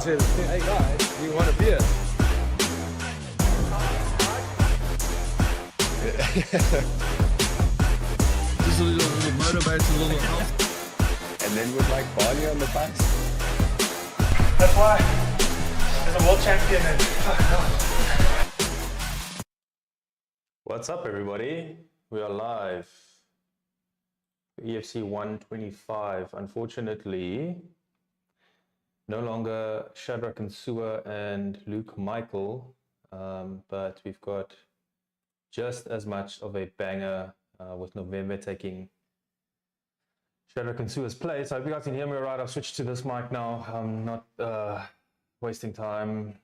Hey guys, do you want a beer? Just a little motivates, a little health. And then with like Barney on the bus. That's why there's a world champion and What's up, everybody? We are live. EFC 125. Unfortunately, no longer Shadrach and Sua and Luke Michael, but we've got just as much of a banger with Nomvemve taking Shadrach and Sua's place. I hope you guys can hear me all right. I've switched to this mic now. I'm not wasting time.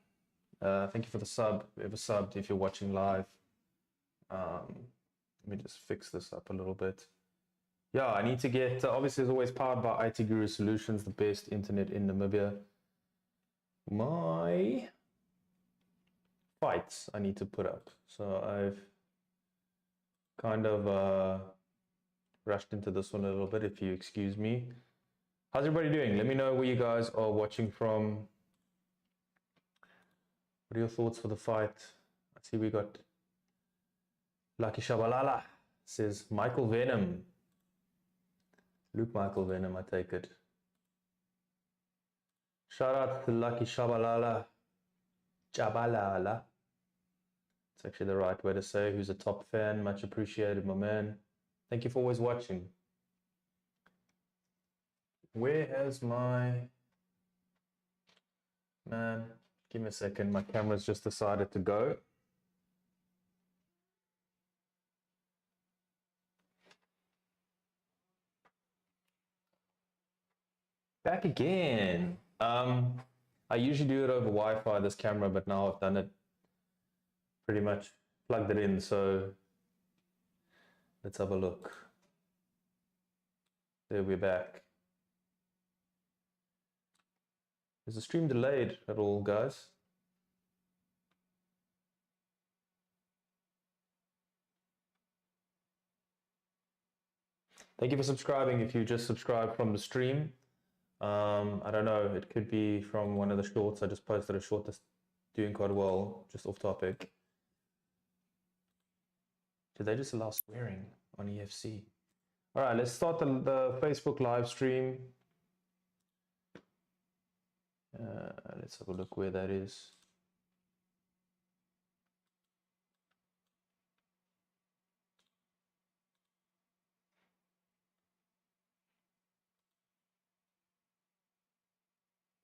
Thank you for the sub. If you ever subbed, if you're watching live. Let me just fix this up a little bit. Yeah, I need to get, obviously it's always powered by IT Guru Solutions, the best internet in Namibia. My fights I need to put up. So I've kind of rushed into this one a little bit, if you excuse me. How's everybody doing? Let me know where you guys are watching from. What are your thoughts for the fight? I see we got Lucky Shabalala, says Michael Venom. Luke Michael Venom, I take it. Shout out to Lucky Shabalala. Jabalala. It's actually the right way to say, who's a top fan. Much appreciated, my man. Thank you for always watching. Where has my... Man, give me a second. My camera's just decided to go. Back again. I usually do it over Wi-Fi, this camera, but now I've done it pretty much plugged it in, so let's have a look. There, we're back. Is the stream delayed at all, guys? Thank you for subscribing if you just subscribed from the stream. I don't know, it could be from one of the shorts. I just posted a short that's doing quite well, just off topic. Did they just allow swearing on EFC? All right, let's start the Facebook live stream. Let's have a look where that is.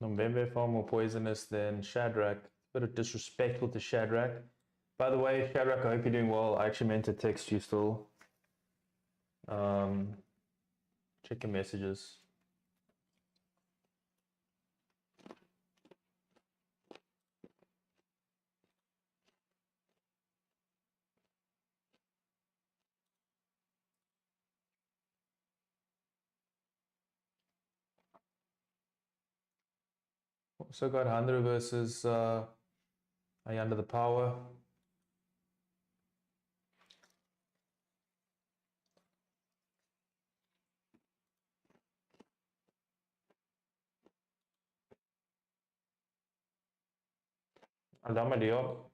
Nomvemve far more poisonous than Shadrach. Bit of disrespectful to Shadrach. By the way, Shadrach, I hope you're doing well. I actually meant to text you still. Check your messages. So got Handru versus Under the Power. Adama Diop.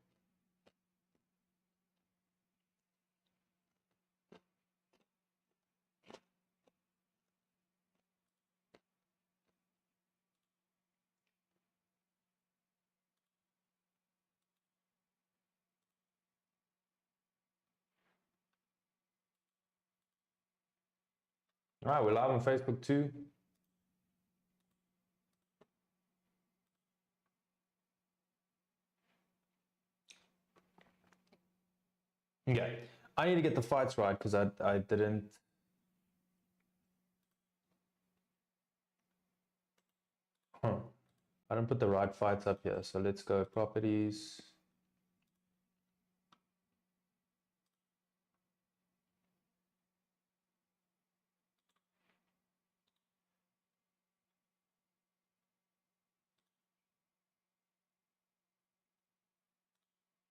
All right, we're live on Facebook too. Okay, I need to get the fights right because I didn't. I didn't put the right fights up here. So let's go properties.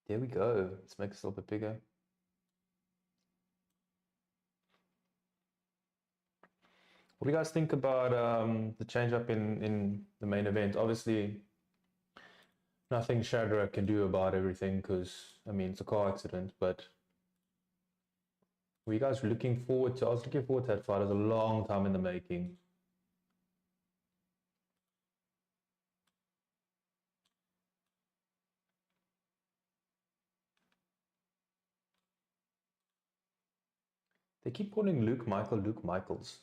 There we go. Let's make this a little bit bigger. What do you guys think about the change up in the main event? Obviously, nothing Shadrach can do about everything because, I mean, it's a car accident, but were you guys looking forward to? I was looking forward to that fight. It was a long time in the making. They keep calling Luke Michaels.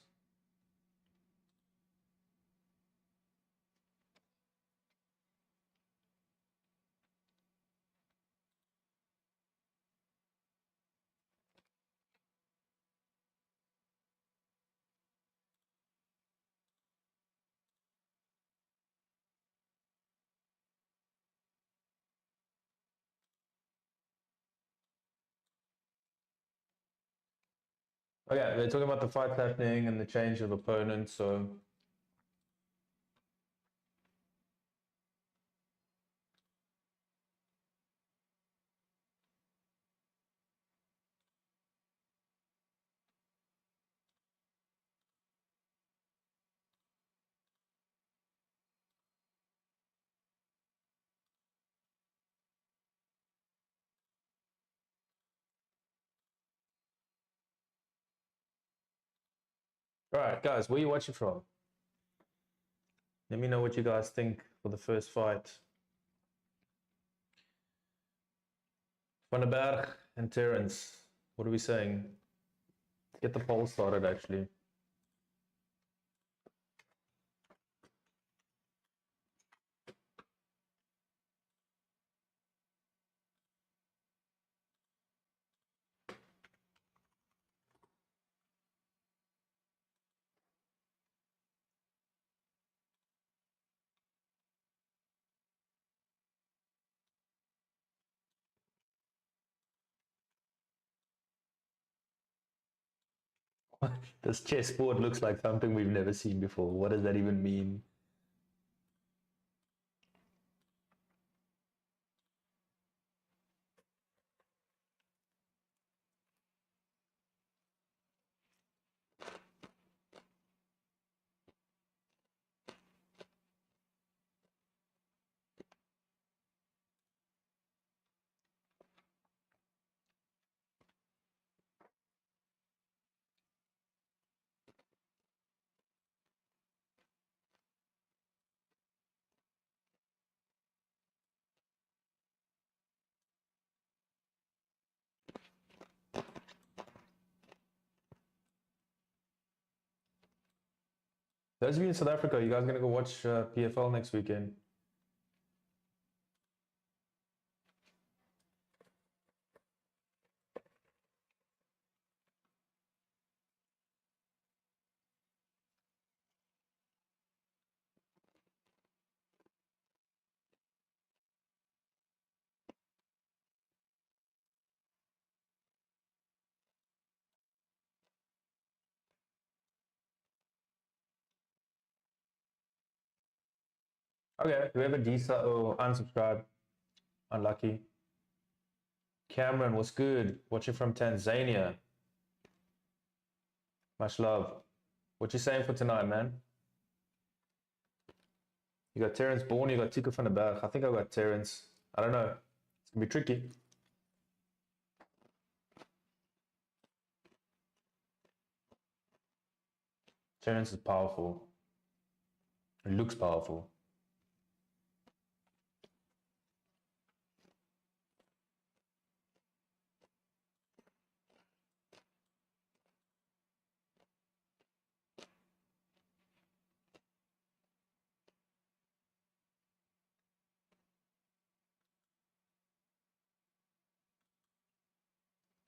Okay, they're talking about the fight happening and the change of opponents, so all right, guys, where are you watching from? Let me know what you guys think for the first fight. Van der Berg and Terrence, what are we saying? Let's get the poll started, actually. This chessboard looks like something we've never seen before. What does that even mean? Those of you in South Africa, you guys gonna go watch PFL next weekend? Okay, whoever or unsubscribed, unlucky. Cameron, what's good? Watching from Tanzania. Much love. What you saying for tonight, man? You got Terrence Bourne, you got Tico van der Berg. I think I got Terrence. I don't know. It's gonna be tricky. Terrence is powerful. It looks powerful.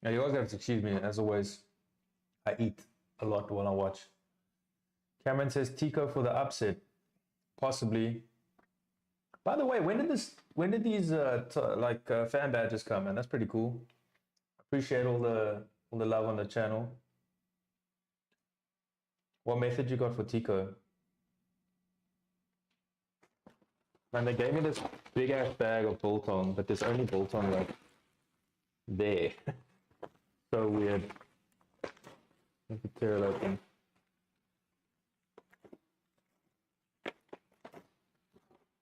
Yeah, you always have to excuse me. As always, I eat a lot when I watch. Cameron says Tico for the upset. Possibly. By the way, when did these fan badges come, man? That's pretty cool. Appreciate all the love on the channel. What method you got for Tico? Man, they gave me this big ass bag of biltong, but there's only biltong like there. So weird. Let me tear it open.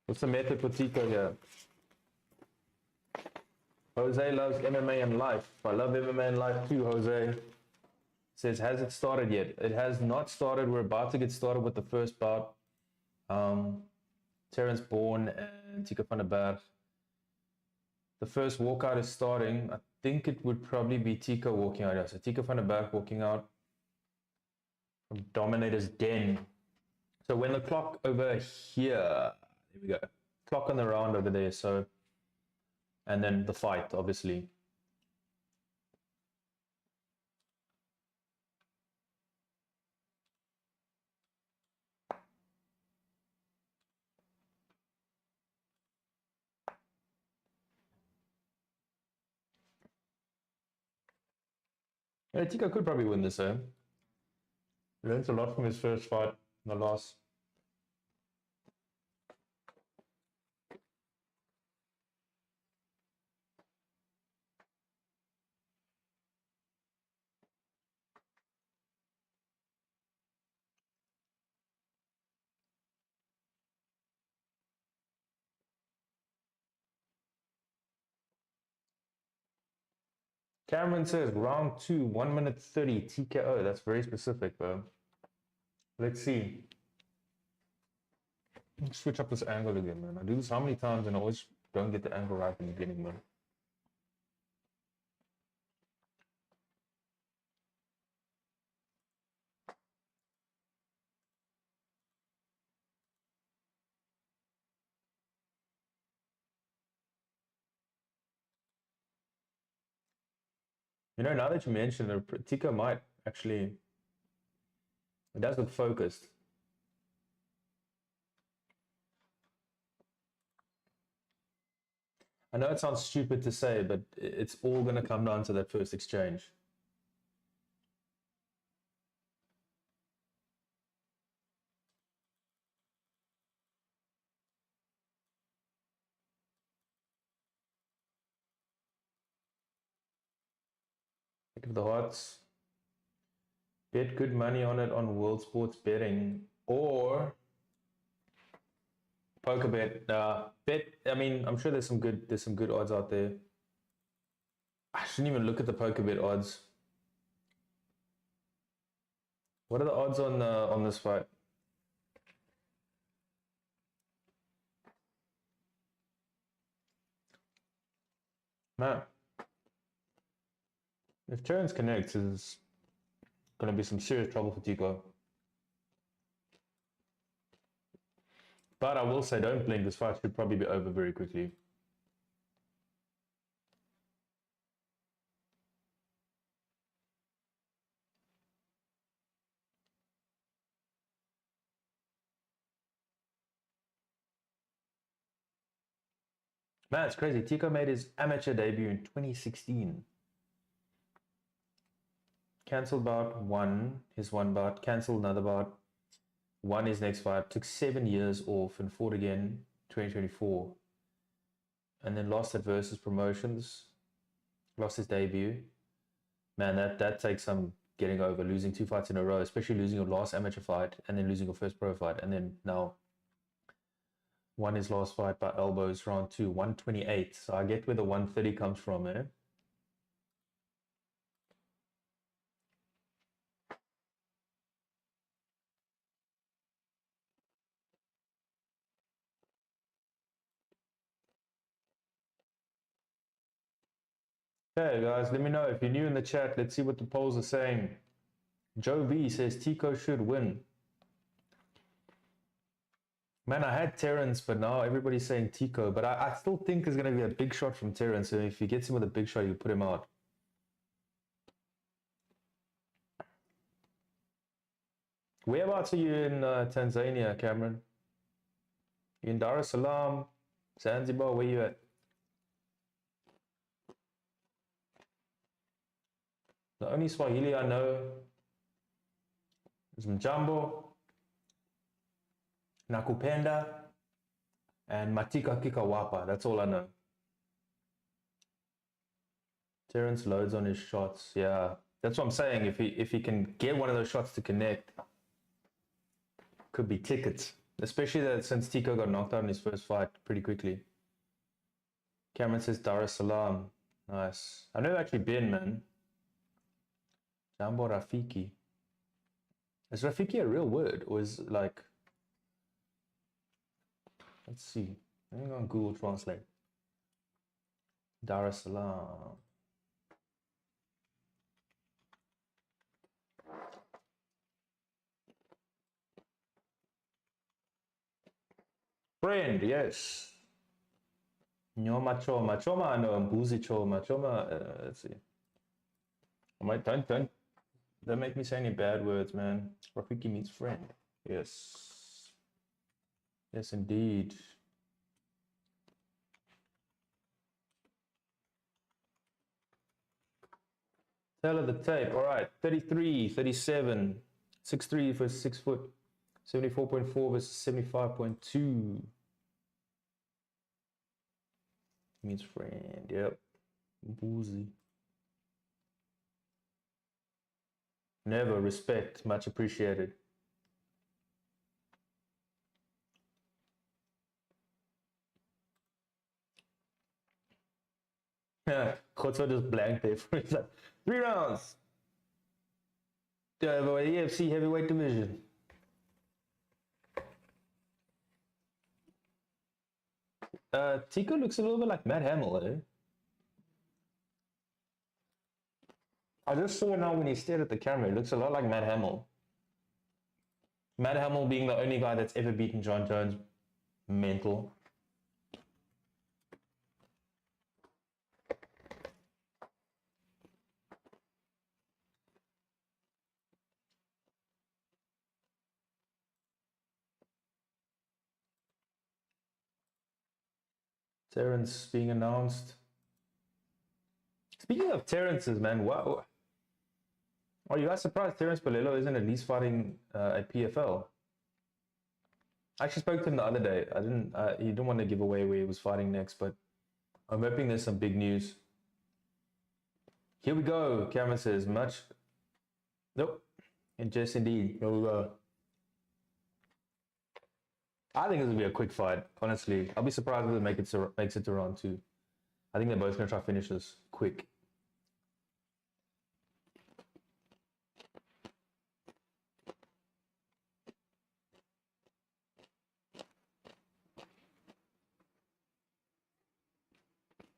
What's the method for Tico here? Jose loves MMA and life. I love MMA and life too, Jose. Says, has it started yet? It has not started. We're about to get started with the first bout. Terrence Bourne and Tico van der Berg. The first walkout is starting. I think it would probably be Tico walking out. So Tico van der Berg walking out from Dominator's Den. So when the clock over here, there we go. Clock on the round over there. So, and then the fight, obviously. Yeah, Tico could probably win this, eh? Learns a lot from his first fight, the loss. Cameron says round 2, 1 minute 30 TKO. That's very specific, bro. Let's see. Let's switch up this angle again, man. I do this how many times and I always don't get the angle right in the beginning, man. You know, now that you mention it, Tico might actually, it does look focused. I know it sounds stupid to say, but it's all going to come down to that first exchange. Think of the odds. Bet good money on it on World Sports Betting or poker bet. Bet. I mean, I'm sure there's some good odds out there. I shouldn't even look at the poker bet odds. What are the odds on this fight? Man, if Terrence connects, is going to be some serious trouble for Tico. But I will say, don't blink. This fight should probably be over very quickly. Man, it's crazy. Tico made his amateur debut in 2016. Cancelled bout, won his one bout, cancelled another bout, won his next fight, took 7 years off and fought again 2024. And then lost at Versus Promotions. Lost his debut. Man, that takes some getting over, losing 2 fights in a row, especially losing your last amateur fight and then losing your first pro fight. And then now won his last fight by elbows, round 2, 128. So I get where the 130 comes from, eh? Okay, guys, let me know if you're new in the chat. Let's see what the polls are saying. Joe V says Tico should win. Man, I had Terrence, but now everybody's saying Tico. But I still think there's going to be a big shot from Terrence. So if he gets him with a big shot, you put him out. Whereabouts are you in Tanzania, Cameron? You in Dar es Salaam, Zanzibar? Where you at? The only Swahili I know is Mjambo, Nakupenda, and Matika Kikawapa. That's all I know. Terrence loads on his shots. Yeah, that's what I'm saying. If he can get one of those shots to connect, could be tickets. Especially that since Tico got knocked out in his first fight pretty quickly. Cameron says Dar es Salaam. Nice. I've never actually been, man. Jambo Rafiki. Is Rafiki a real word? Or is it like... Let's see. Let me go on Google Translate. Dar es Salaam. Friend, yes. Nyoma Choma. Choma, I know. Mbuzi Choma. Choma, let's see. Don't make me say any bad words, man. Rafiki means friend. Yes. Yes, indeed. Tell of the tape. All right. 33, 37, 6'3" versus 6 foot. 74.4 versus 75.2. Means friend. Yep. Boozy. Never. Respect. Much appreciated. Yeah. Khotso just blanked there for a second. 3 rounds. EFC heavyweight division. Tico looks a little bit like Matt Hamill, eh? I just saw now when he stared at the camera, it looks a lot like Matt Hamill. Matt Hamill being the only guy that's ever beaten John Jones. Mental. Terrence being announced. Speaking of Terrences, man, wow. Are you guys surprised Terrence Palillo isn't at least fighting at PFL? I actually spoke to him the other day. He didn't want to give away where he was fighting next, but I'm hoping there's some big news. Here we go. Cameron says much. Nope. And just indeed. Here we go. I think this will be a quick fight, honestly. I'll be surprised if it makes it to round 2. I think they're both going to try to finish this quick.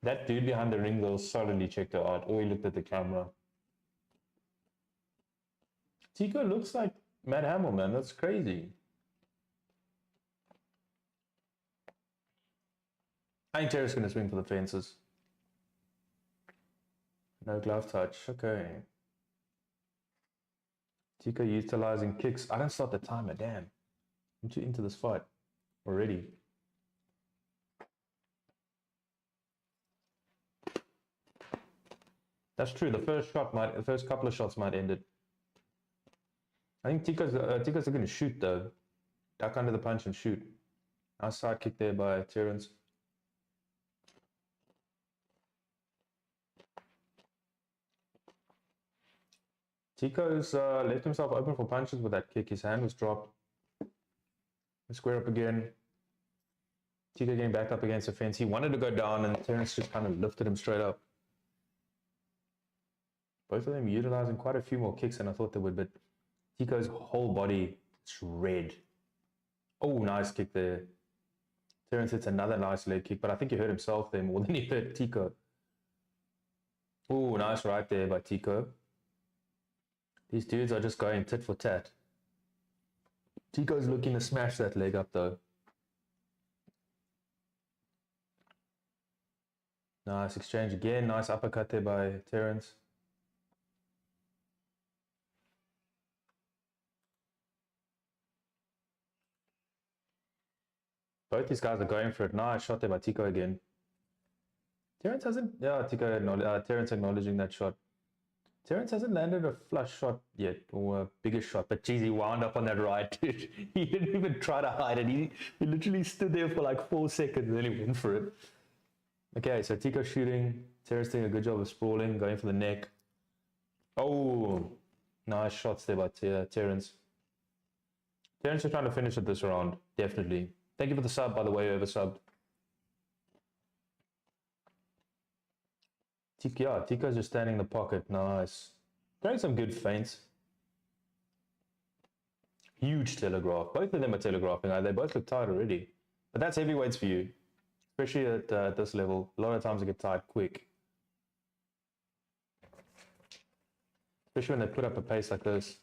That dude behind the ring though solidly checked her out, or he looked at the camera. Tico looks like Matt Hamill, man. That's crazy. I think Terry's going to swing for the fences. No glove touch. Okay. Tico utilizing kicks. I don't start the timer. Damn. I'm too into this fight already. That's true. The first couple of shots might end it. I think Tico's going to shoot though. Duck under the punch and shoot. Nice side kick there by Terence. Tico's left himself open for punches with that kick. His hand was dropped. Square up again. Tico getting back up against the fence. He wanted to go down, and Terence just kind of lifted him straight up. Both of them utilizing quite a few more kicks than I thought they would, but Tico's whole body is red. Oh, nice kick there. Terence hits another nice leg kick, but I think he hurt himself there more than he hurt Tico. Oh, nice right there by Tico. These dudes are just going tit for tat. Tico's looking to smash that leg up though. Nice exchange again. Nice uppercut there by Terence. Both these guys are going for it. Nice shot there by Tico again. Terence hasn't... Yeah, Terence acknowledging that shot. Terence hasn't landed a flush shot yet, or a bigger shot, but geez, he wound up on that right, dude. He didn't even try to hide it. He literally stood there for like 4 seconds and then he went for it. Okay, so Tico shooting. Terence doing a good job of sprawling, going for the neck. Oh, nice shots there by Terence. Terence is trying to finish it this round, definitely. Thank you for the sub, by the way, over subbed. Tico's just standing in the pocket. Nice. Throwing some good feints. Huge telegraph. Both of them are telegraphing. They both look tired already. But that's heavyweights for you. Especially at this level. A lot of times they get tired quick. Especially when they put up a pace like this.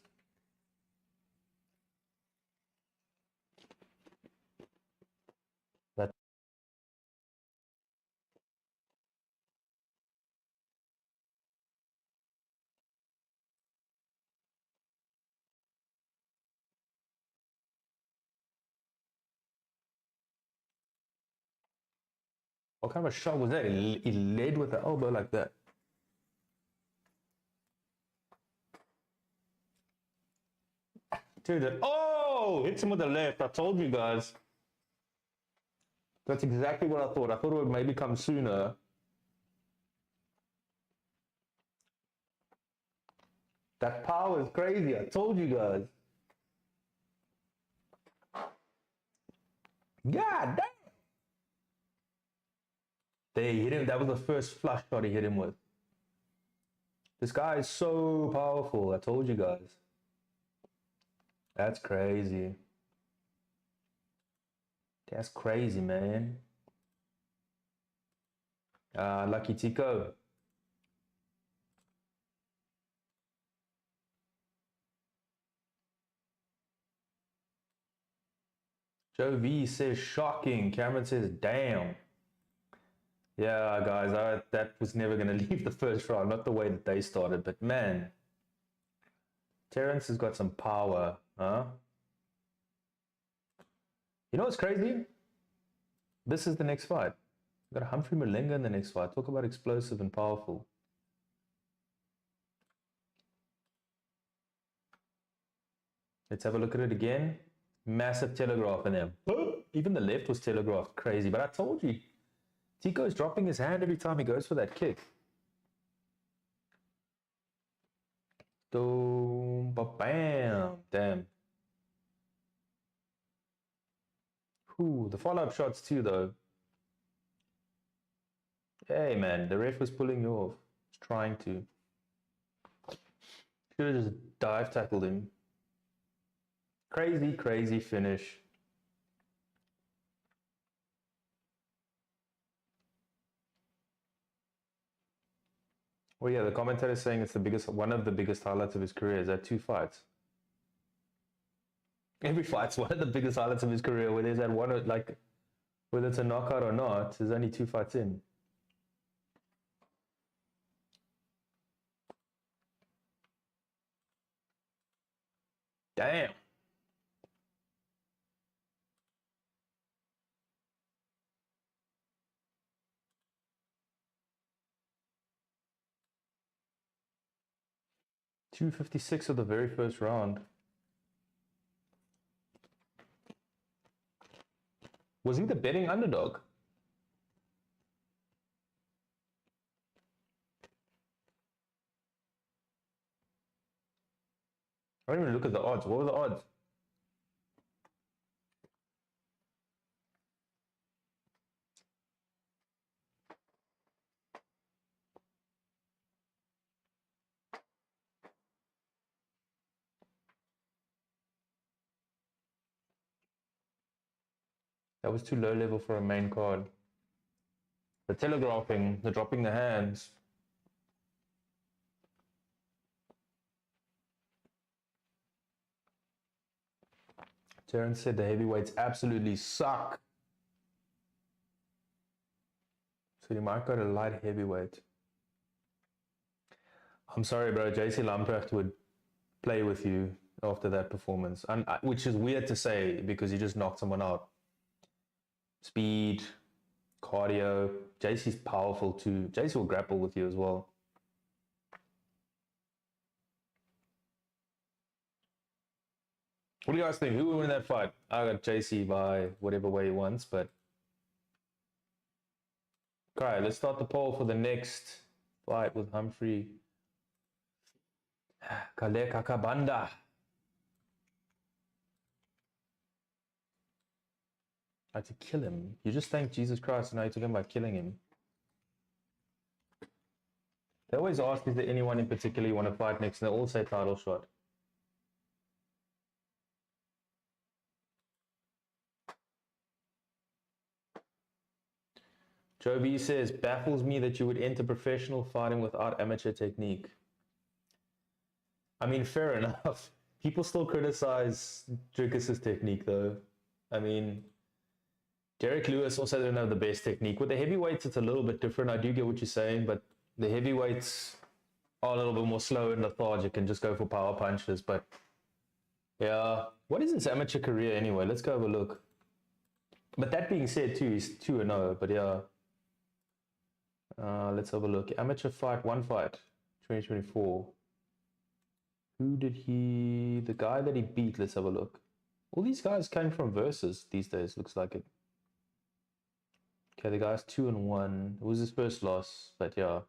What kind of a shot was that? He led with the elbow like that. Dude, oh! Hits him with the left. I told you guys. That's exactly what I thought. I thought it would maybe come sooner. That power is crazy. I told you guys. God damn! There, he hit him. That was the first flush shot he hit him with. This guy is so powerful. I told you guys. That's crazy. That's crazy, man. Lucky Tico. Joe V says shocking. Cameron says damn. Yeah, guys, that was never going to leave the first round. Not the way that they started, but man. Terence has got some power, huh? You know what's crazy? This is the next fight. We've got Humphrey Malenga in the next fight. Talk about explosive and powerful. Let's have a look at it again. Massive telegraph in there. Even the left was telegraphed. Crazy. But I told you, Tico is dropping his hand every time he goes for that kick. Boom, bam, damn. Ooh, the follow-up shots too, though. Hey, man, the ref was pulling you off. He's trying to. Should have just dive tackled him. Crazy, crazy finish. Well, yeah, the commentator is saying it's one of the biggest highlights of his career. Is that 2 fights? Every fight's one of the biggest highlights of his career. Where there's that one, like, whether it's a knockout or not, there's only 2 fights in. Damn. .256 of the very first round. Was he the betting underdog? I don't even look at the odds. What were the odds? That was too low level for a main card. The telegraphing, the dropping the hands. Terrence said the heavyweights absolutely suck. So you might go to light heavyweight. I'm sorry, bro. JC Lamprecht would play with you after that performance, which is weird to say because he just knocked someone out. Speed, cardio. JC's powerful too. JC will grapple with you as well. What do you guys think? Who will win that fight? I got JC by whatever way he wants, but okay, let's start the poll for the next fight with Humphrey Kale Kakabanda. I had to kill him. You just thanked Jesus Christ and now you're talking about killing him. They always ask, is there anyone in particular you want to fight next? And they all say title shot. Joe V says, baffles me that you would enter professional fighting without amateur technique. I mean, fair enough. People still criticize Dricus's technique though. I mean, Derek Lewis also didn't have the best technique. With the heavyweights, it's a little bit different. I do get what you're saying, but the heavyweights are a little bit more slow and lethargic and just go for power punches. But yeah, what is his amateur career anyway? Let's go have a look. But that being said, too, he's 2-0. But yeah, let's have a look. Amateur fight, one fight, 2024. Who did he? The guy that he beat. Let's have a look. All these guys came from versus these days. Looks like it. Okay, the guy's 2-1. It was his first loss, but yeah.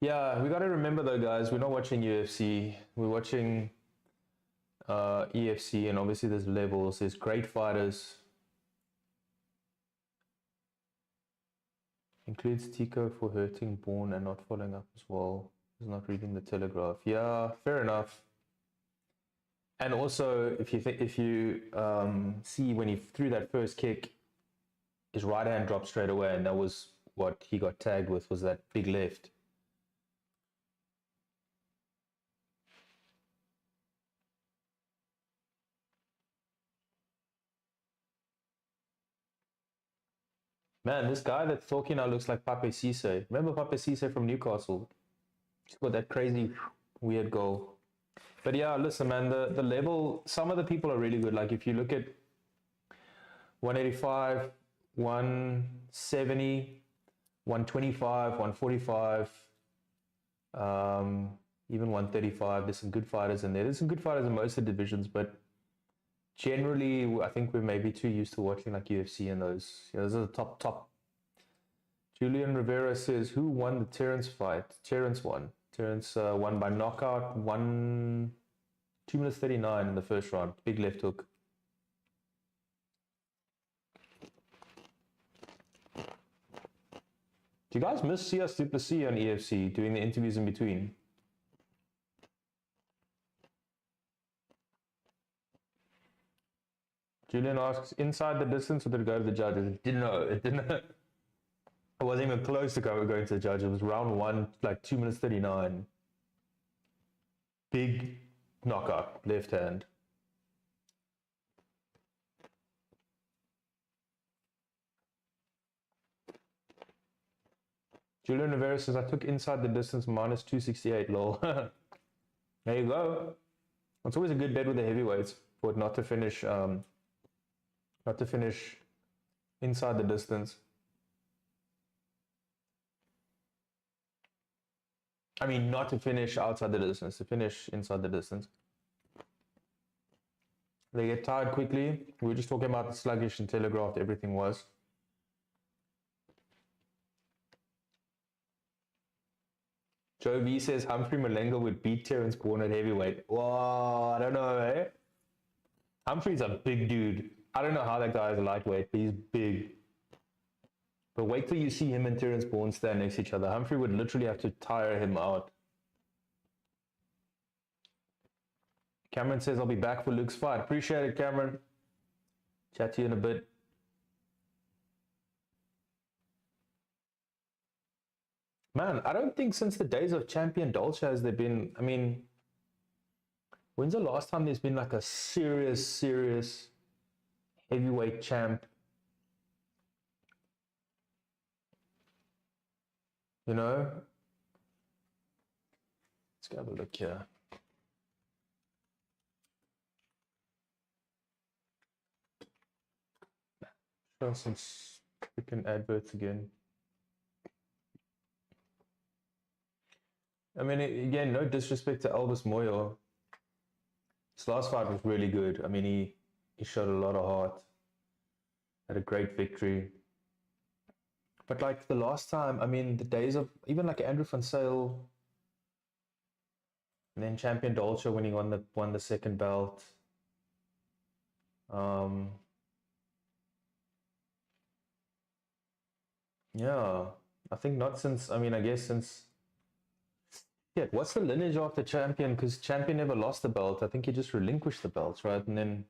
Yeah, we got to remember though, guys, we're not watching UFC. We're watching EFC, and obviously there's levels. There's great fighters. Includes Tico for hurting Bourne and not following up as well. He's not reading the Telegraph. Yeah, fair enough. And also, if you see when he threw that first kick, his right hand dropped straight away, and that was what he got tagged with, was that big left. Man, this guy that's talking now looks like Pape Cisse. Remember Pape Cisse from Newcastle? He's got that crazy, weird goal. But yeah, listen, man, the level, some of the people are really good. Like if you look at 185, 170, 125, 145, even 135, there's some good fighters in there. There's some good fighters in most of the divisions, but generally, I think we're maybe too used to watching like UFC and those. You know, those are the top. Julian Rivera says, who won the Terrence fight? Terrence won. Terrence won by knockout, 2 minutes 39 in the first round. Big left hook. Do you guys miss CS Duplessis on EFC doing the interviews in between? Julian asks, inside the distance or did it go to the judges? It didn't know. It didn't know. It wasn't even close to going to the judge. It was round one, like 2 minutes 39. Big knockout, left hand. Julian Rivera says, I took inside the distance minus 268, lol. There you go. It's always a good bet with the heavyweights for it not to finish inside the distance. I mean, not to finish outside the distance, to finish inside the distance. They get tired quickly. We were just talking about the sluggish and telegraphed everything was. Joe V says Humphrey Malenga would beat Terence Bourne at heavyweight. Whoa, I don't know, eh? Humphrey's a big dude. I don't know how that guy is a lightweight, but he's big. But wait till you see him and Terence Bourne stand next to each other. Humphrey would literally have to tire him out. Cameron says, I'll be back for Luke's fight. Appreciate it, Cameron. Chat to you in a bit. Man, I don't think since the days of Champion Dolce has there been, I mean, when's the last time there's been like a serious heavyweight champ? You know? Let's go have a look here. Show some freaking adverts again. I mean, again, no disrespect to Elvis Moyo. His last fight was really good. I mean, he showed a lot of heart. Had a great victory. But like the last time, I mean, the days of even like Andrew Van Sale, and then Champion Dolce when he won the second belt. Yeah, I think not since. I mean, I guess since. Yeah, what's the lineage of the Champion? Because Champion never lost the belt. I think he just relinquished the belts, right? And then,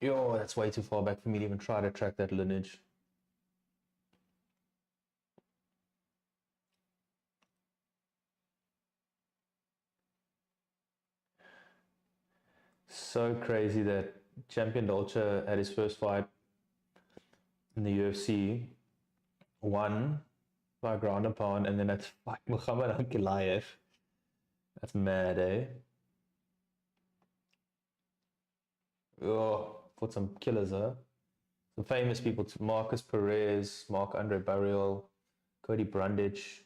yo, that's way too far back for me to even try to track that lineage. So crazy that Champion Dolce had his first fight in the UFC, won by ground and pound, and then that's fight Muhammad Ankalaev. That's mad, eh? Oh, fought some killers, huh? Some famous people, Marcus Perez, Marc-Andre Barriol, Cody Brundage.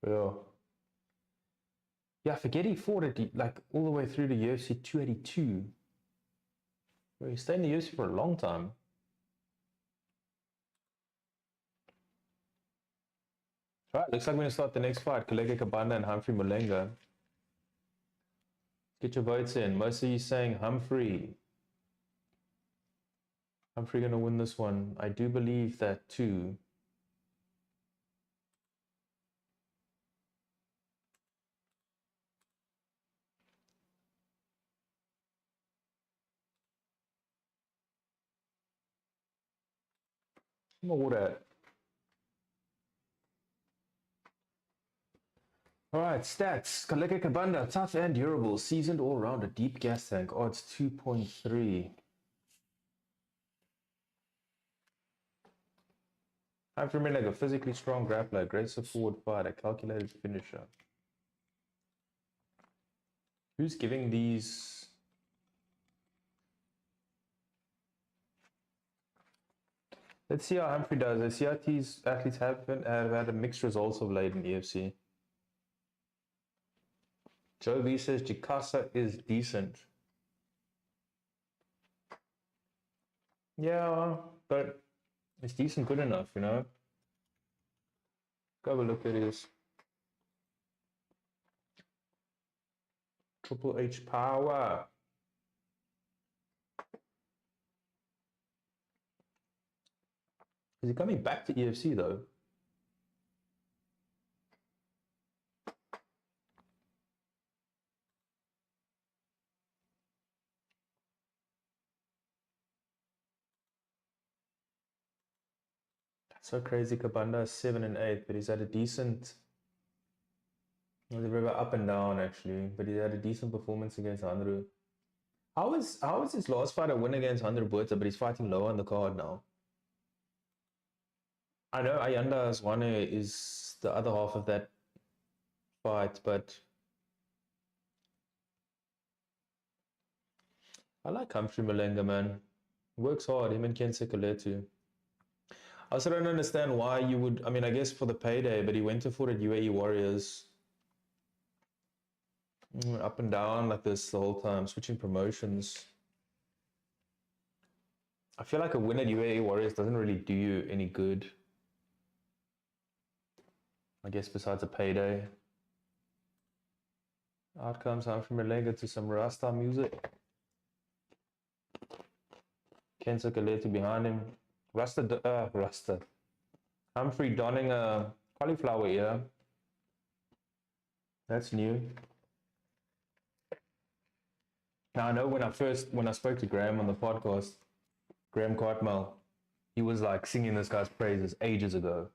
Yeah, I forget he fought it like all the way through to UFC 282. Well, he stayed in the UFC for a long time. Right, looks like we're going to start the next fight. Kaleke Kabanda and Humphrey Malenga. Get your votes in. Most of you saying Humphrey. Humphrey going to win this one. I do believe that too. More water. Alright, stats. Kaleke Kabanda, tough and durable, seasoned all-rounder, deep gas tank, odds 2.3. Humphrey Malenga, physically strong grappler, aggressive forward fighter, calculated finisher. Who's giving these? Let's see how Humphrey does. The CRT's athletes have had a mixed results of late in EFC. Joe V says Jikasa is decent. Yeah, but it's decent good enough, you know? Go have a look at his Triple H power. Is he coming back to EFC though? That's so crazy. Kabanda is 7 and 8, but he's had a decent. He's a bit up and down actually, but he had a decent performance against Andrew. How is his last fight a win against Andrew Buerta, but he's fighting low on the card now? I know Ayanda Zwane is the other half of that fight, but I like Humphrey Malenga, man. Works hard, him and Ken Sekuletu. I also don't understand why you would, I mean, I guess for the payday, but he went to fight at UAE Warriors. Up and down like this the whole time, switching promotions. I feel like a win at UAE Warriors doesn't really do you any good. I guess besides a payday. Out comes Humphrey Malenga to some Rasta music. Kenzo Kaleti behind him. Rasta. Humphrey donning a cauliflower ear. That's new. Now I know when I spoke to Graham on the podcast, Graham Cartmel, he was like singing this guy's praises ages ago.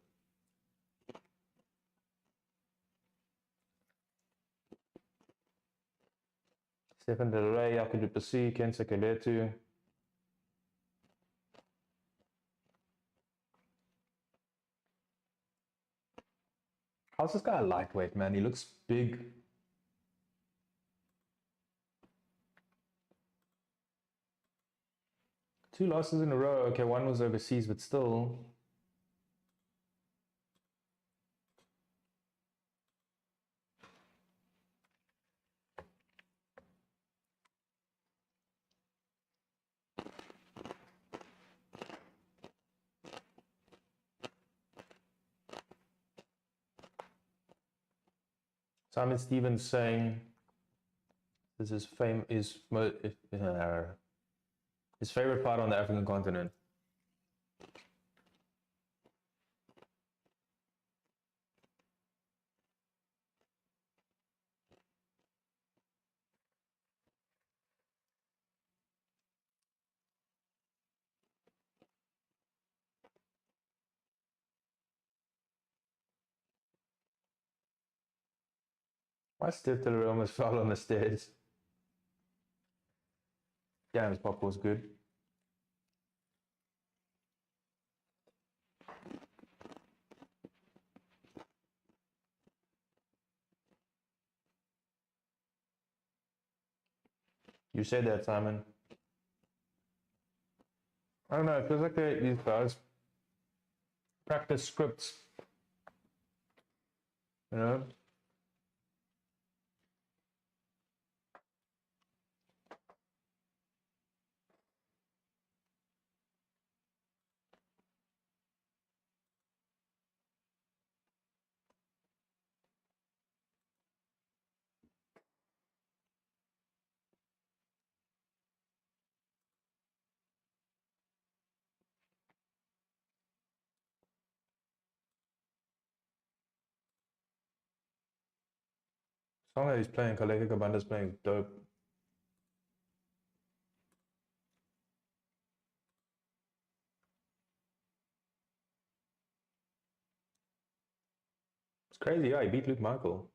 Stefan Del Rey, Yakudu Pasi, Kenzo Kaletu. How's this guy lightweight, man? He looks big. Two losses in a row. Okay, one was overseas, but still. Simon Stevens saying this is his favorite part on the African continent. Why Steph Del Rey almost fell on the stairs? Yeah, his pop was good. You said that, Simon. I don't know, it feels like these guys practice scripts. You know? The song that he's playing, Kaleka Kabanda's playing, is dope. It's crazy, yeah, he beat Luke Michael.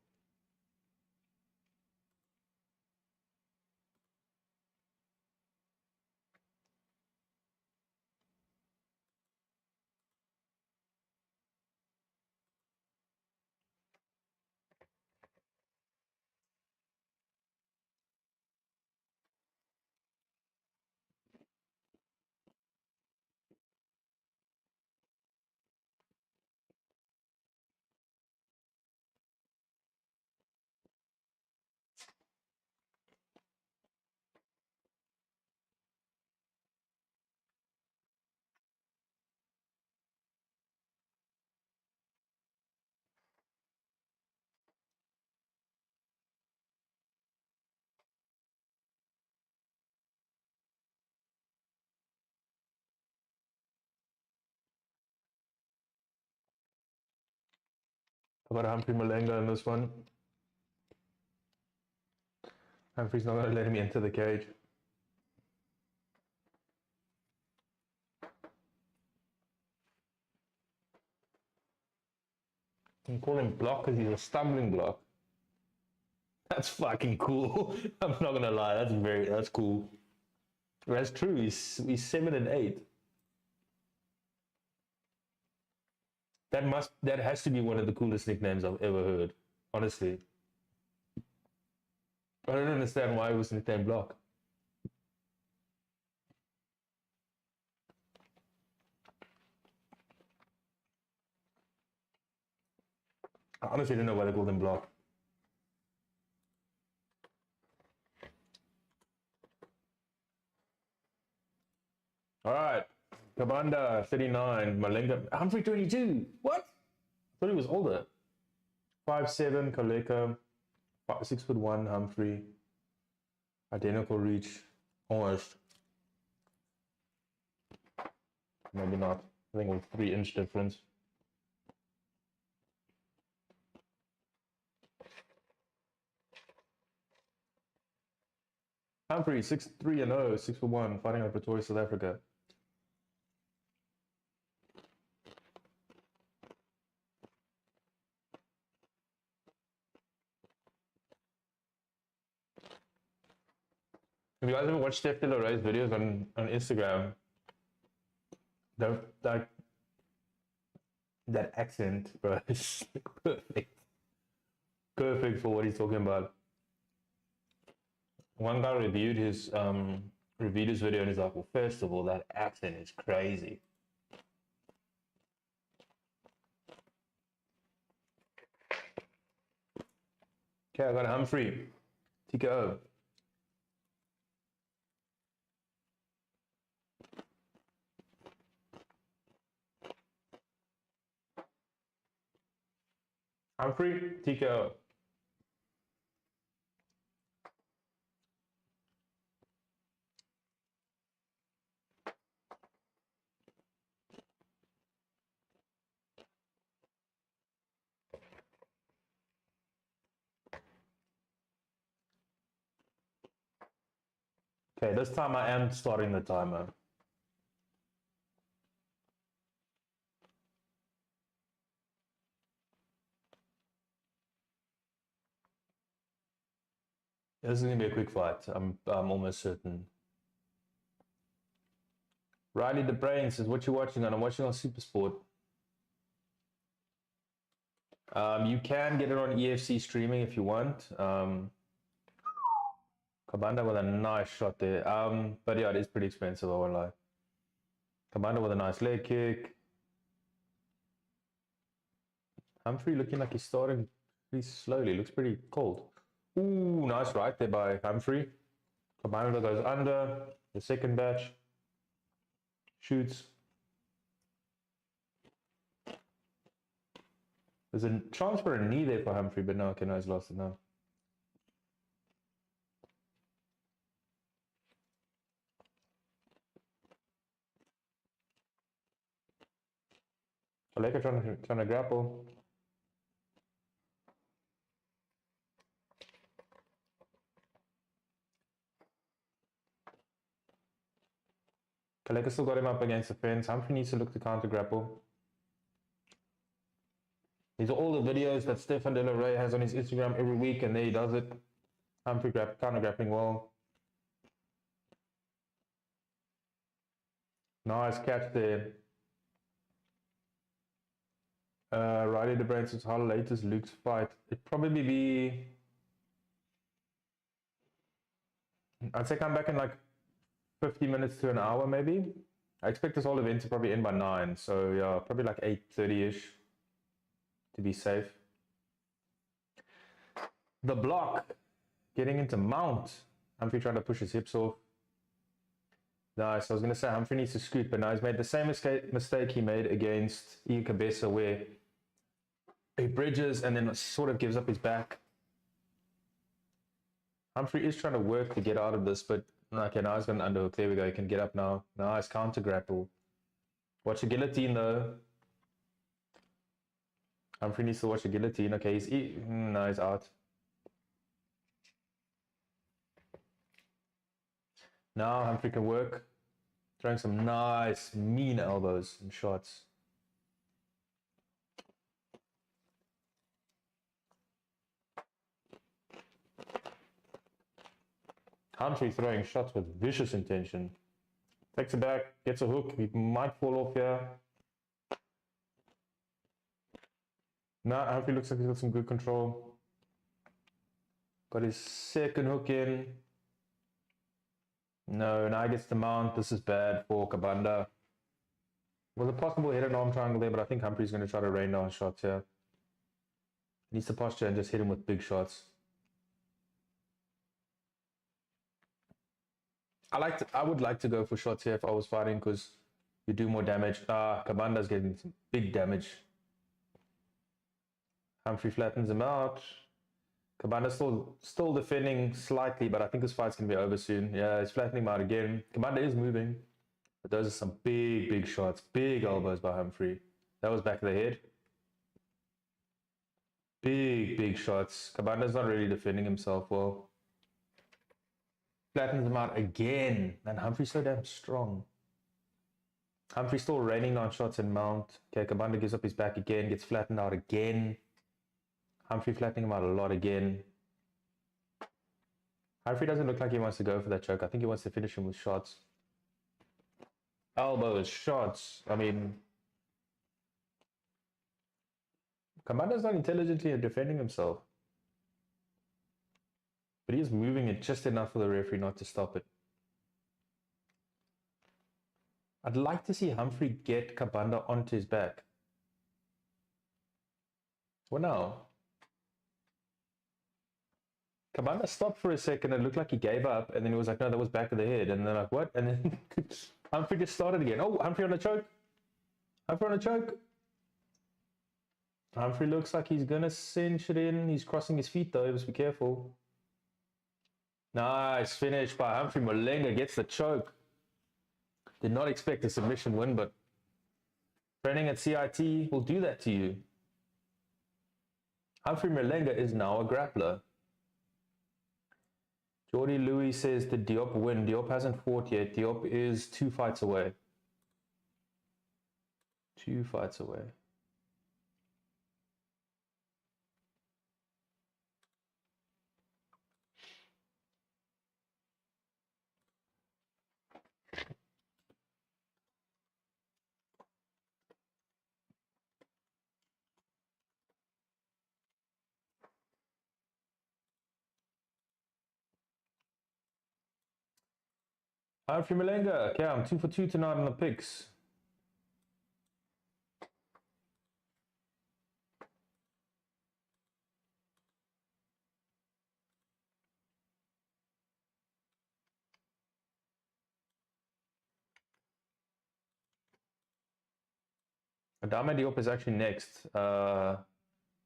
How about Humphrey Malenga in this one? Humphrey's not going to let him enter the cage. You call him block because he's a stumbling block. That's fucking cool. I'm not gonna lie, that's cool. That's true. He's 7 and 8. That has to be one of the coolest nicknames I've ever heard. Honestly, I don't understand why it was nicknamed Block. I honestly don't know why they called him Block. Kabanda 39, Malenga, Humphrey 22. What? I thought he was older. 5'7", Kaleka, 6'1", Humphrey. Identical reach, almost. Maybe not. I think it was 3-inch difference. Humphrey 6'3" 6'1", fighting out of Pretoria, South Africa. If you guys ever watched Steph De La Ray's videos on Instagram, that accent, bro, is perfect. Perfect for what he's talking about. One guy reviewed his video and he's like, well, first of all, that accent is crazy. Okay, I got Humphrey. TKO. Humphrey, TKO. Okay, this time I am starting the timer. This is gonna be a quick fight. I'm almost certain. Riley the Brain says, "What you watching on?" I'm watching on Supersport. You can get it on EFC streaming if you want. Kabanda with a nice shot there. But yeah, it is pretty expensive, I won't lie. Kabanda with a nice leg kick. Humphrey looking like he's starting pretty slowly. Looks pretty cold. Ooh, nice right there by Humphrey. Kabanda goes under. The second batch. Shoots. There's a chance for a knee there for Humphrey, but no, okay, no, he's lost it now. Kaleka trying to grapple. Kaleka still got him up against the fence. Humphrey needs to look to counter grapple. These are all the videos that Stefan De La Rey has on his Instagram every week, and there he does it. Humphrey counter grappling well. Nice catch there. Riley the Brain says, how late is Luke's fight? It'd probably be, I'd say come back in like 50 minutes to an hour maybe. I expect this whole event to probably end by 9, so yeah, probably like 8:30ish to be safe. The block, getting into mount. Humphrey trying to push his hips off. Nice, I was going to say Humphrey needs to scoot, but now he's made the same mistake he made against Ian Cabeza, where he bridges and then sort of gives up his back. Humphrey is trying to work to get out of this, but okay, now he's got an underhook. There we go, he can get up now. Nice counter grapple. Watch a guillotine though. Humphrey needs to watch a guillotine. Okay, he's out. Now Humphrey can work. Throwing some nice, mean elbows and shots. Humphrey throwing shots with vicious intention. Takes it back, gets a hook. He might fall off here. Now Humphrey looks like he's got some good control. Got his second hook in. No, now he gets the mount. This is bad for Kabanda. Was a possible head and arm triangle there, but I think Humphrey's going to try to rain down shots here. He needs to posture and just hit him with big shots. I would like to go for shots here if I was fighting, because You do more damage. Kabanda's getting some big damage. Humphrey flattens him out. Kabanda's still defending slightly, but I think this fight's going to be over soon. Yeah, he's flattening him out again. Kabanda is moving. But those are some big shots. Big elbows by Humphrey. That was back of the head. Big shots. Kabanda's not really defending himself well. Flattens him out again. And Humphrey's so damn strong. Humphrey's still raining on shots in mount. Okay, Kabanda gives up his back again. Gets flattened out again. Humphrey flattening him out a lot again. Humphrey doesn't look like he wants to go for that choke. I think he wants to finish him with shots. Elbows, shots. I mean, Kabanda's not intelligently defending himself. But he is moving it just enough for the referee not to stop it. I'd like to see Humphrey get Kabanda onto his back. Well, now. Kabanda stopped for a second. It looked like he gave up. And then he was like, no, that was back of the head. And they're like, what? And then Humphrey just started again. Oh, Humphrey on a choke. Humphrey on a choke. Humphrey looks like he's going to cinch it in. He's crossing his feet, though. Just be careful. Nice finish by Humphrey. Malenga gets the choke. Did not expect a submission win, but training at CIT will do that to you. Humphrey Malenga is now a grappler. Jordy Louis says, did Diop win? Diop hasn't fought yet. Diop is 2 fights away. 2 fights away. Humphrey Malenga. Okay, I'm 2 for 2 tonight on the picks. Adama Diop is actually next.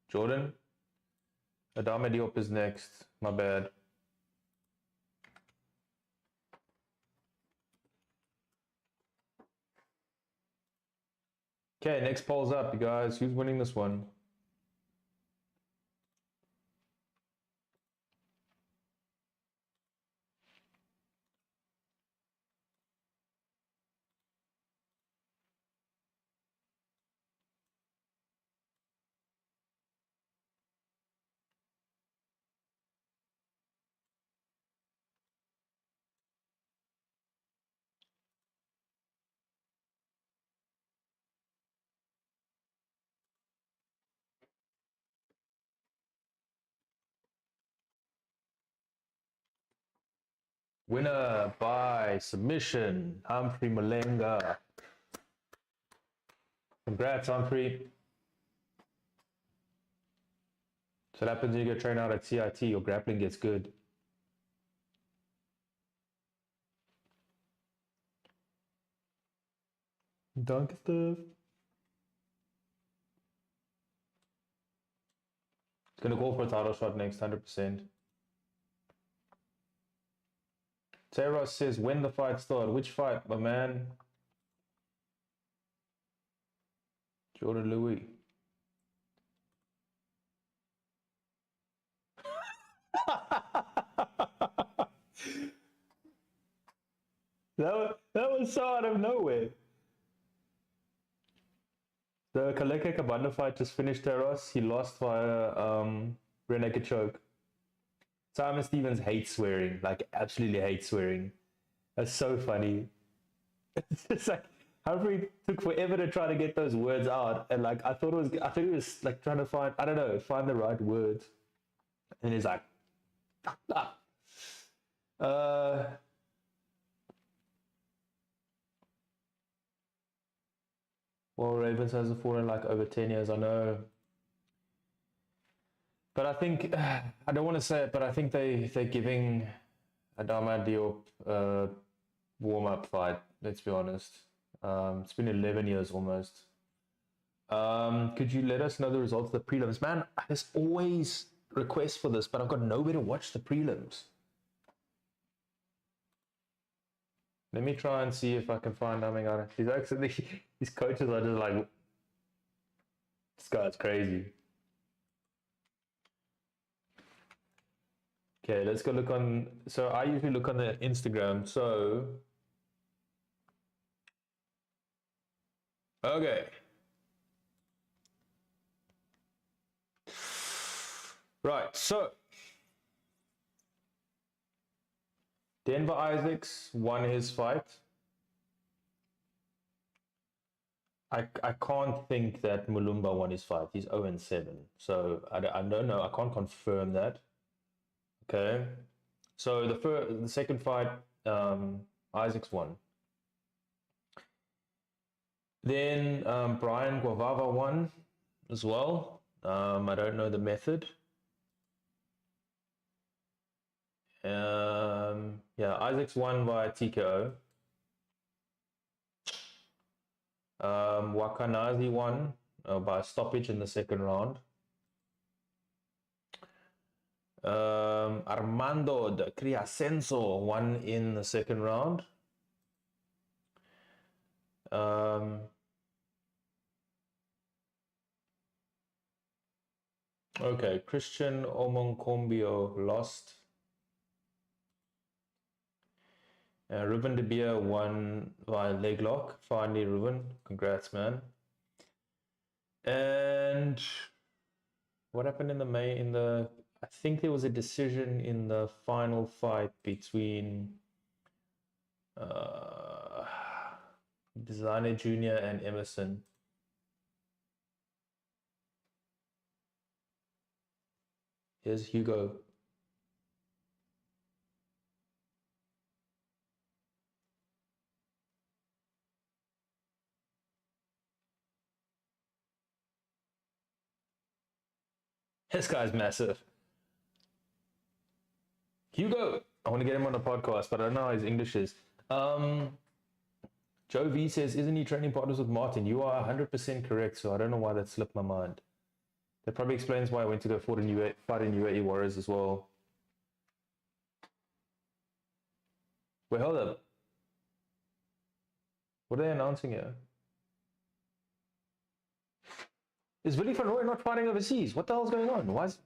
Jordan. Adama Diop is next. My bad. Okay, next poll's up, you guys. Who's winning this one? Winner by submission, Humphrey Malenga. Congrats, Humphrey. So that happens when you go train out at CIT, your grappling gets good. Danke, Steph. It's gonna call for a title shot next, 100%. Terra says, when the fight started? Which fight, my man? Jordan Louis. that was so out of nowhere. The Kaleke Kabanda fight just finished Terros. He lost via rear naked choke. Simon Stevens hates swearing, like absolutely hates swearing. That's so funny. It's just like Humphrey took forever to try to get those words out, and like I thought he was like trying to find, I don't know, find the right words, and he's like, well, Ravens hasn't fought in like over 10 years, I know. But I think, I don't want to say it, but I think they're giving Adama Diop a warm-up fight, let's be honest. It's been 11 years almost. Could you let us know the results of the prelims? Man, there's always requests for this, but I've got nowhere to watch the prelims. Let me try and see if I can find something out. He's actually, these coaches are just like, this guy's crazy. Okay, let's go look on. So I usually look on the Instagram. So, okay. Right, so Denver Isaacs won his fight. I can't think that Mulumba won his fight. He's 0-7. So I don't know. I can't confirm that. Okay. So the second fight, Isaacs won. Then Brian Guavava won as well. I don't know the method. Yeah, Isaacs won by TKO. Wakanazi won by stoppage in the second round. Armando de Criasenso won in the second round. Okay, Christian Omonkombio lost. Ruben de Beer won by leg lock. Finally, Ruben. Congrats, man. And what happened in the I think there was a decision in the final fight between Designer Jr. and Emerson. Here's Hugo. This guy's massive. Hugo, I want to get him on the podcast, but I don't know how his English is. Joe V says, isn't he training partners with Martin? You are 100% correct, so I don't know why that slipped my mind. That probably explains why I went to go fight in UAE Warriors as well. Wait, hold up. What are they announcing here? Is Willie van Rooyen not fighting overseas? What the hell's going on? Why is...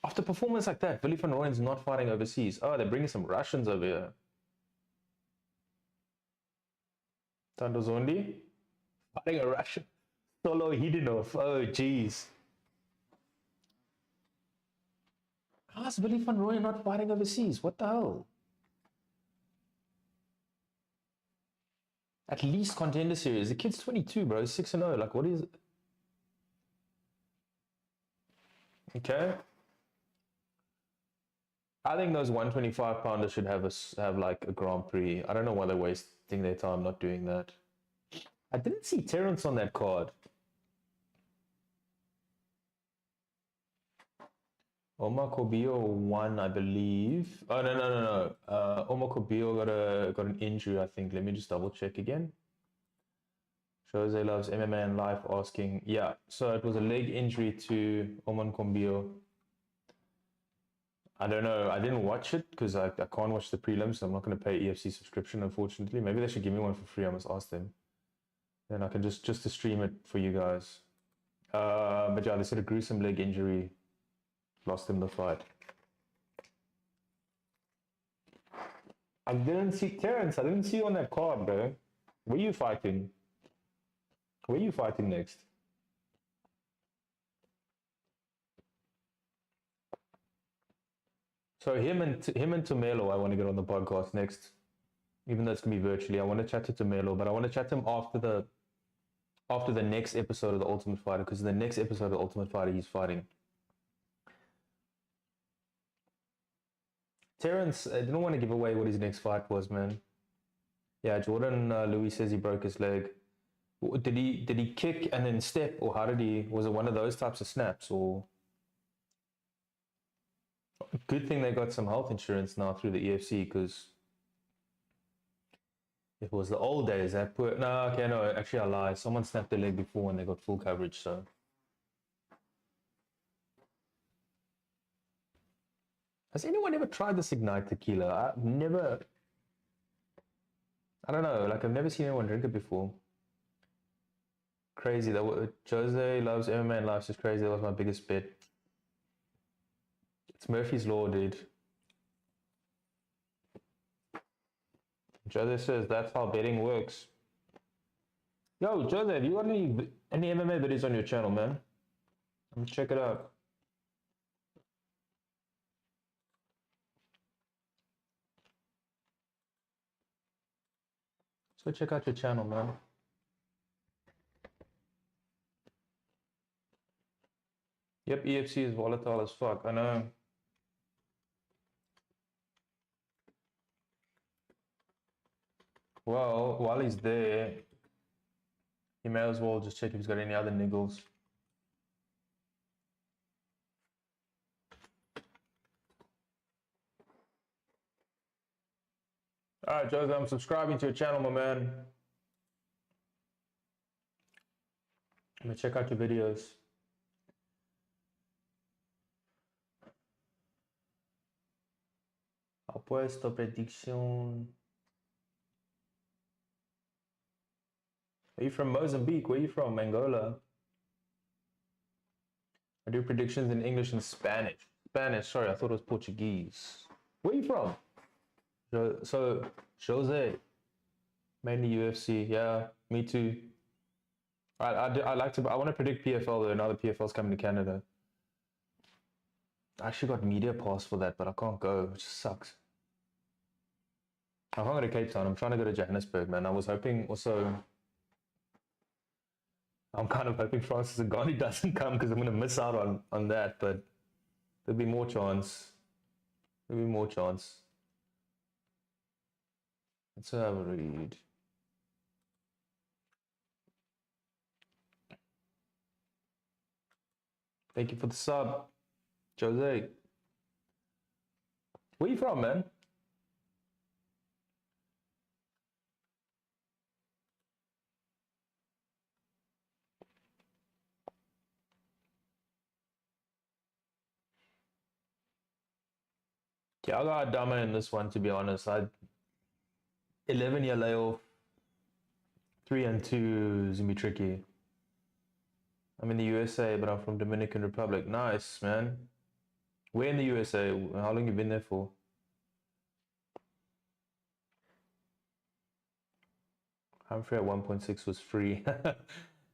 After performance like that, Willie van Rooyen's not fighting overseas. Oh, they're bringing some Russians over here. Tandozondi fighting a Russian. Solo Hidinov. Oh, jeez. How's Willie van Rooyen not fighting overseas? What the hell? At least contender series. The kid's 22, bro. 6-0. Like, what is it? Okay. I think those 125 pounders should have like a Grand Prix. I don't know why they're wasting their time not doing that. I didn't see Terrence on that card. Omar Kobillo won, I believe. Oh no. Omar Kobillo got an injury, I think. Let me just double check again. Jose loves MMA and life asking. Yeah, so it was a leg injury to Omar Kobillo. I don't know. I didn't watch it because I can't watch the prelims. So I'm not going to pay EFC subscription, unfortunately. Maybe they should give me one for free. I must ask them. Then I can just to stream it for you guys. But yeah, they said a gruesome leg injury. Lost him the fight. I didn't see Terrence. I didn't see you on that card, bro. Where are you fighting? Where are you fighting next? So him and Tomelo, I want to get on the podcast next. Even though it's gonna be virtually, I want to chat to Tomelo, but I want to chat to him after the next episode of the Ultimate Fighter, because in the next episode of the Ultimate Fighter, he's fighting. Terrence, I didn't want to give away what his next fight was, man. Yeah, Jordan Louis says he broke his leg. Did he kick and then step, or how did he? Was it one of those types of snaps, or good thing they got some health insurance now through the EFC, because it was the old days. That poor, no, okay, no, actually I lie. Someone snapped their leg before and they got full coverage. So has anyone ever tried this Ignite tequila? I've never. I don't know. Like I've never seen anyone drink it before. Crazy. That Jose loves MMA and life's just crazy. That was my biggest bet. It's Murphy's Law, dude. Jose says that's how betting works. Yo, Jose, have you got any MMA videos on your channel, man? Let me check it out. Let's go check out your channel, man. Yep, EFC is volatile as fuck. I know. Well, while he's there, you may as well just check if he's got any other niggles. Alright, Jose, I'm subscribing to your channel, my man. Let me check out your videos. Apuesto prediction. Are you from Mozambique? Where are you from? Angola? I do predictions in English and Spanish. Spanish, sorry, I thought it was Portuguese. Where are you from? So Jose, mainly UFC. Yeah, me too. I want to predict PFL though. Now the PFL's coming to Canada. I actually got media pass for that, but I can't go, which sucks. I can't go to Cape Town. I'm trying to go to Johannesburg, man. I was hoping also. I'm kind of hoping Francis Ngannou doesn't come because I'm going to miss out on that, but there'll be more chance. There'll be more chance. Let's have a read. Thank you for the sub, Jose. Where you from, man? Yeah, I got Adama in this one, to be honest. 11-year layoff, 3-2 is gonna be tricky. I'm in the USA, but I'm from Dominican Republic. Nice, man. Where in the USA? How long you been there for? Humphrey at 1.6 was free.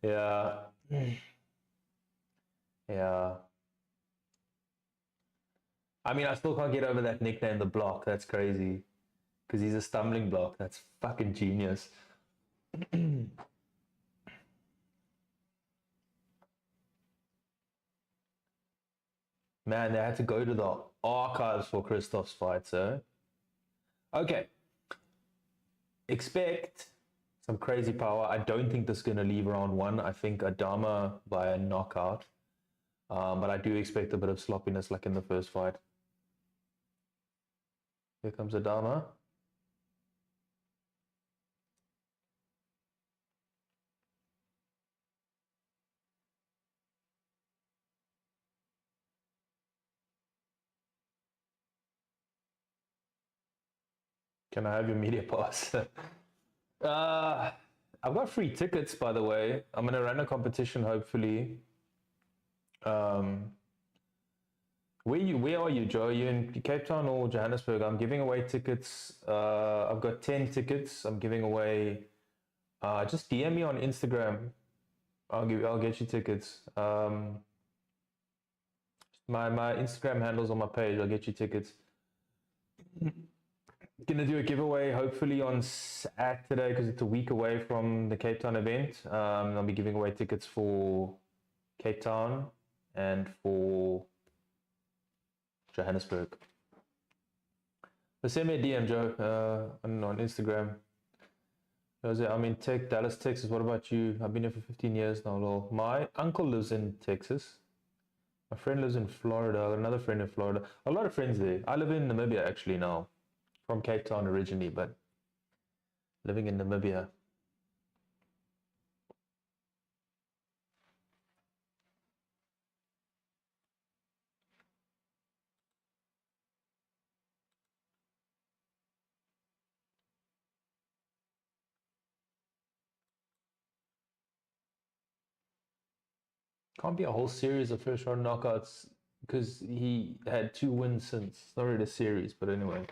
Yeah. Yeah. I mean, I still can't get over that nickname, the Block. That's crazy. Because he's a stumbling block. That's fucking genius. Man, they had to go to the archives for Christoph's fight, so. Okay. Expect some crazy power. I don't think this is going to leave round one. I think Adama by a knockout. But I do expect a bit of sloppiness like in the first fight. Here comes Adama. Can I have your media pass? I've got free tickets, by the way. I'm going to run a competition, hopefully. Where are you, Joe? Are you in Cape Town or Johannesburg? I'm giving away tickets. I've got 10 tickets. I'm giving away. Just DM me on Instagram. I'll get you tickets. My Instagram handle's on my page. I'll get you tickets. Gonna do a giveaway hopefully on Saturday because it's a week away from the Cape Town event. I'll be giving away tickets for Cape Town and for Johannesburg. But send me a DM, Joe, on Instagram. Jose, I'm in Dallas, Texas. What about you? I've been here for 15 years now. Lol. My uncle lives in Texas. My friend lives in Florida. I got another friend in Florida. A lot of friends there. I live in Namibia actually now. From Cape Town originally, but living in Namibia. Can't be a whole series of first round knockouts because he had 2 wins since. It's not really a series, but anyway.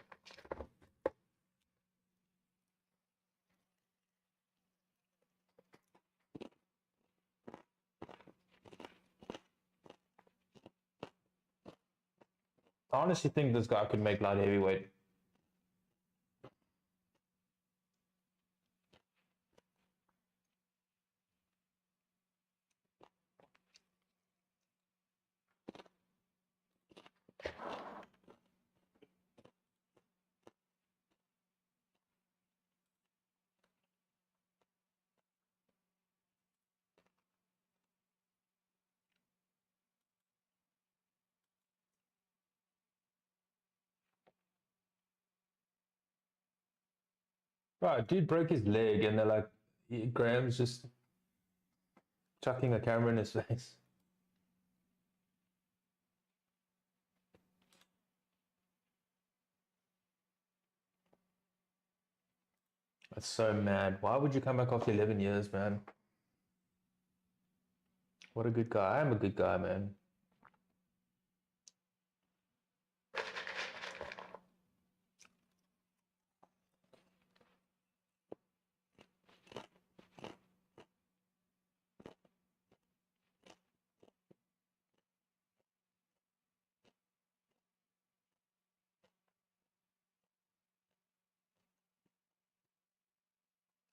I honestly think this guy could make light heavyweight. Right, dude broke his leg, and they're like, Graham's just chucking a camera in his face. That's so mad. Why would you come back after 11 years, man? What a good guy. I am a good guy, man.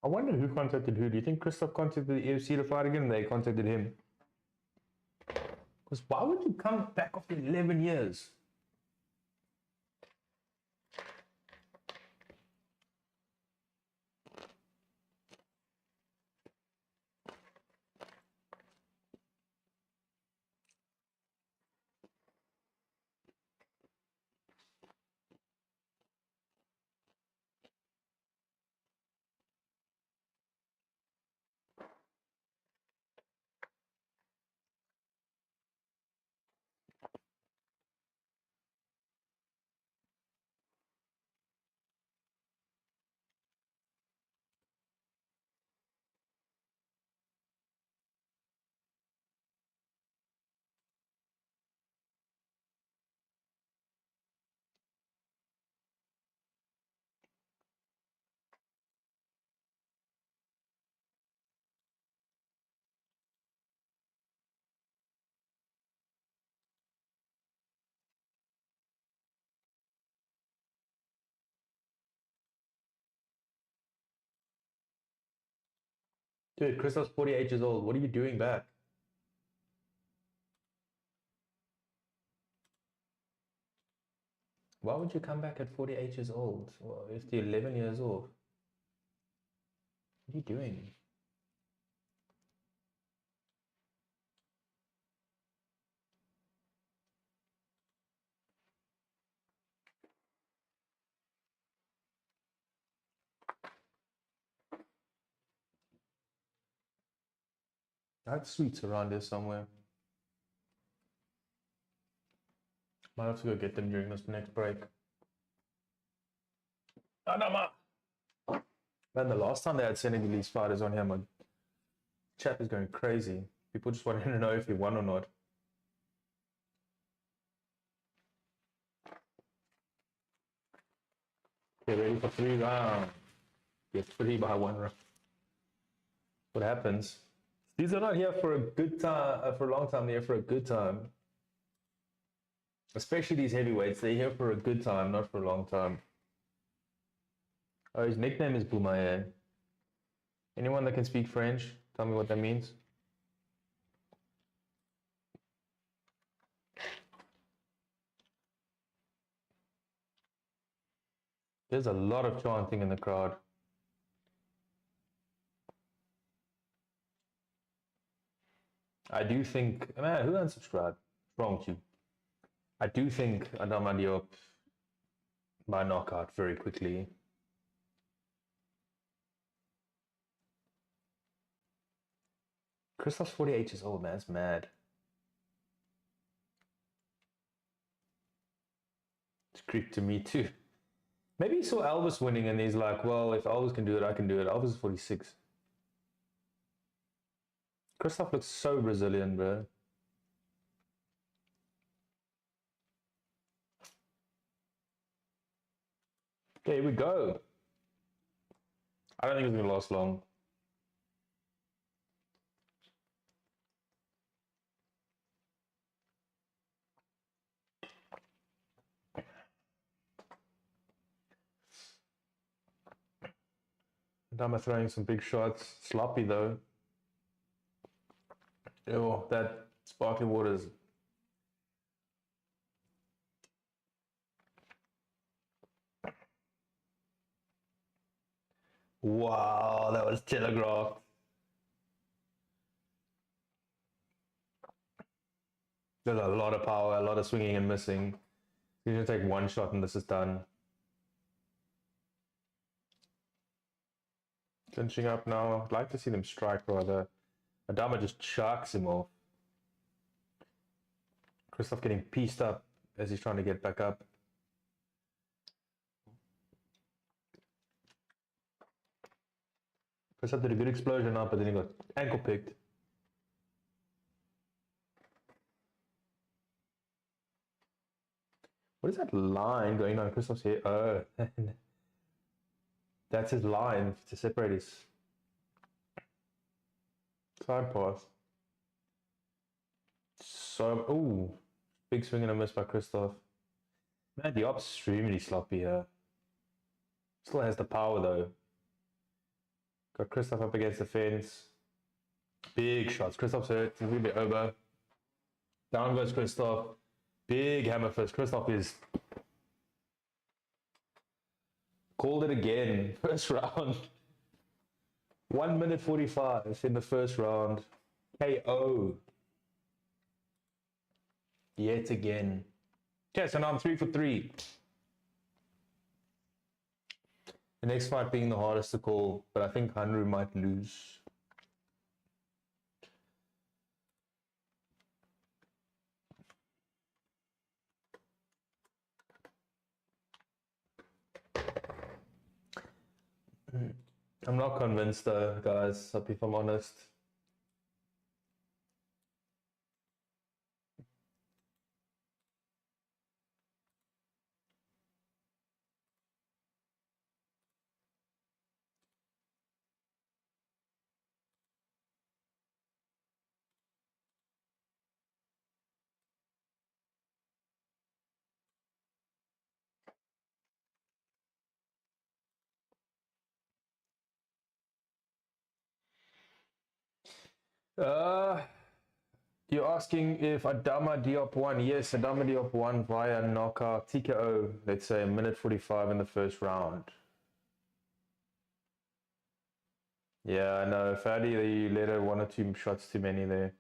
I wonder who contacted who. Do you think Christoph contacted the EFC to fight again? They contacted him. Because why would you come back after 11 years? Dude, Christoph's 48 years old. What are you doing back? Why would you come back at 48 years old? Well, if you're 11 years old. What are you doing? I have sweets around here somewhere. Might have to go get them during this next break. Man, the last time they had Senegalese fighters on here, my chat is going crazy. People just wanted to know if he won or not. Get ready for 3 rounds. Get 3 by 1 round. What happens? These are not here for a good time, for a long time. They're here for a good time. Especially these heavyweights. They're here for a good time, not for a long time. Oh, his nickname is Boumaye. Anyone that can speak French, tell me what that means. There's a lot of chanting in the crowd. I do think, man, who unsubscribed? wrong with you? I do think Adama Diop might knock out very quickly. Christoph's 48 years old, man. That's mad. It's creep to me too. Maybe he saw Elvis winning and he's like, well, if Elvis can do it, I can do it. Elvis is 46. Christoph looks so Brazilian, bro. Okay, here we go. I don't think it's going to last long. Dama throwing some big shots. Sloppy though. Oh, that sparkling water is... Wow, that was telegraphed. There's a lot of power, a lot of swinging and missing. He's going to take one shot and this is done. Clinching up now. I'd like to see them strike rather. Adama just chucks him off. Christoph getting pieced up as he's trying to get back up. Christoph did a good explosion up, but then he got ankle picked. What is that line going on Christoph's here? Oh, that's his line to separate his side pass. So, ooh, big swing and a miss by Christoph. Man, the op's extremely sloppy here. Still has the power though. Got Christoph up against the fence. Big shots. Christoph's hurt. It's going to be over. Down goes Christoph. Big hammer fist. Christoph is... Called it again. First round. 1 minute 45 in the first round. KO. Yet again. Okay, so now I'm 3 for 3. The next fight being the hardest to call, but I think Hanru might lose. I'm not convinced though, guys, if I'm honest. You're asking if Adama Diop won. Yes, Adama Diop won via knockout, TKO, let's say a minute 45 in the first round. Yeah, I know. Fadi, you let her 1 or 2 shots too many there.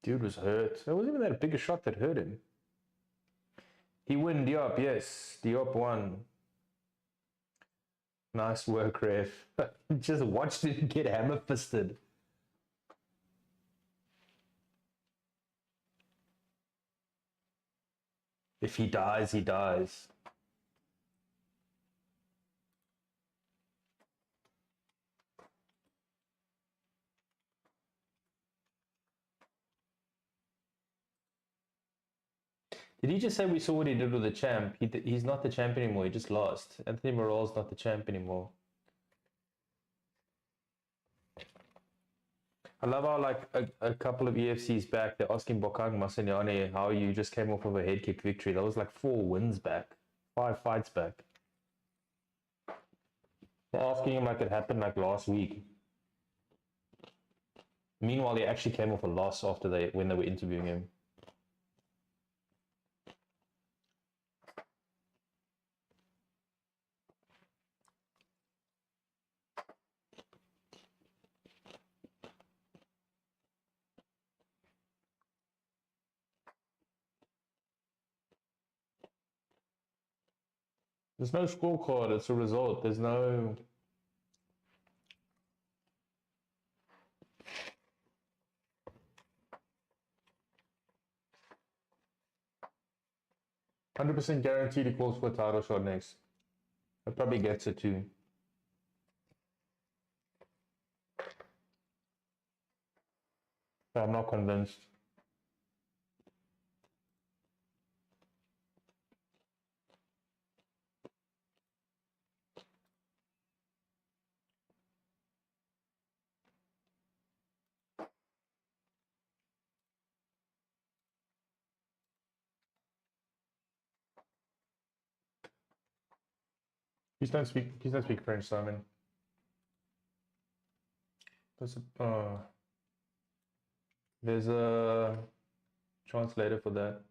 Dude was hurt. It wasn't even that big a shot that hurt him. He won, Diop, yes. Diop won. Nice work, ref. Just watched him get hammer fisted. If he dies, he dies. Did he just say we saw what he did with the champ? He's not the champ anymore. He just lost. Anthony Moral's not the champ anymore. I love how like a couple of EFCs back, they're asking Bokang Masanyane how you just came off of a head kick victory. That was like 4 wins back. 5 fights back. They're asking him like it happened like last week. Meanwhile, he actually came off a loss after when they were interviewing him. There's no scorecard, it's a result. There's no... "100% guaranteed he calls for a title shot next." It probably gets it too. But I'm not convinced. Please don't speak French, Simon. There's a translator for that.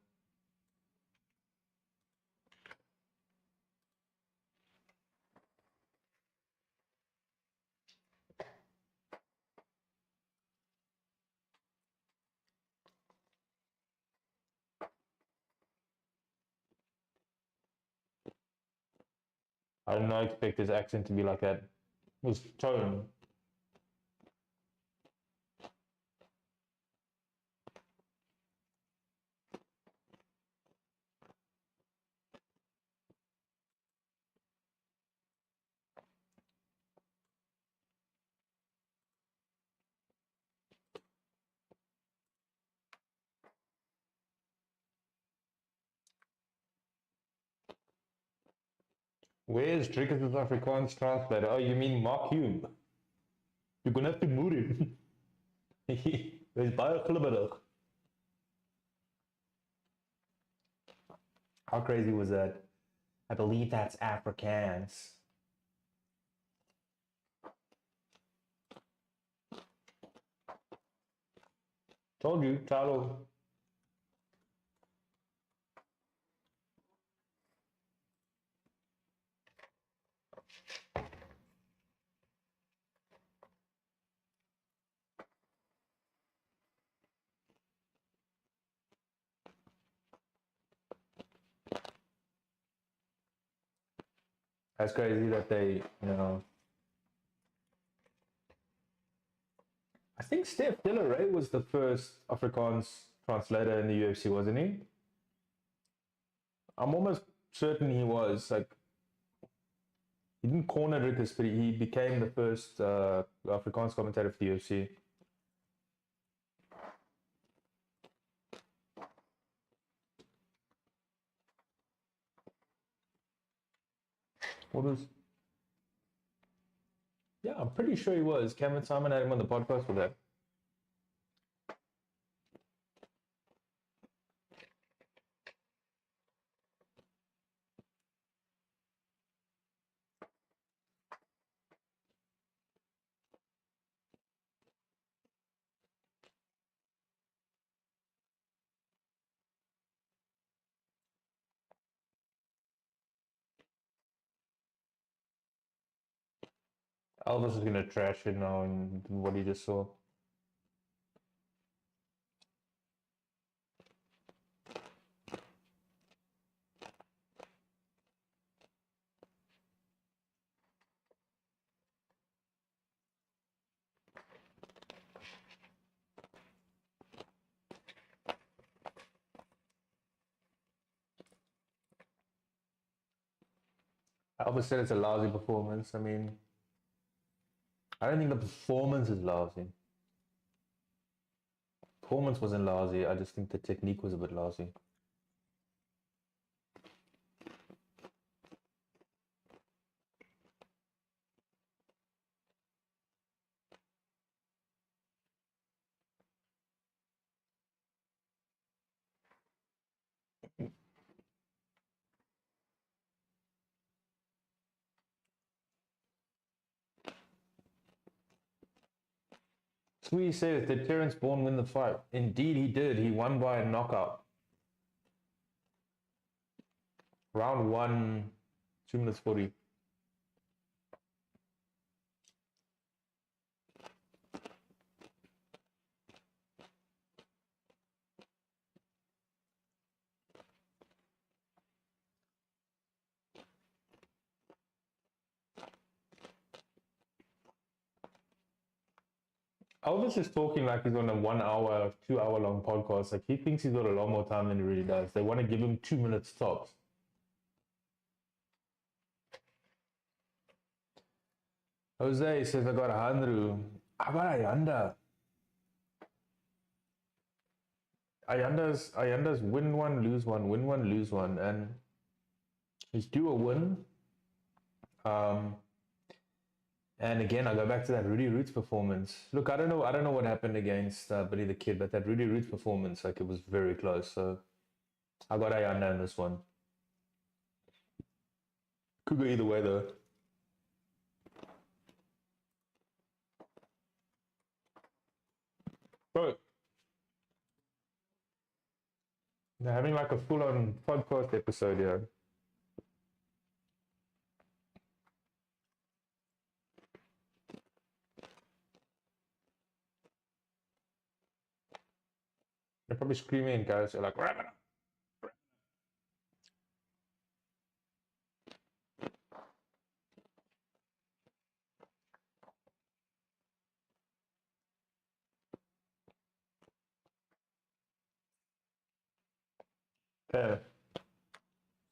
I did not expect his accent to be like that. His tone. Where's Trickers with Afrikaans translator? Oh, you mean Mark Hume? You're gonna have to move him. He's baie glibberig. How crazy was that? I believe that's Afrikaans. Told you, title. That's crazy that they, I think Steph Dilleray was the first Afrikaans translator in the UFC, wasn't he? I'm almost certain he was. Like, he didn't corner Rickers, but he became the first Afrikaans commentator for the UFC. What was... Yeah, I'm pretty sure he was. Cameron Simon had him on the podcast for that. Elvis is going to trash it now and what he just saw. Elvis said it's a lousy performance. I mean, I don't think the performance is lousy. Performance wasn't lousy. I just think the technique was a bit lousy. Sweet says, did Terrence Bourne win the fight? Indeed he did. He won by a knockout. Round 1, 2 minutes 40. Elvis is talking like he's on a 1 hour, 2 hour long podcast. Like he thinks he's got a lot more time than he really does. They want to give him 2 minutes tops. Jose says I got a Handru. I got Ayanda. Ayanda's win one, lose one, win one, lose one, and he's due a win. And again, I go back to that Rudy Roots performance. Look, I don't know what happened against Billy the Kid, but that Rudy Roots performance, like it was very close. So I got Ayanda in this one. Could go either way though. Bro, they're having like a full-on podcast episode here. They're probably screaming, guys. They're like, wrap it up. Okay.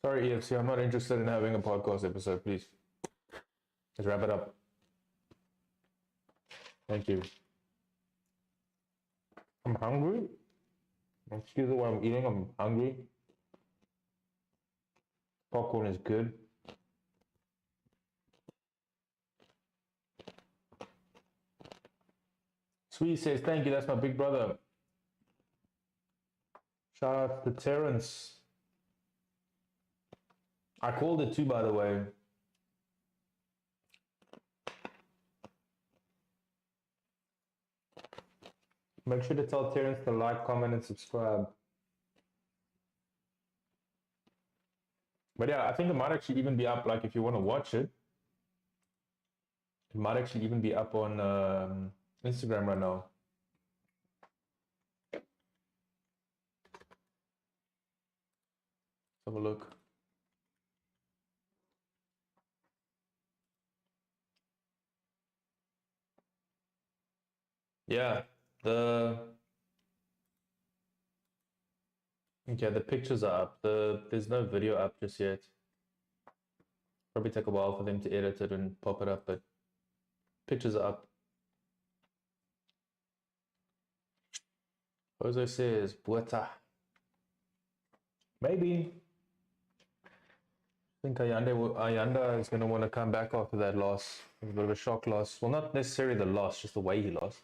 Sorry, EFC, I'm not interested in having a podcast episode, please. Let's wrap it up. Thank you. I'm hungry. Excuse me what I'm eating. I'm hungry. Popcorn is good. Sweet says, thank you. That's my big brother. Shout out to Terrence. I called it too, by the way. Make sure to tell Terrence to like, comment, and subscribe. But yeah, I think it might actually even be up, like if you want to watch it, it might actually even be up on Instagram right now. Let's have a look. Yeah, the pictures are up. There's no video up just yet. Probably take a while for them to edit it and pop it up, but pictures are up. Jose says, Bueta. Maybe. I think Ayanda is going to want to come back after that loss. A bit of a shock loss. Well, not necessarily the loss, just the way he lost.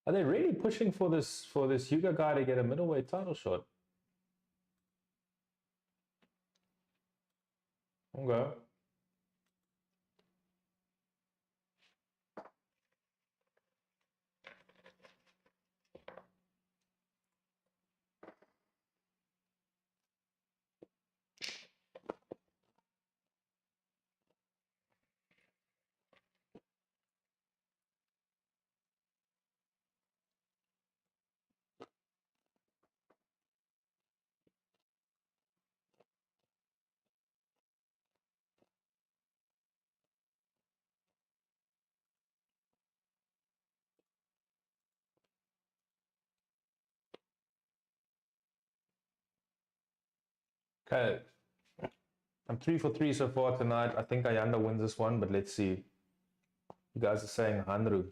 Are they really pushing for this Hugo guy to get a middleweight title shot? Okay. Okay. I'm 3 for 3 so far tonight. I think Ayanda wins this one, but let's see. You guys are saying Handru.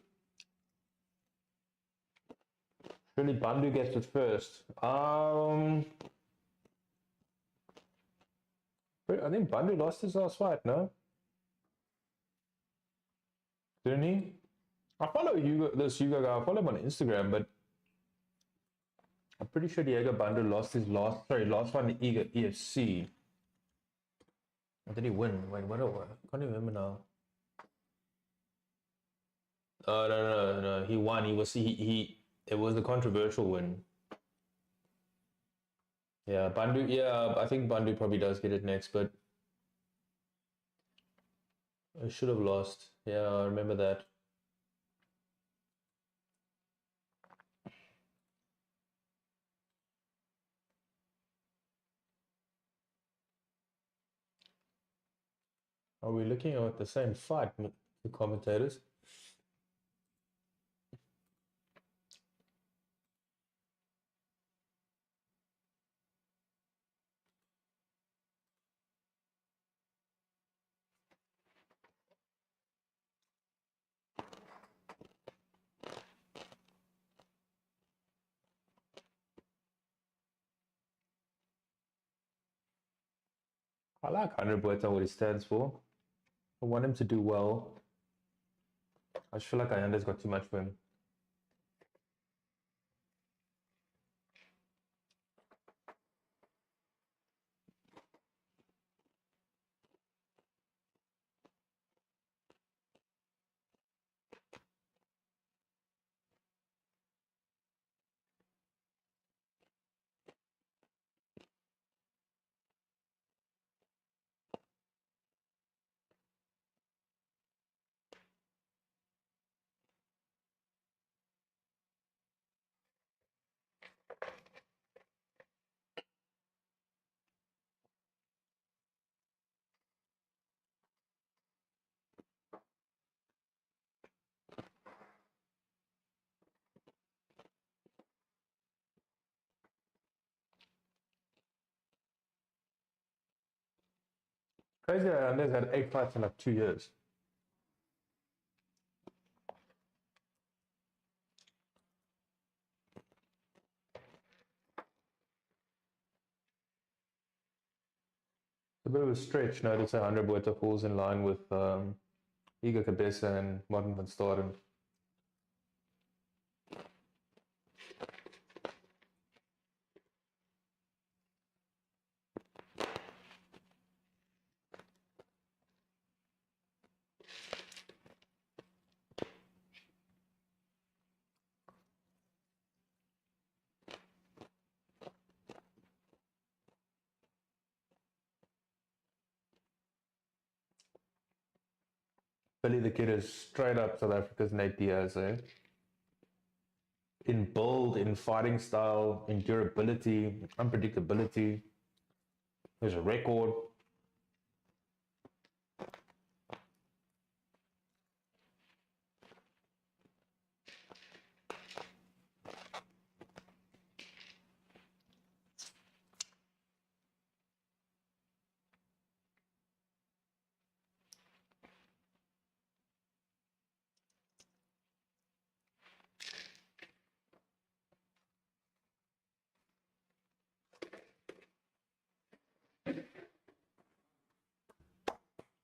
Surely Bandu gets it first. I think Bandu lost his last fight, no? Didn't he? I follow this Hugo guy. I follow him on Instagram, but I'm pretty sure Diego Bandu lost his last one in EFC. Or did he win? Wait, what? I can't even remember now. No. He won. He. It was a controversial win. Yeah, Bandu. Yeah, I think Bandu probably does get it next, but I should have lost. Yeah, I remember that. Are we looking at the same fight, the commentators? I like Andre Botha, what he stands for. I want him to do well. I just feel like Ayanda's got too much for him. Crazy Ayanda's had 8 fights in like 2 years. It's a bit of a stretch now to say Andre Botha falls in line with Igor Cabeza and Martin van Staden. Billy the Kid is straight up South Africa's Nate Diaz, eh? In build, in fighting style, in durability, unpredictability. There's a record.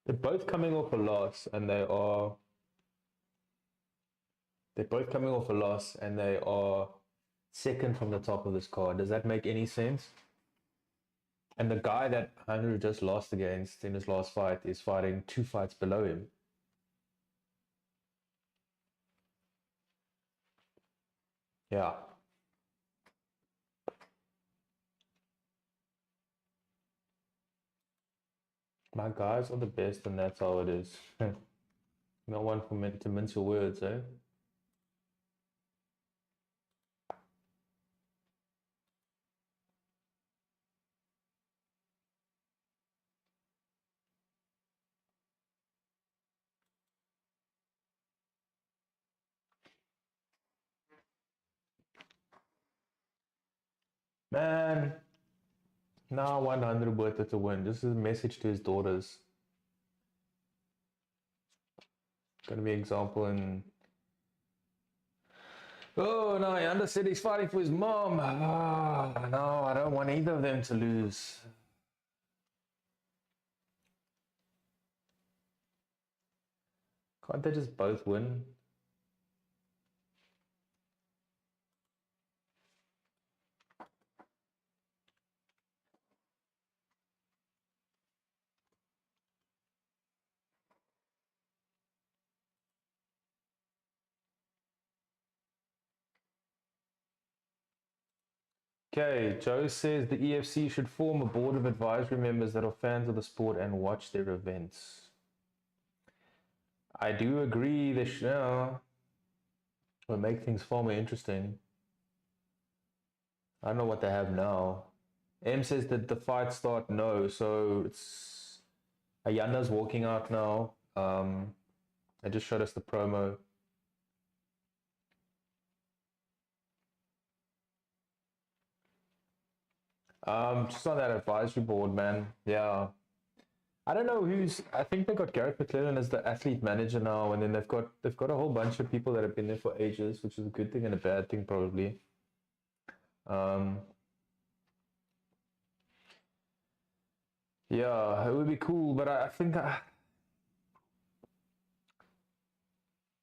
They're both coming off a loss, and they're both coming off a loss, and they are second from the top of this card. Does that make any sense? And the guy that Andrew just lost against in his last fight is fighting 2 fights below him. Yeah. My guys are the best, and that's how it is. No one for me to mince your words, eh? Man, now 100 worth it to win. This is a message to his daughters. Gonna be an example in. Oh no, Yanda said he's fighting for his mom. Ah, no, I don't want either of them to lose. Can't they just both win? Okay, Joe says the EFC should form a board of advisory members that are fans of the sport and watch their events. I do agree they should, will make things far more interesting. I don't know what they have now. M says that the fights start no, so it's Ayanda's walking out now. They just showed us the promo. Just on that advisory board, man. Yeah. I don't know who's. I think they got Garrett McClellan as the athlete manager now, and then they've got a whole bunch of people that have been there for ages, which is a good thing and a bad thing probably. Yeah, it would be cool, but I think,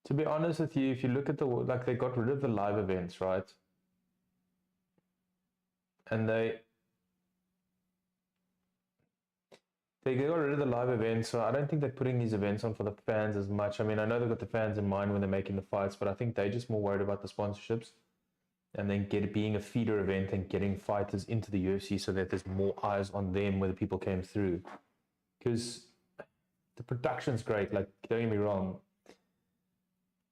to be honest with you, if you look at they got rid of the live events, right? And they got rid of the live events, so I don't think they're putting these events on for the fans as much. I mean, I know they've got the fans in mind when they're making the fights, but I think they're just more worried about the sponsorships and then being a feeder event and getting fighters into the UFC so that there's more eyes on them when the people came through. Because the production's great, like, don't get me wrong,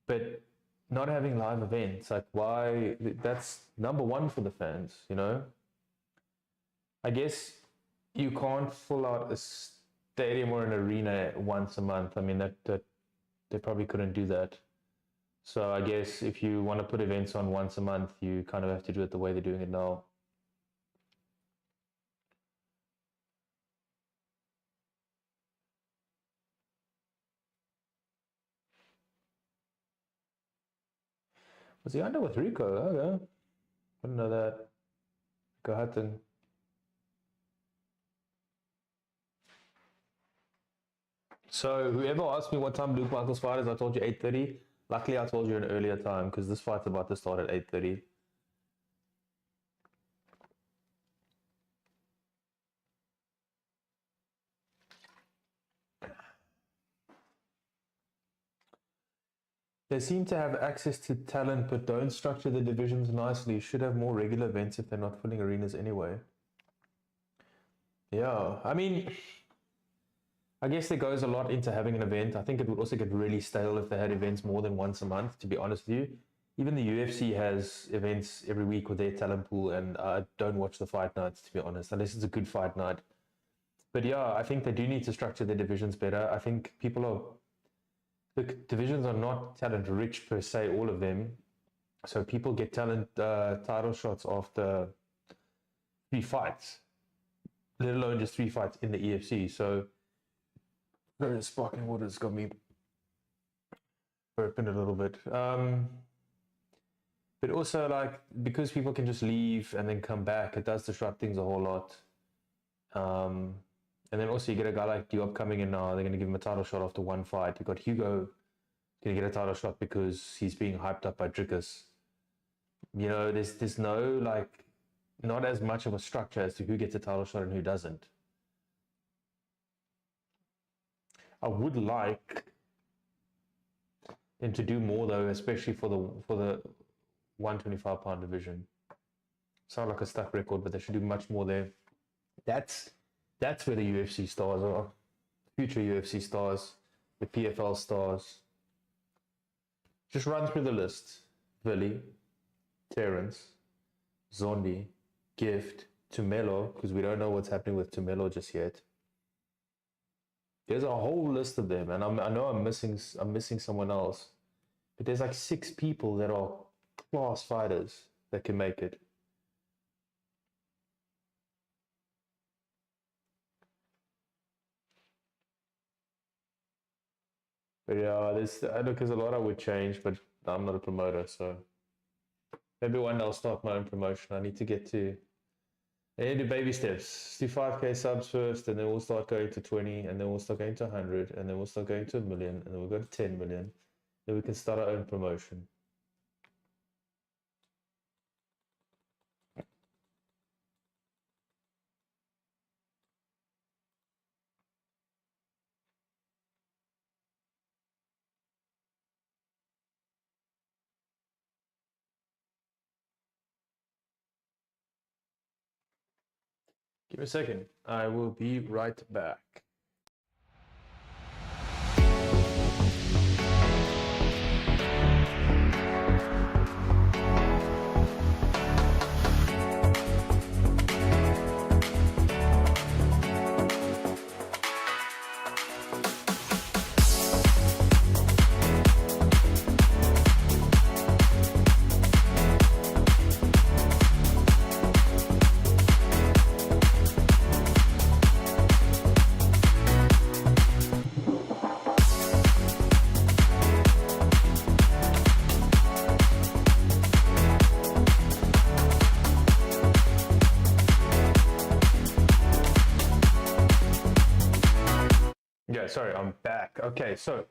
but not having live events, like, why? That's number one for the fans, you know? I guess you can't fill out a stadium or an arena once a month. I mean, that they probably couldn't do that. So I guess if you want to put events on once a month, you kind of have to do it the way they're doing it now. Was he under with Rico? Okay. I didn't know that. Rico Hutton. So whoever asked me what time Luke Michaels fight is, I told you 8:30. Luckily, I told you an earlier time because this fight's about to start at 8:30. They seem to have access to talent, but don't structure the divisions nicely. Should have more regular events if they're not filling arenas anyway. Yeah, I mean, I guess there goes a lot into having an event. I think it would also get really stale if they had events more than once a month, to be honest with you. Even the UFC has events every week with their talent pool, and I don't watch the fight nights, to be honest, unless it's a good fight night. But yeah, I think they do need to structure their divisions better. I think the divisions are not talent rich per se, all of them. So people get talent title shots after 3 fights, let alone just 3 fights in the EFC. So very sparkling water's got me burping a little bit. But also, like, because people can just leave and then come back, it does disrupt things a whole lot. And then also you get a guy like Diop coming in now. They're going to give him a title shot after 1 fight. You've got Hugo going to get a title shot because he's being hyped up by Drickus. You know, there's no, like, not as much of a structure as to who gets a title shot and who doesn't. I would like them to do more though, especially for the 125-pound division. Sound like a stuck record, but they should do much more there. That's where the UFC stars are. Future UFC stars, the PFL stars. Just run through the list. Vili, Terrence, Zondi, Gift, Tumelo, because we don't know what's happening with Tumelo just yet. There's a whole list of them, and I know I'm missing someone else, but there's like 6 people that are class fighters that can make it. But yeah, there's a lot I would change, but I'm not a promoter, so maybe one day I'll start my own promotion. I need to do baby steps. Do 5K subs first, and then we'll start going to 20, and then we'll start going to 100, and then we'll start going to 1 million, and then we'll go to 10 million. Then we can start our own promotion. Give me a second. I will be right back. Yeah, sorry, I'm back. Okay, so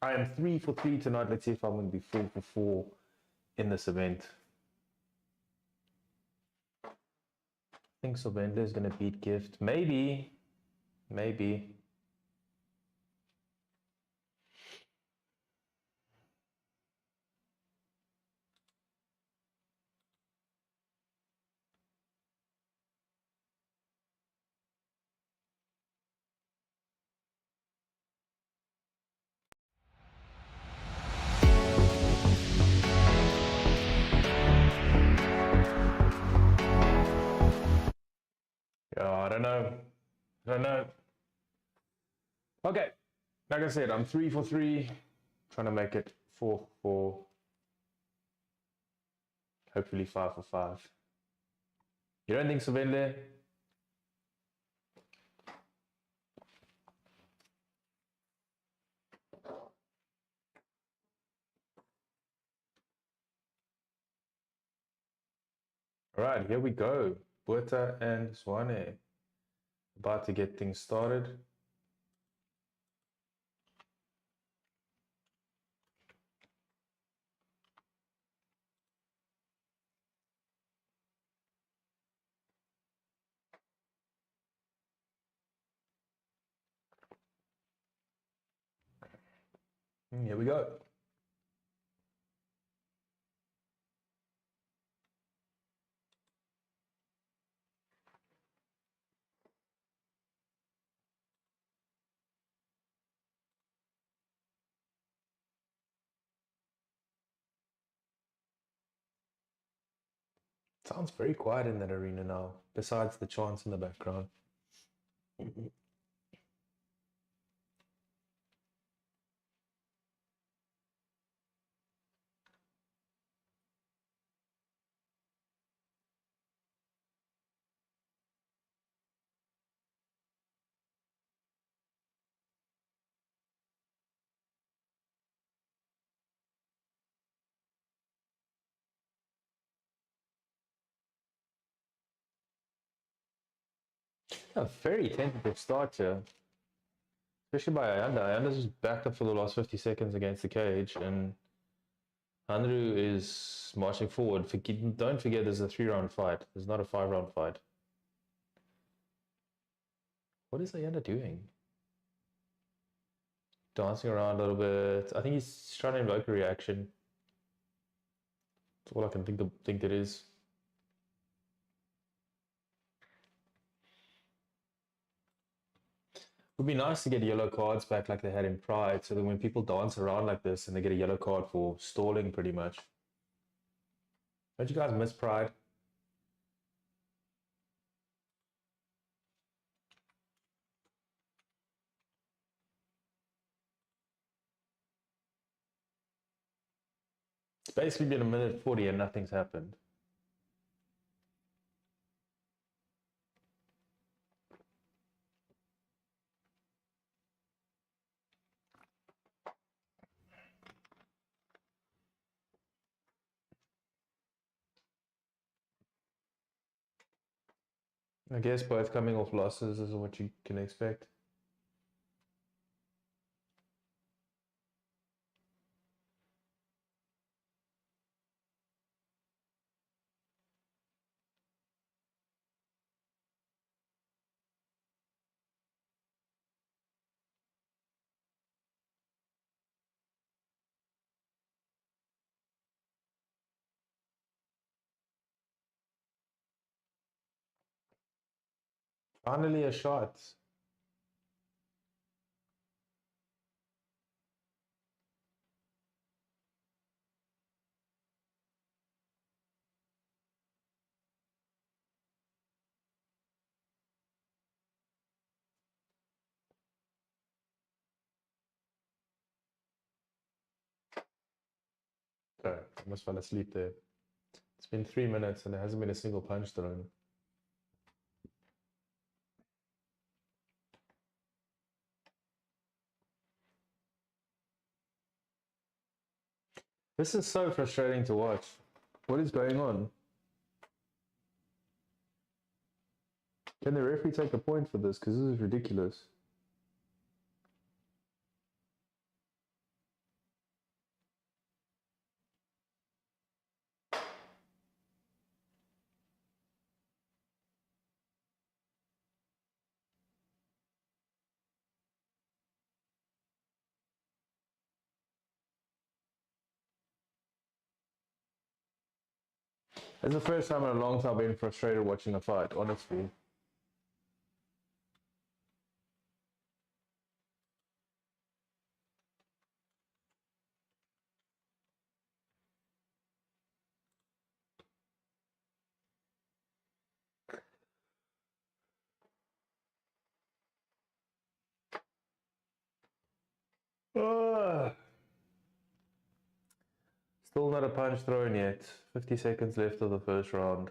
I am 3 for 3 tonight. Let's see if I'm going to be 4 for 4 in this event. I think Sylvander is going to beat Gift. Maybe. Maybe. Yeah, I don't know. I don't know. Okay, like I said, I'm 3 for 3. Trying to make it 4 for 4. Hopefully 5 for 5. You don't think Sylvander? All right, here we go. Buerta and Swane. About to get things started. Here we go. Sounds very quiet in that arena now, besides the chants in the background. A very tentative start here, especially by Ayanda. Ayanda's just backed up for the last 50 seconds against the cage, and Andrew is marching forward. Don't forget there's a 3-round fight. There's not a 5-round fight. What is Ayanda doing? Dancing around a little bit. I think he's trying to invoke a reaction. That's all I can think it is. Would be nice to get yellow cards back like they had in Pride, so that when people dance around like this and they get a yellow card for stalling pretty much. Don't you guys miss Pride? It's basically been a minute 40 and nothing's happened. I guess both coming off losses is what you can expect. Finally a shot. Sorry, I almost fell asleep there. It's been 3 minutes and there hasn't been a single punch thrown. This is so frustrating to watch. What is going on? Can the referee take a point for this? Because this is ridiculous. It's the first time in a long time I've been frustrated watching a fight, honestly. Ah. Still not a punch thrown yet. 50 seconds left of the first round.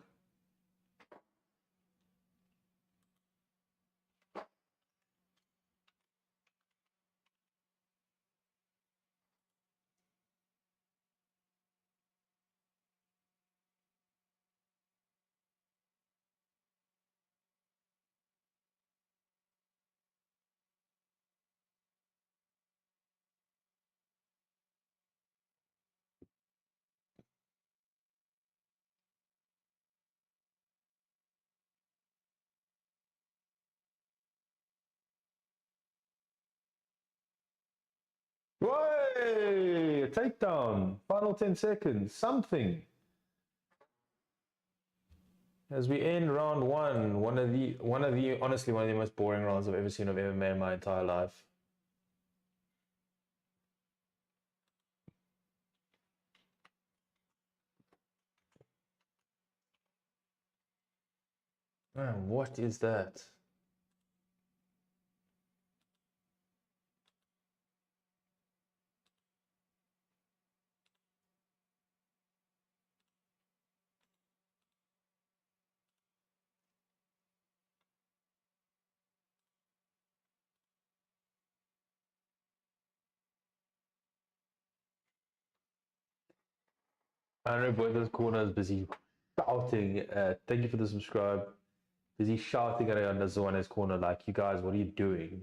Way! A takedown. Final 10 seconds. Something. As we end round one, honestly one of the most boring rounds I've ever seen of MMA in my entire life. Man, what is that? Andrew Boyta's corner is busy shouting. Thank you for the subscribe. Busy shouting at Ayanda Zwane's corner like, you guys, what are you doing?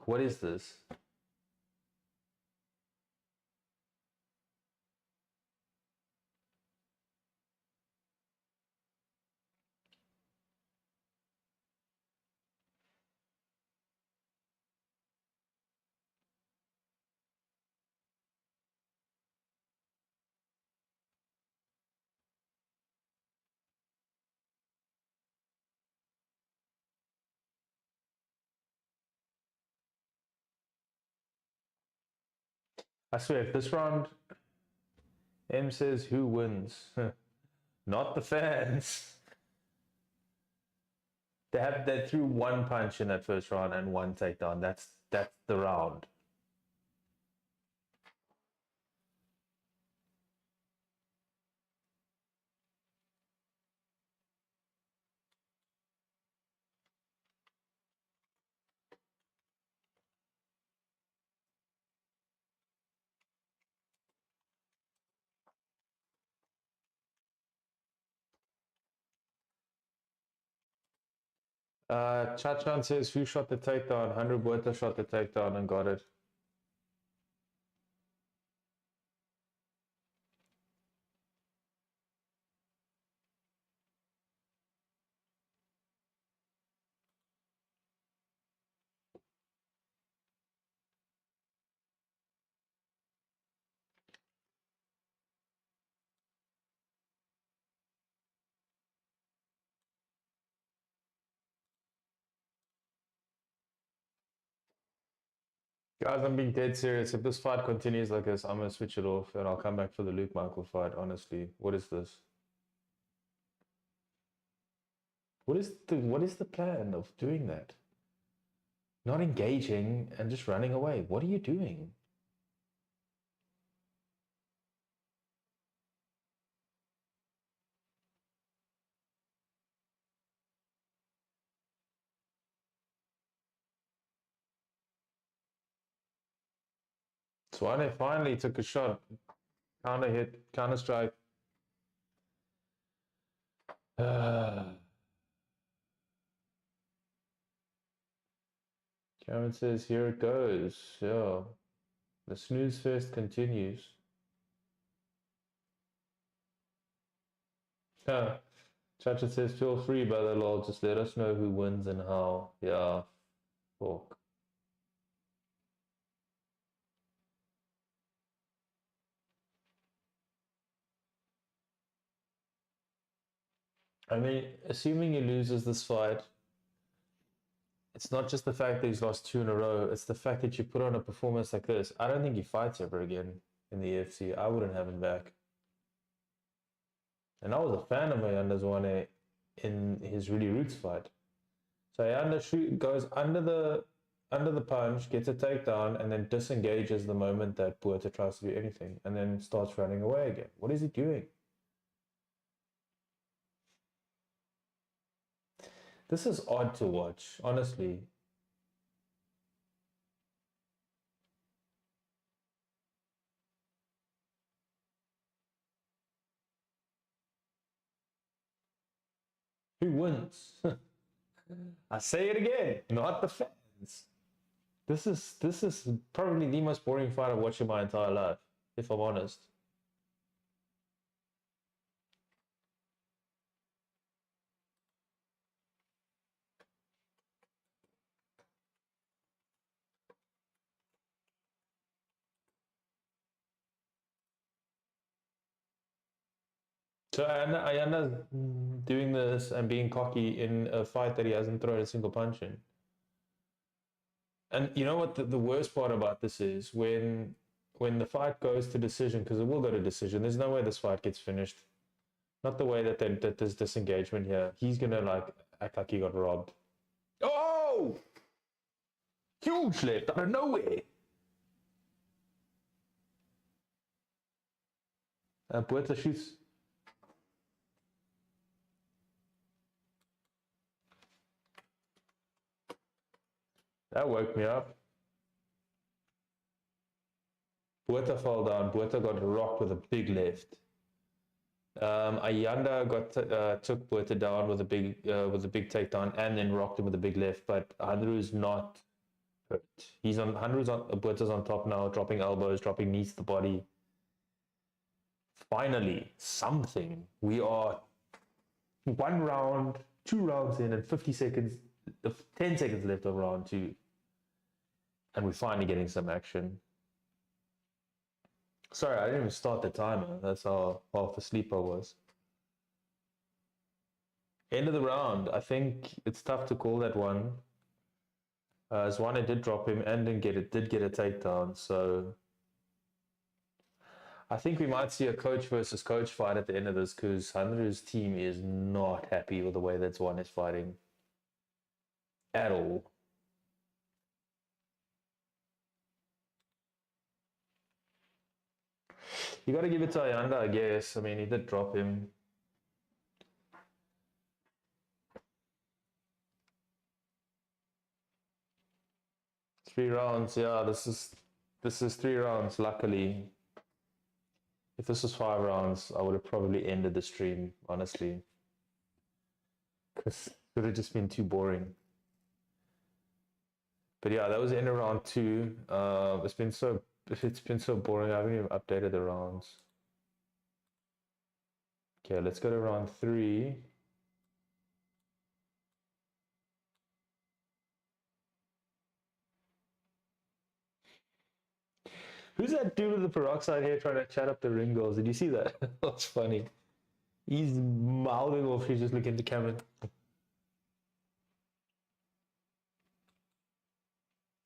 What is this? I swear, if this round M says who wins, not the fans. They threw one punch in that first round and one takedown. That's the round. Chachan says who shot the takedown? 100 Buerta shot the takedown and got it. Guys, I'm being dead serious. If this fight continues like this, I'm gonna switch it off and I'll come back for the Luke Michael fight. Honestly, what is this? What is the plan of doing that? Not engaging and just running away. What are you doing? Swane finally took a shot. Counter hit, counter strike. Cameron says, here it goes. Yeah. The snooze fest continues. Yeah. Chacha says, feel free, brother lol. Just let us know who wins and how. Yeah. Fuck. I mean, assuming he loses this fight, it's not just the fact that he's lost 2 in a row, it's the fact that you put on a performance like this. I don't think he fights ever again in the EFC. I wouldn't have him back. And I was a fan of Ayanda's one in his really roots fight. So Ayanda goes under the punch, gets a takedown, and then disengages the moment that Buerta tries to do anything, and then starts running away again. What is he doing? This is odd to watch, honestly. Who wins? I say it again, not the fans. This is probably the most boring fight I've watched in my entire life, if I'm honest. So Ayanda's doing this and being cocky in a fight that he hasn't thrown a single punch in. And you know what the worst part about this is? When the fight goes to decision, because it will go to decision, there's no way this fight gets finished. Not the way that there's disengagement here. He's gonna like act like he got robbed. Oh! Huge left out of nowhere. Buerta shoots. That woke me up. Buerta fell down. Buerta got rocked with a big left. Ayanda took Buerta down with a big takedown and then rocked him with a big left. But Handru's not hurt. Buerta's on top now, dropping elbows, dropping knees to the body. Finally, something. We are 1 round, 2 rounds in, and 50 seconds, 10 seconds left of round 2. And we're finally getting some action. Sorry, I didn't even start the timer. That's how half asleep I was. End of the round. I think it's tough to call that one. Zwane did drop him and did get a takedown. So I think we might see a coach versus coach fight at the end of this, because Handru's team is not happy with the way that Zwane is fighting at all. You got to give it to Ayanda, I guess. I mean, he did drop him. Three rounds, yeah. This is 3 rounds. Luckily, if this was 5 rounds, I would have probably ended the stream, honestly, because it would have just been too boring. But yeah, that was the end of round 2. It's been so boring. I haven't even updated the rounds. Okay, let's go to round 3. Who's that dude with the peroxide here trying to chat up the ring girls? Did you see that? That's funny. He's mouthing off. He's just looking at the camera.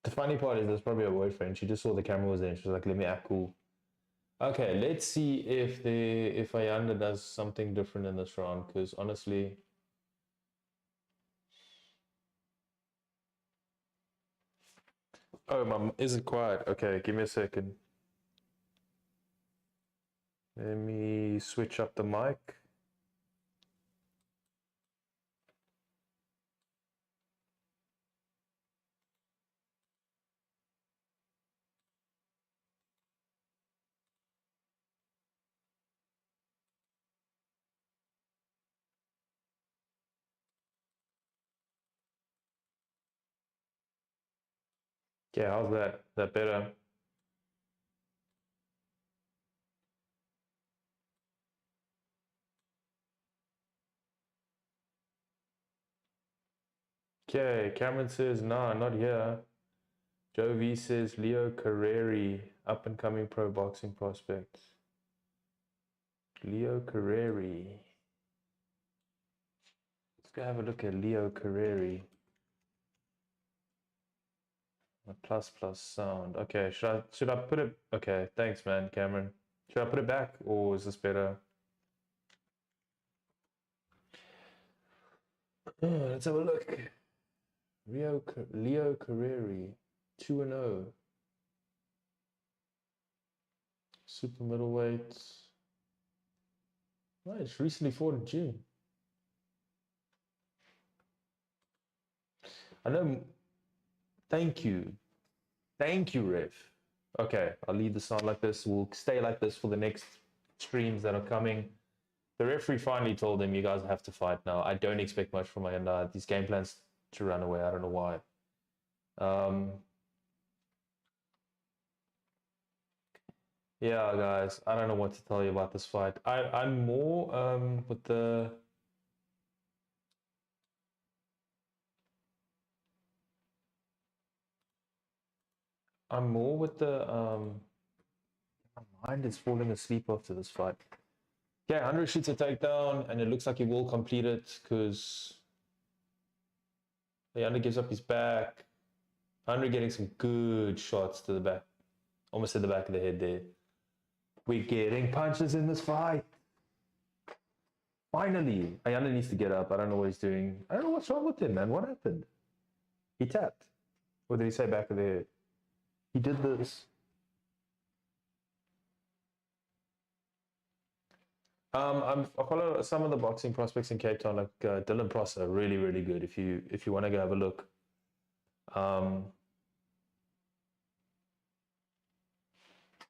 The funny part is there's probably a boyfriend. She just saw the camera was there and she was like, let me act cool. Okay, let's see if Ayanda does something different in this round, because honestly, oh, is it quiet? Okay, give me a second. Let me switch up the mic. Okay, how's that? Is that better? Okay, Cameron says, nah, not here. Joe V says, Leo Carreri, up and coming pro boxing prospect. Leo Carreri. Let's go have a look at Leo Carreri. A plus sound. Okay, should I put it? Okay, thanks, man, Cameron. Should I put it back or is this better? Let's have a look. Leo Carreri, 2-0. Super middleweight. Nice, recently fought in June. I know. Thank you, Ref. Okay, I'll leave the sound like this. We'll stay like this for the next streams that are coming. The referee finally told him, you guys have to fight now. I don't expect much from Ayanda. These game plans to run away. I don't know why. Yeah, guys, I don't know what to tell you about this fight. I'm more with the... I'm more with the... My mind is falling asleep after this fight. Okay, 100 shoots a takedown, and it looks like he will complete it because Leander gives up his back. 100 getting some good shots to the back. Almost at the back of the head there. We're getting punches in this fight. Finally. Ayanda needs to get up. I don't know what he's doing. I don't know what's wrong with him, man. What happened? He tapped. Or did he say back of the head? He did this. I follow some of the boxing prospects in Cape Town, like Dylan Prosser, really, really good. If you want to go have a look.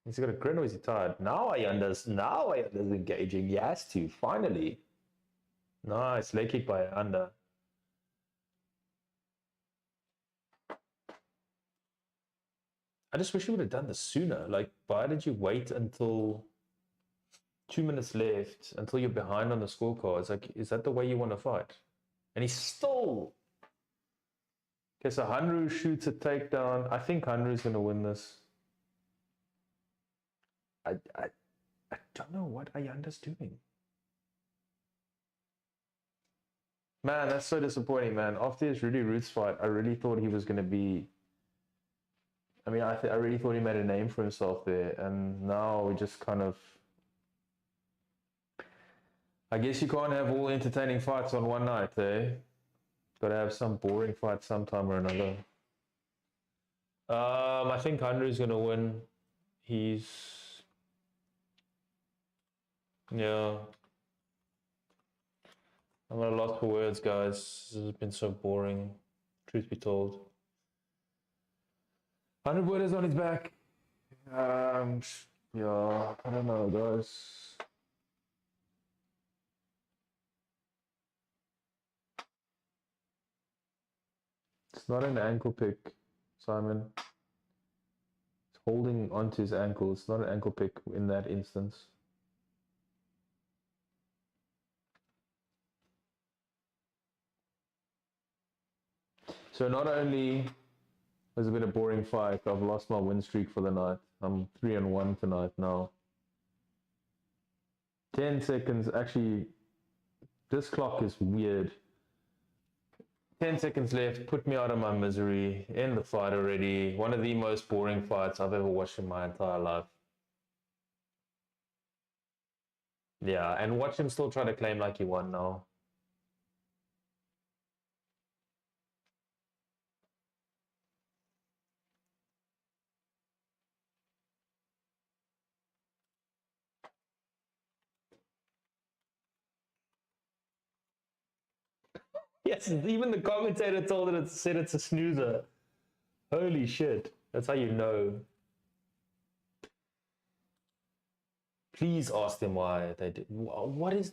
He's got a grin or is he tired? Now Ayanda's engaging. He has to, finally. Nice, leg kick by Ayanda. I just wish you would have done this sooner. Like, why did you wait until 2 minutes left, until you're behind on the scorecards? Like, is that the way you want to fight? And he's still... Okay, so Hanru shoots a takedown. I think Hanru's going to win this. I don't know what Ayanda's doing. Man, that's so disappointing, man. After his Rudy Roots fight, I really thought he was going to be... I mean, I really thought he made a name for himself there. And now we just kind of... I guess you can't have all entertaining fights on one night, eh? Got to have some boring fight sometime or another. I think Andrew's going to win. He's... Yeah. I'm at a loss for words, guys. This has been so boring, truth be told. 100 Wood is on his back. Yeah, I don't know, guys. It's not an ankle pick, Simon. It's holding onto his ankle. It's not an ankle pick in that instance. So not only has it been a boring fight, I've lost my win streak for the night. I'm 3-1 tonight now. 10 seconds. Actually, this clock is weird. 10 seconds left. Put me out of my misery. End the fight already. One of the most boring fights I've ever watched in my entire life. Yeah, and watch him still try to claim like he won now. Yes, even the commentator told it, said it's a snoozer. Holy shit. That's how you know. Please ask them why they did. What is...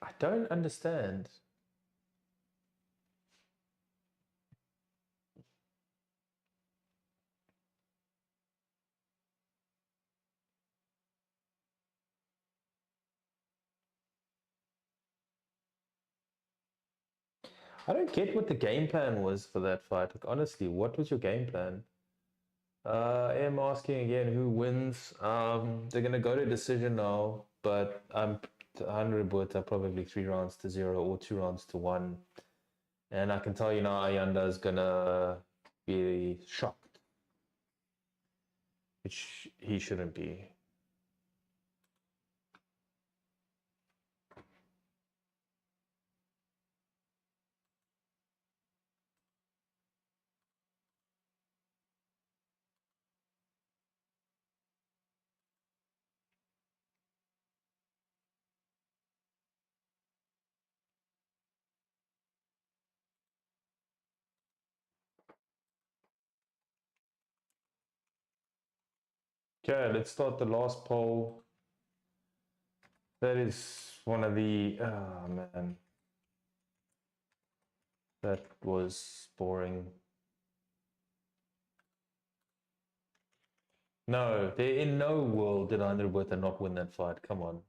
I don't understand. I don't get what the game plan was for that fight. Like, honestly, what was your game plan? I'm asking again who wins. They're gonna go to decision now, but I'm 100 but probably 3-0 or 2-1. And I can tell you now Ayanda is gonna be shocked. Which he shouldn't be. Okay, let's start the last poll. That is one of the... Oh, man. That was boring. No, in no world did Underwood not win that fight. Come on.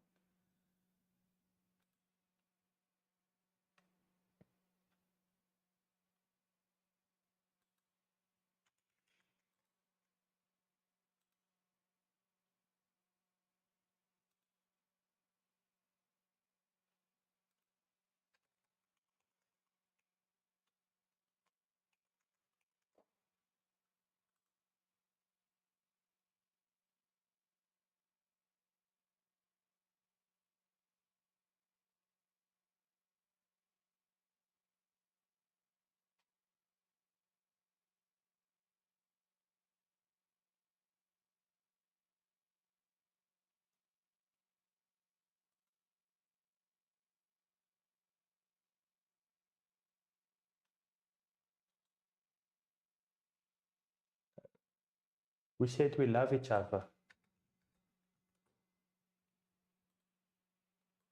We said we love each other.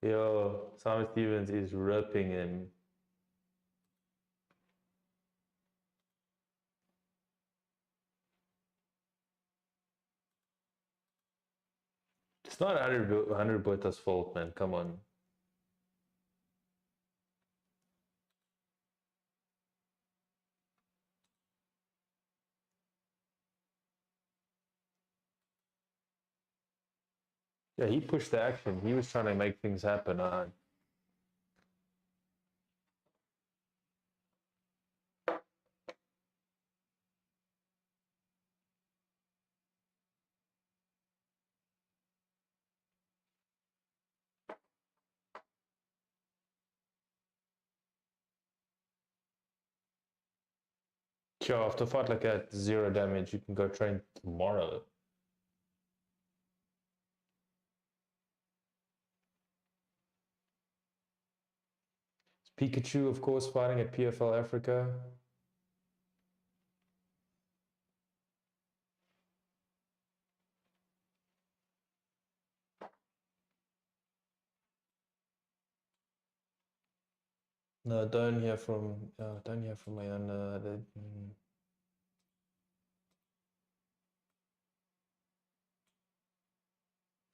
Yo, Simon Stevens is ripping him. It's not 100 Bota's fault, man. Come on. Yeah, he pushed the action. He was trying to make things happen. Sure, after a fight like that, 0 damage, you can go train tomorrow. Pikachu, of course, fighting at PFL Africa. No, don't hear from Ayana.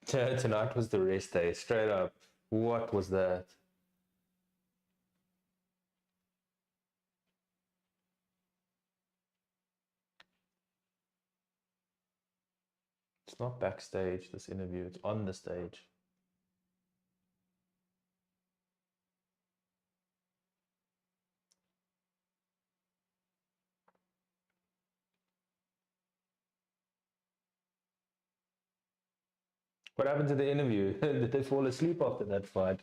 Tonight was the rest day, straight up. What was that? It's not backstage, this interview. It's on the stage. What happened to the interview? Did they fall asleep after that fight?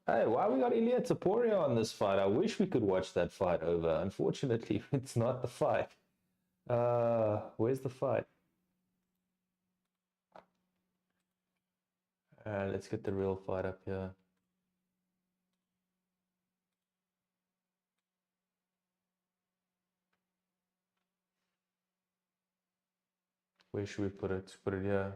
Hey, why we got Ilya Taporia on this fight? I wish we could watch that fight over. Unfortunately, it's not the fight. Where's the fight? Let's get the real fight up here. Where should we put it? Put it here.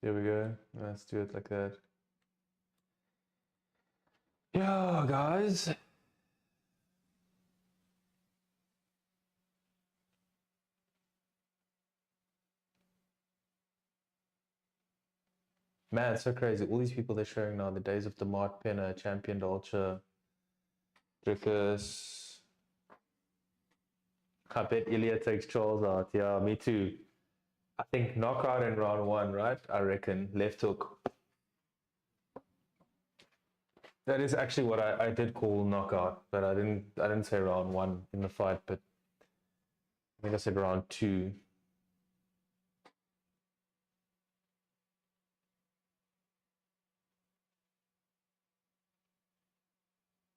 There we go. Let's do it like that. Yeah, guys. Man, it's so crazy. All these people they're showing now, the days of DeMart Penner, Champion Dolce, Drickus. I bet Ilya takes Charles out. Yeah, me too. I think knockout in round 1, right? I reckon. Left hook. That is actually what I did call knockout, but I didn't say round 1 in the fight, but I think I said round 2.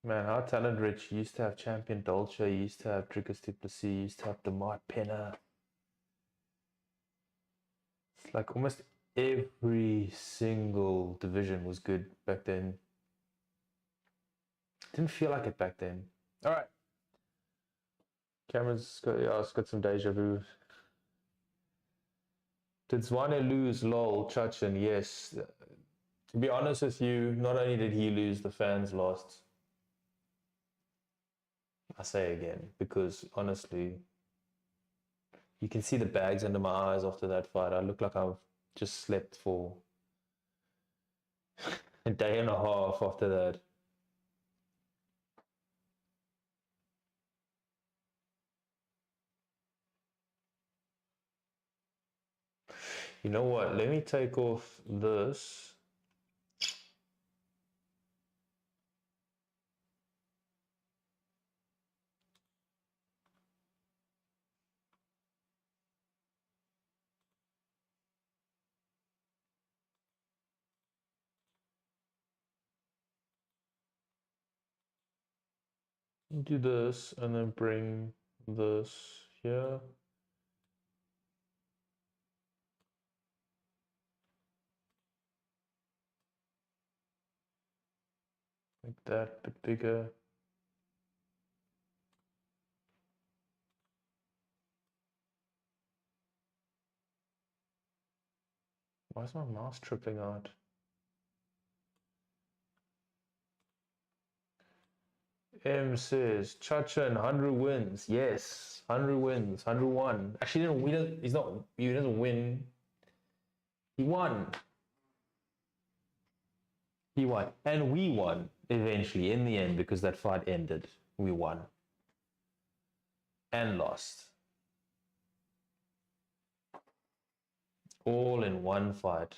Man, how talent rich. You used to have Champion Dolce, you used to have Drickus du Plessis, you used to have DeMart Penner. It's like almost every single division was good back then. Didn't feel like it back then. All right. Cameron's got, yeah, it's got some deja vu. Did Zwane lose? Lol, Chachin, yes. To be honest with you, not only did he lose, the fans lost. I say again, because honestly, you can see the bags under my eyes after that fight. I look like I've just slept for a day and a half after that. You know what? Let me take off this. Do this and then bring this here. Make that a bit bigger. Why is my mouse tripping out? M says Chachin 100 wins. Yes, 100 wins, 101. Actually, he's not. He doesn't win. He won. He won, and we won eventually in the end because that fight ended. We won and lost all in one fight.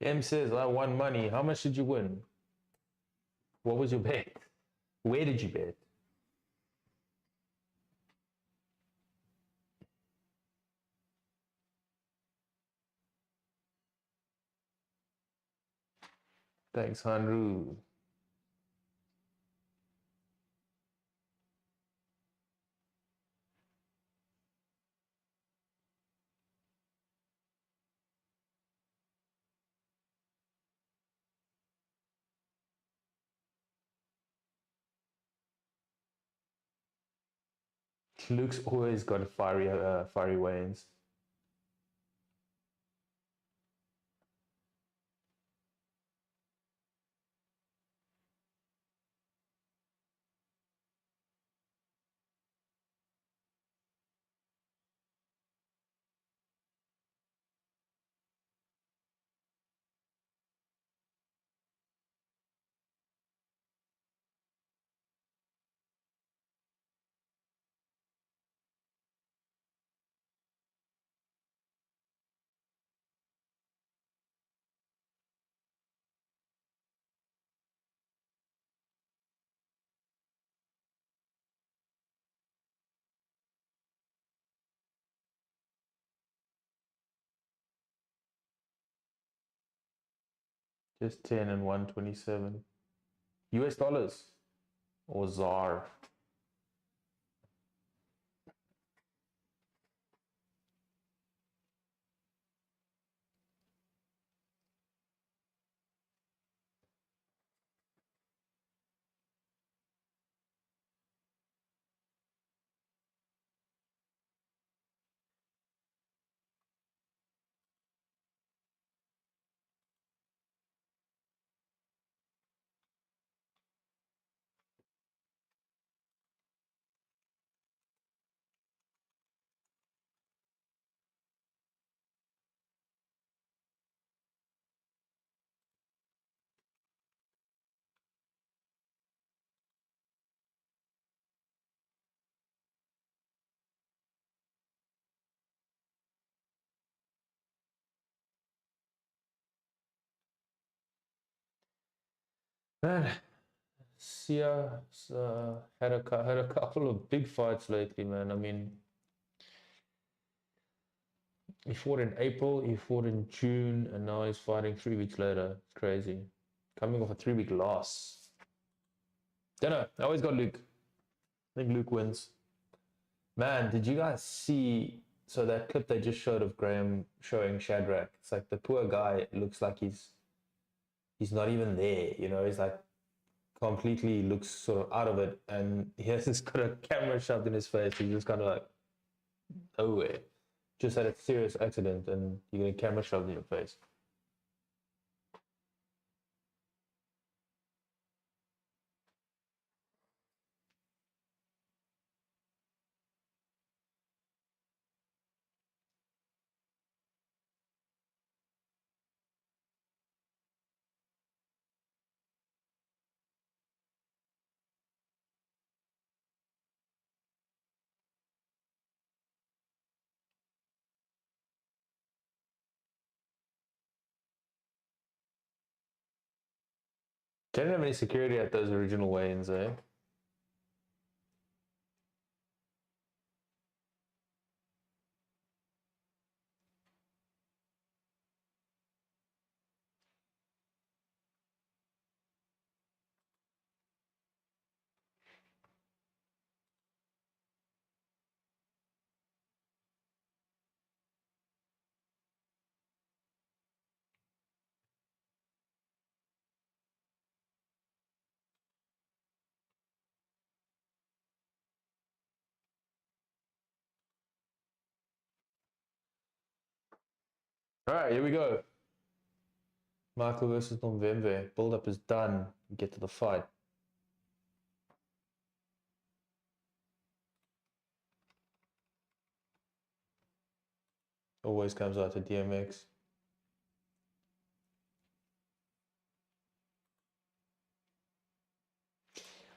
M says, I won money. How much did you win? What was your bet? Where did you bet? Thanks, Hanru. Luke's always got fiery ways. Just 10 and 127. US dollars or ZAR. Man, Sia had a couple of big fights lately, man. I mean, he fought in April, he fought in June, and now he's fighting 3 weeks later. It's crazy. Coming off a 3 week loss. Don't know. I always got Luke. I think Luke wins. Man, did you guys see? So that clip they just showed of Graham showing Shadrach. It's like the poor guy looks like he's not even there. You know, he's like completely looks sort of out of it, and he has this kind of camera shoved in his face. He's just kind of like nowhere. Just had a serious accident, and you get a camera shoved in your face. They didn't have any security at those original weigh-ins, eh? All right, here we go. Michael versus Nomvemve. Build up is done. Get to the fight. Always comes out to DMX.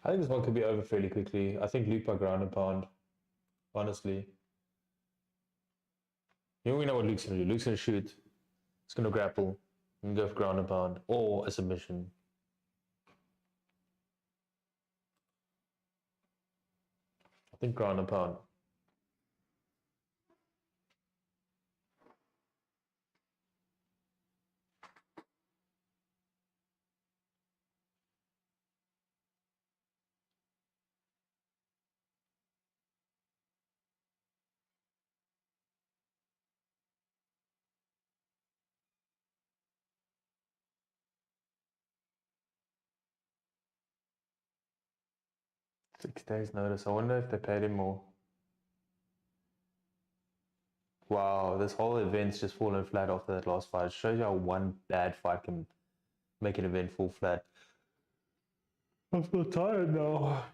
I think this one could be over fairly quickly. I think Luke by ground and pound, honestly. We know what Luke's going to do. Luke's going to shoot. He's going to grapple and go for ground and pound or a submission. I think ground and pound. Six days notice. I wonder if they paid him more. Wow, this whole event's just fallen flat after that last fight. It shows you how one bad fight can make an event fall flat. I feel tired now.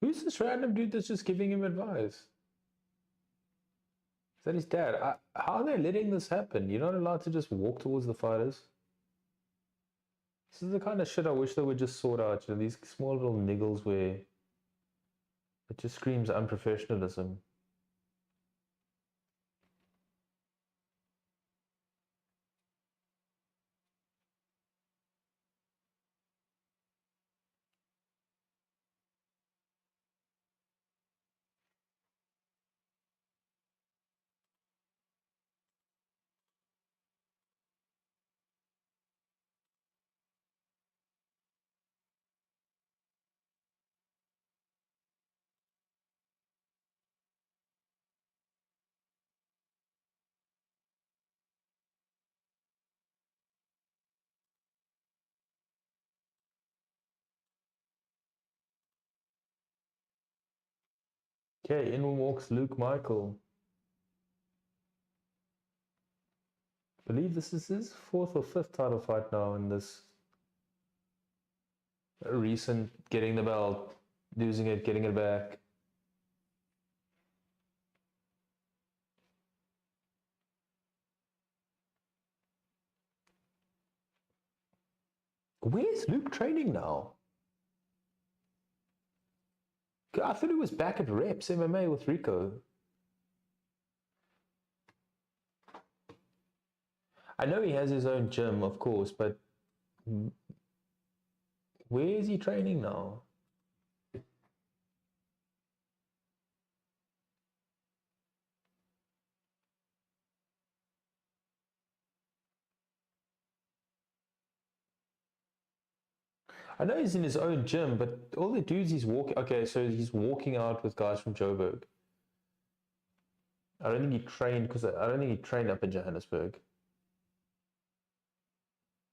Who's this random dude that's just giving him advice? Is that his dad? How are they letting this happen? You're not allowed to just walk towards the fighters. This is the kind of shit I wish they would just sort out. You know, these small little niggles where it just screams unprofessionalism. Okay, in walks Luke Michael. I believe this is his 4th or 5th title fight now in this recent getting the belt, losing it, getting it back. Where's Luke training now? I thought he was back at Reps MMA with Rico. I know he has his own gym, of course, but where is he training now? I know he's in his own gym, but all the dudes he's walking... Okay, so he's walking out with guys from Joburg. I don't think he trained, because I don't think he trained up in Johannesburg.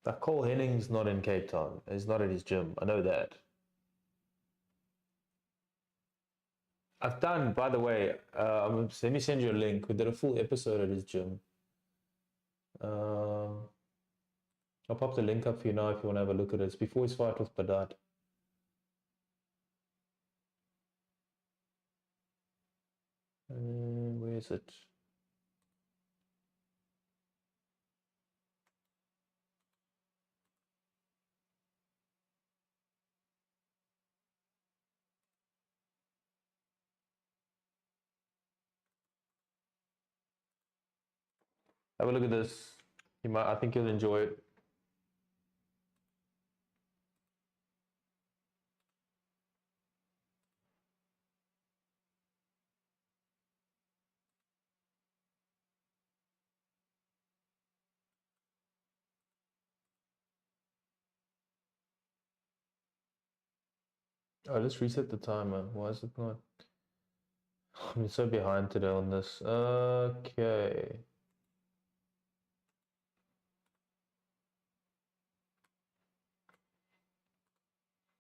Like Cole Henning's not in Cape Town. He's not at his gym. I know that. I've done, by the way, let me send you a link. We did a full episode at his gym. I'll pop the link up for you now if you want to have a look at it. It's before his fight with Badat. Where is it? Have a look at this. I think you'll enjoy it. Oh, let's reset the timer. Why is it not? I'm so behind today on this. Okay.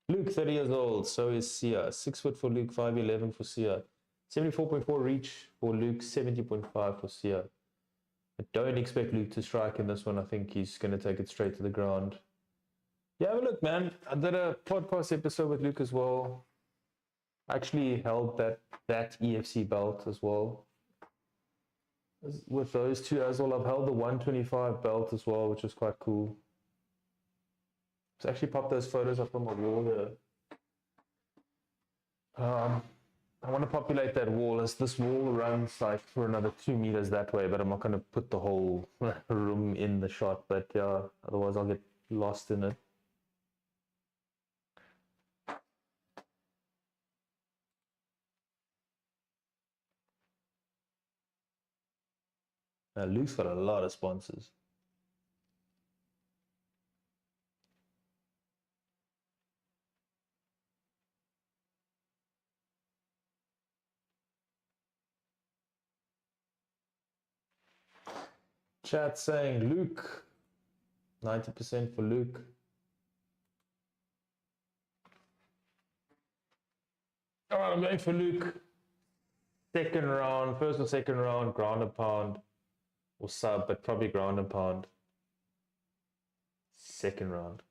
Luke, 30 years old. So is Sia. 6 foot for Luke, 5'11" for Sia. 74.4 reach for Luke, 70.5 for Sia. I don't expect Luke to strike in this one. I think he's going to take it straight to the ground. Yeah, but look, man, I did a podcast episode with Luke as well. I actually held that EFC belt as well. With those two as well, I've held the 125 belt as well, which is quite cool. Let's actually pop those photos up on my wall here. I want to populate that wall, as this wall runs like for another 2 meters that way, but I'm not going to put the whole room in the shot, but yeah, otherwise I'll get lost in it. Luke's got a lot of sponsors. Chat saying Luke, 90% for Luke. All right, I'm going for Luke. Second round, first or second round, ground and pound, or sub, but probably ground and pound. Second round.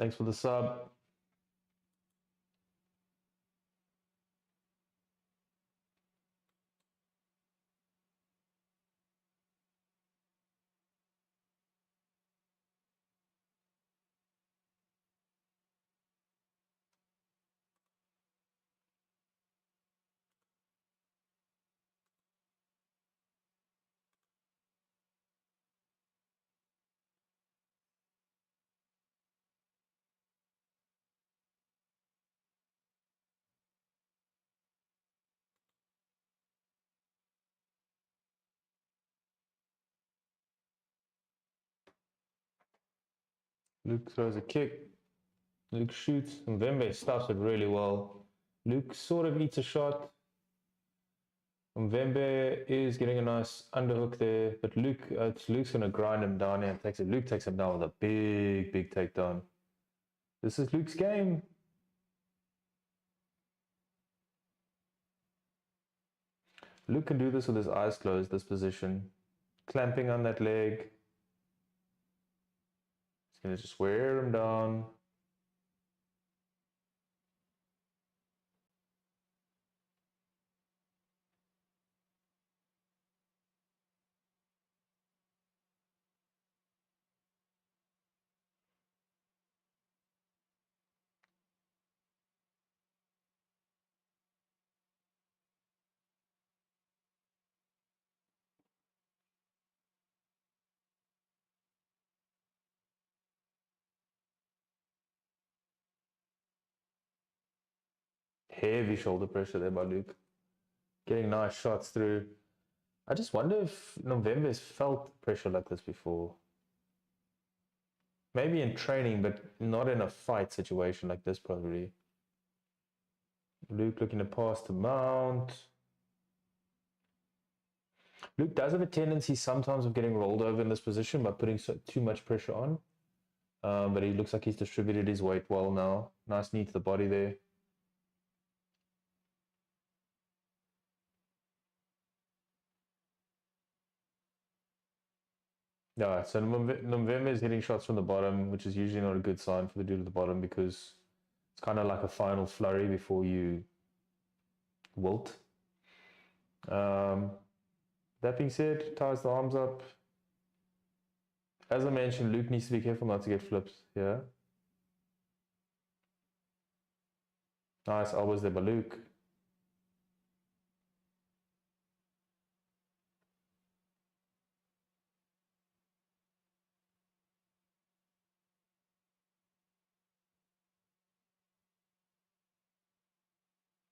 Thanks for the sub. Luke throws a kick. Luke shoots. Nomvemve stops it really well. Luke sort of eats a shot. Nomvemve is getting a nice underhook there, but Luke's going to grind him down here and takes it. Luke takes him down with a big, big takedown. This is Luke's game. Luke can do this with his eyes closed, this position. Clamping on that leg. He's going to just wear him down. Heavy shoulder pressure there by Luke. Getting nice shots through. I just wonder if Nomvemve's felt pressure like this before. Maybe in training, but not in a fight situation like this probably. Luke looking to pass to Mount. Luke does have a tendency sometimes of getting rolled over in this position by putting too much pressure on. But he looks like he's distributed his weight well now. Nice knee to the body there. Yeah, so Nomvemve is hitting shots from the bottom, which is usually not a good sign for the dude at the bottom because it's kind of like a final flurry before you wilt. That being said, ties the arms up. As I mentioned, Luke needs to be careful not to get flipped here. Nice elbows there by Luke.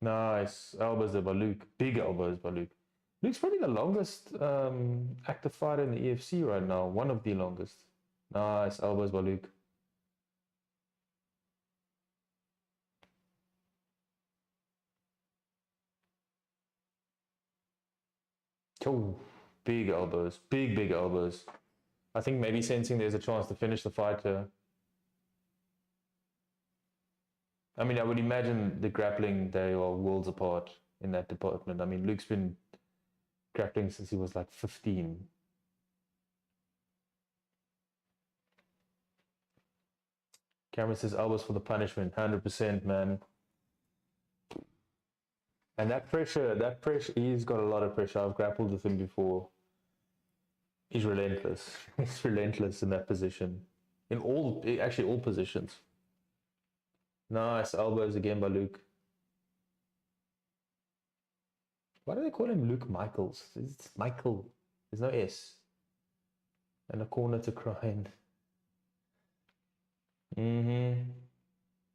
Nice elbows there by Luke. Big elbows by Luke. Luke's probably the longest active fighter in the EFC right now. One of the longest. Nice elbows by Luke. Oh, big elbows. Big elbows. I think maybe sensing there's a chance to finish the fight here. I mean, I would imagine the grappling, they are worlds apart in that department. I mean, Luke's been grappling since he was like 15. Cameron says elbows for the punishment, 100%, man. And that pressure, he's got a lot of pressure. I've grappled with him before. He's relentless. He's relentless in that position. In all positions. Nice elbows again by Luke. Why do they call him Luke Michaels? It's Michael. There's no S. And a corner to cry in.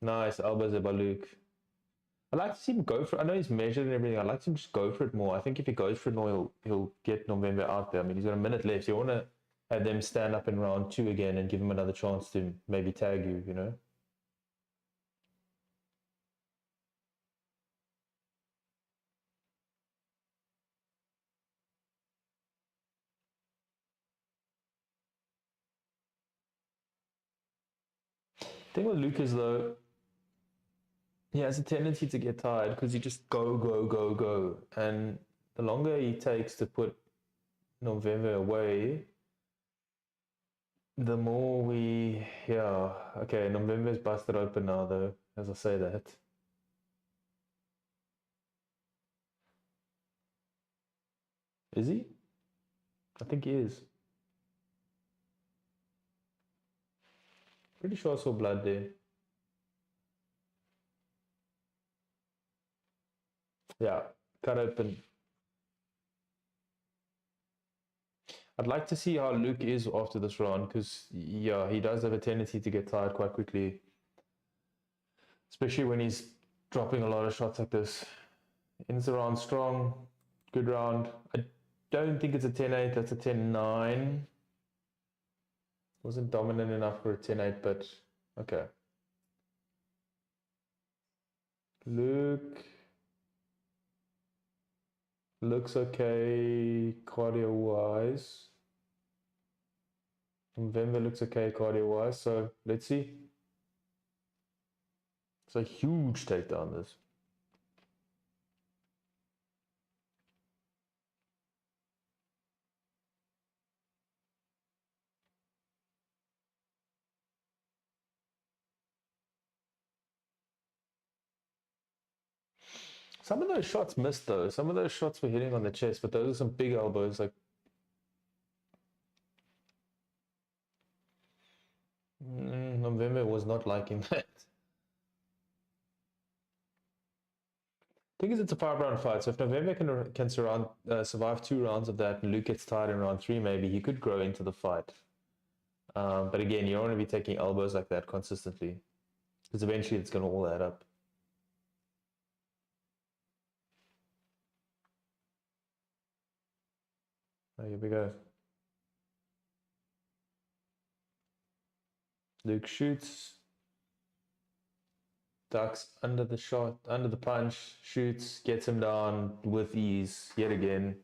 Nice elbows there by Luke. I like to see him go for it. I know he's measured and everything. I like to see him just go for it more. I think if he goes for it more, he'll get Nomvemve out there. I mean, he's got a minute left. You want to have them stand up in round 2 again and give him another chance to maybe tag you, you know? The thing with Luke is, though, he has a tendency to get tired because he just go. And the longer he takes to put Nomvemve away, the more we, yeah, okay, Nomvemve's busted open now though, as I say that. Is he? I think he is. Pretty sure I saw blood there. Yeah, cut open. I'd like to see how Luke is after this round because, yeah, he does have a tendency to get tired quite quickly, especially when he's dropping a lot of shots like this. Ends the round strong, good round. I don't think it's a 10-8, that's a 10-9. Wasn't dominant enough for a 10-8, but okay. Luke looks okay cardio-wise. Nomvemve looks okay cardio-wise, so let's see. It's a huge takedown, this. Some of those shots missed though. Some of those shots were hitting on the chest, but those are some big elbows. Like, Nomvemve was not liking that. Thing is, it's a 5-round fight, so if Nomvemve can survive 2 rounds of that, and Luke gets tired in round 3, maybe he could grow into the fight. But again, you don't want to be taking elbows like that consistently, because eventually it's going to all add up. Oh, here we go. Luke shoots, ducks under the shot, under the punch, shoots, gets him down with ease yet again.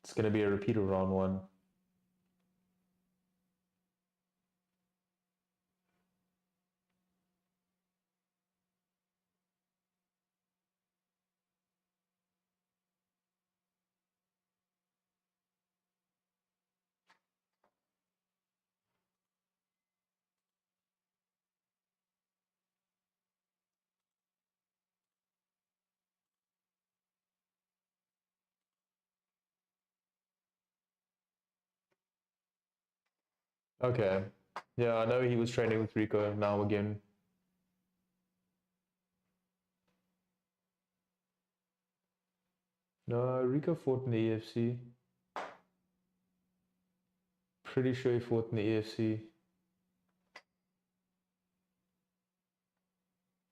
It's going to be a repeat of round 1. Okay. Yeah, I know he was training with Rico now again. No, Rico fought in the EFC. Pretty sure he fought in the EFC.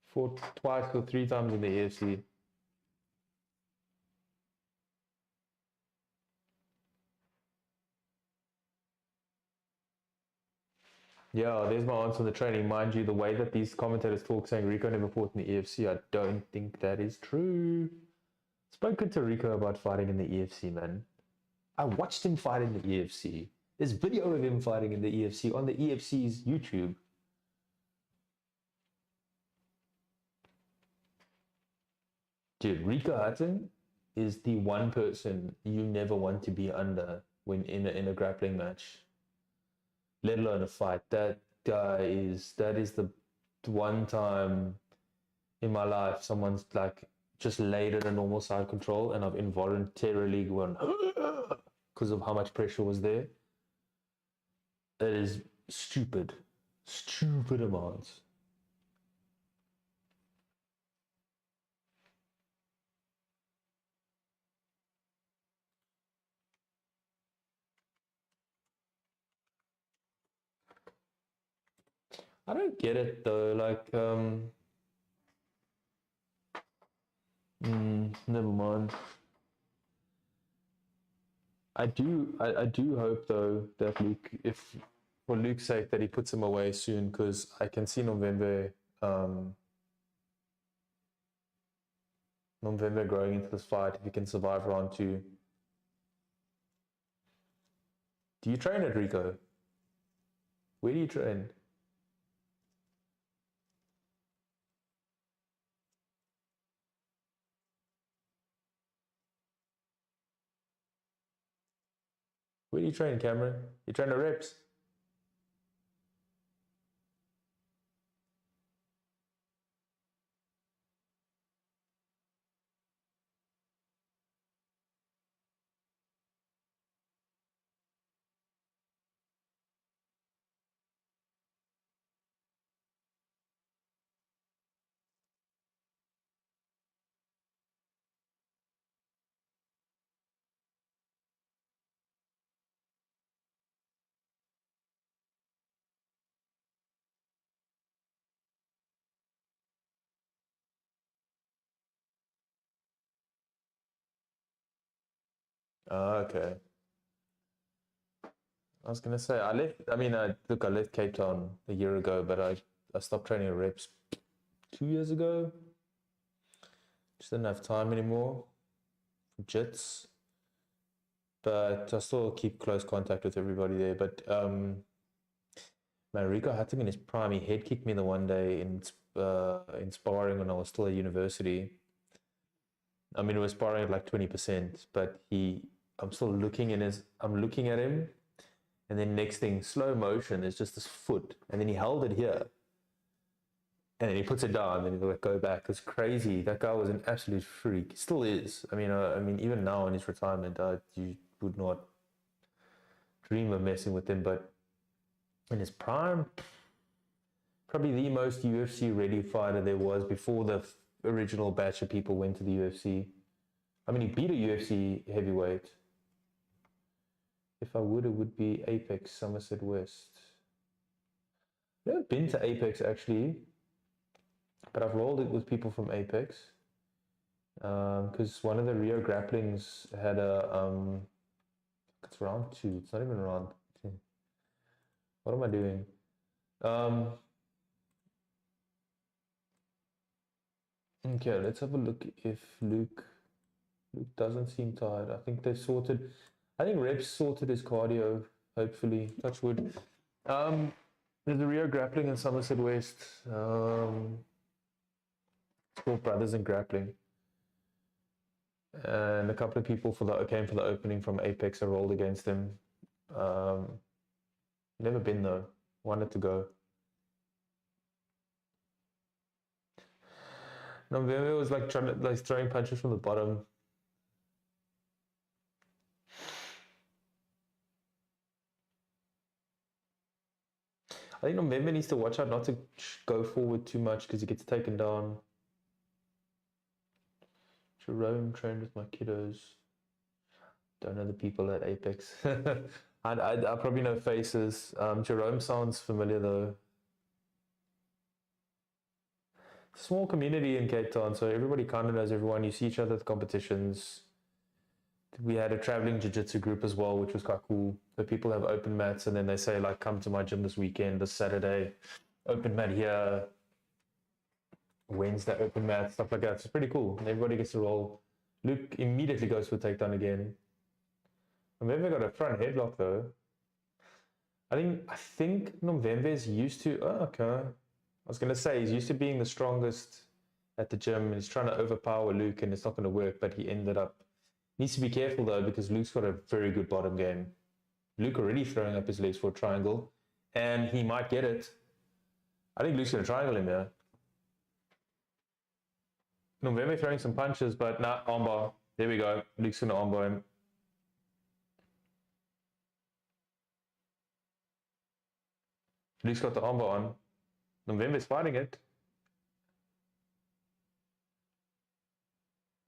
Fought twice or 3 times in the EFC. Yeah, there's my answer on the training. Mind you, the way that these commentators talk saying Rico never fought in the EFC, I don't think that is true. Spoken to Rico about fighting in the EFC, man. I watched him fight in the EFC. There's video of him fighting in the EFC on the EFC's YouTube. Dude, Rico Hutton is the one person you never want to be under when in a grappling match, let alone a fight. That is the one time in my life someone's like just laid in a normal side control and I've involuntarily gone because of how much pressure was there. It is stupid amounts. I don't get it though. Like, never mind. I do hope though that Luke, if for Luke's sake, that he puts him away soon, because I can see Nomvemve growing into this fight if he can survive round 2. Do you train at Rico? Where do you train? Where do you train, Cameron? You train the reps? Okay. I was gonna say I left. I mean, I left Cape Town a year ago, but I stopped training reps 2 years ago. Just didn't have time anymore for jits. But I still keep close contact with everybody there. But man, Rico Hatting in his prime, he head kicked me the one day in sparring when I was still at university. I mean, it was sparring at like 20%, but I'm still looking I'm looking at him, and then next thing, slow motion, there's just this foot, and then he held it here, and then he puts it down, and then he'll like go back. It's crazy. That guy was an absolute freak. He still is. I mean, even now in his retirement, you would not dream of messing with him, but in his prime, probably the most UFC ready fighter there was before the original batch of people went to the UFC. I mean, he beat a UFC heavyweight. If I would, it would be Apex, Somerset West. I've never been to Apex actually, but I've rolled it with people from Apex. Because one of the Rio grapplings had it's round 2. It's not even round 2. What am I doing? Okay, let's have a look if Luke doesn't seem tired. I think they've sorted. I think Rep's sorted his cardio, hopefully. Touch wood. There's a Rio grappling in Somerset West. It's called Brothers in Grappling. And a couple of people came for the opening from Apex. I rolled against them. Never been though. Wanted to go. Nomvemve was like throwing punches from the bottom. I think Nomvemve needs to watch out not to go forward too much because he gets taken down. Jerome trained with my kiddos. Don't know the people at Apex. I probably know faces. Jerome sounds familiar though. Small community in Cape Town, so everybody kind of knows everyone. You see each other at competitions. We had a traveling jiu-jitsu group as well, which was quite cool. So people have open mats, and then they say like, come to my gym this weekend, this Saturday, open mat here, Wednesday open mat, stuff like that. It's pretty cool. And everybody gets to roll. Luke immediately goes for takedown again. Nomvemve got a front headlock though. I think Nomvemve is used to. Oh, okay. I was gonna say he's used to being the strongest at the gym, and he's trying to overpower Luke, and it's not going to work. But he ended up. Needs to be careful though, because Luke's got a very good bottom game. Luke already throwing up his legs for a triangle, and he might get it. I think Luke's going to triangle him here. Nomvemve throwing some punches, but nah, armbar. There we go. Luke's going to armbar him. Luke's got the armbar on. Nomvemve's fighting it.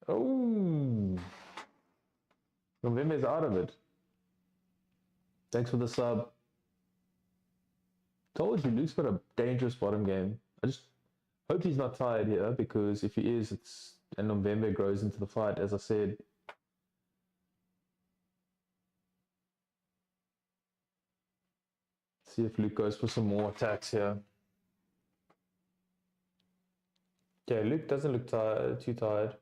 Oh. Nomvemve's out of it. Thanks for the sub. Told you, Luke's got a dangerous bottom game. I just hope he's not tired here, because if he is, and Nomvemve grows into the fight, as I said. See if Luke goes for some more attacks here. Yeah, Luke doesn't look too tired.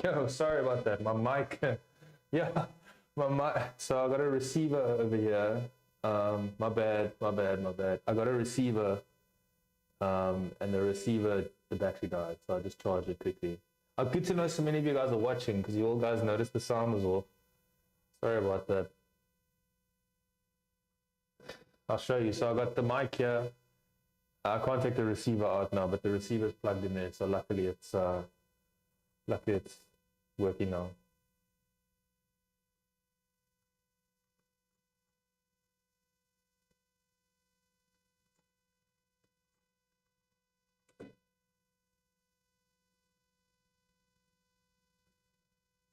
Yo, sorry about that. My mic, yeah, my mic. So I got a receiver over here. My bad. I got a receiver, and the receiver, the battery died, so I just charged it quickly. Good to know so many of you guys are watching because you all guys noticed the sound was off. Sorry about that. I'll show you. So I got the mic here. I can't take the receiver out now, but the receiver is plugged in there. So luckily it's working now.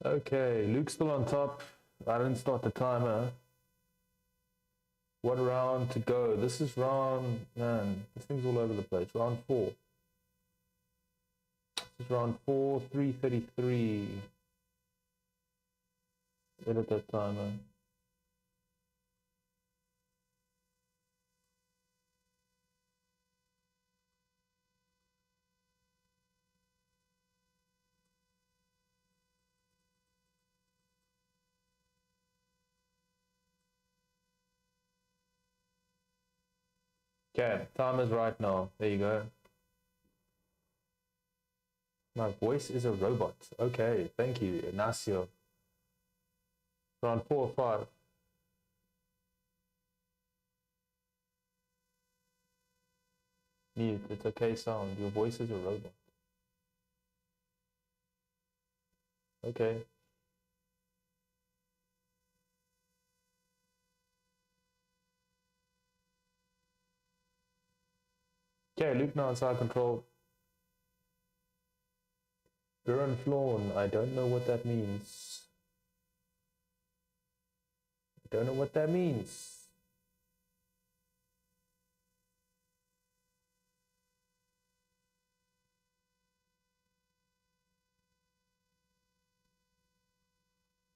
Okay, Luke's still on top. I didn't start the timer. What round to go? This is round, man, this thing's all over the place. Round 4. This is round 4, 3:33. Edit that timer. Okay, timer's right now. There you go. My voice is a robot. Okay, thank you, Ignacio. Round 4 or 5. Mute, it's okay sound. Your voice is a robot. Okay. Okay, Luke now inside control. Buran Flawn, I don't know what that means. I don't know what that means.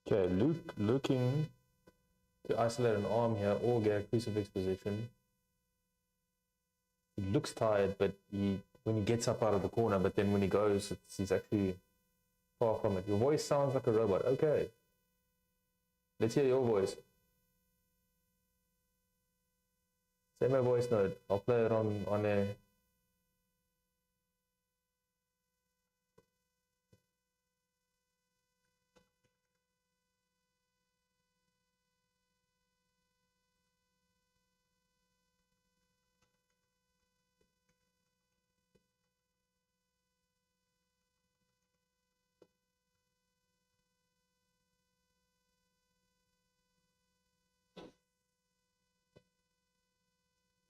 Okay, Luke looking to isolate an arm here or get a crucifix position. He looks tired, but when he gets up out of the corner, but then when he goes, he's actually far from it. Your voice sounds like a robot. Okay. Let's hear your voice. Send my voice note. I'll play it on air.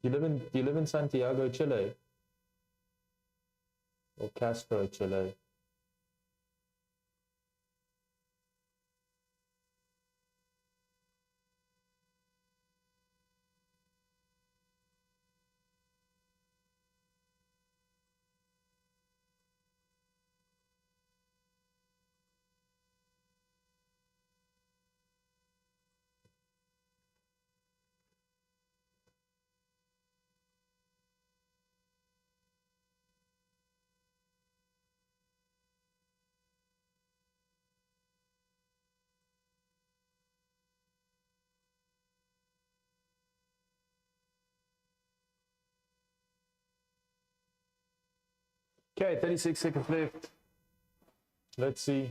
Do you live in Santiago, Chile? Or Castro, Chile? Okay, 36 seconds left. Let's see.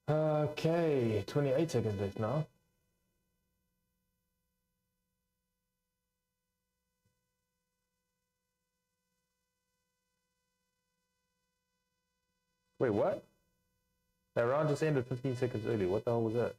Okay, 28 seconds left now. Wait, what? That round just ended 15 seconds early. What the hell was that?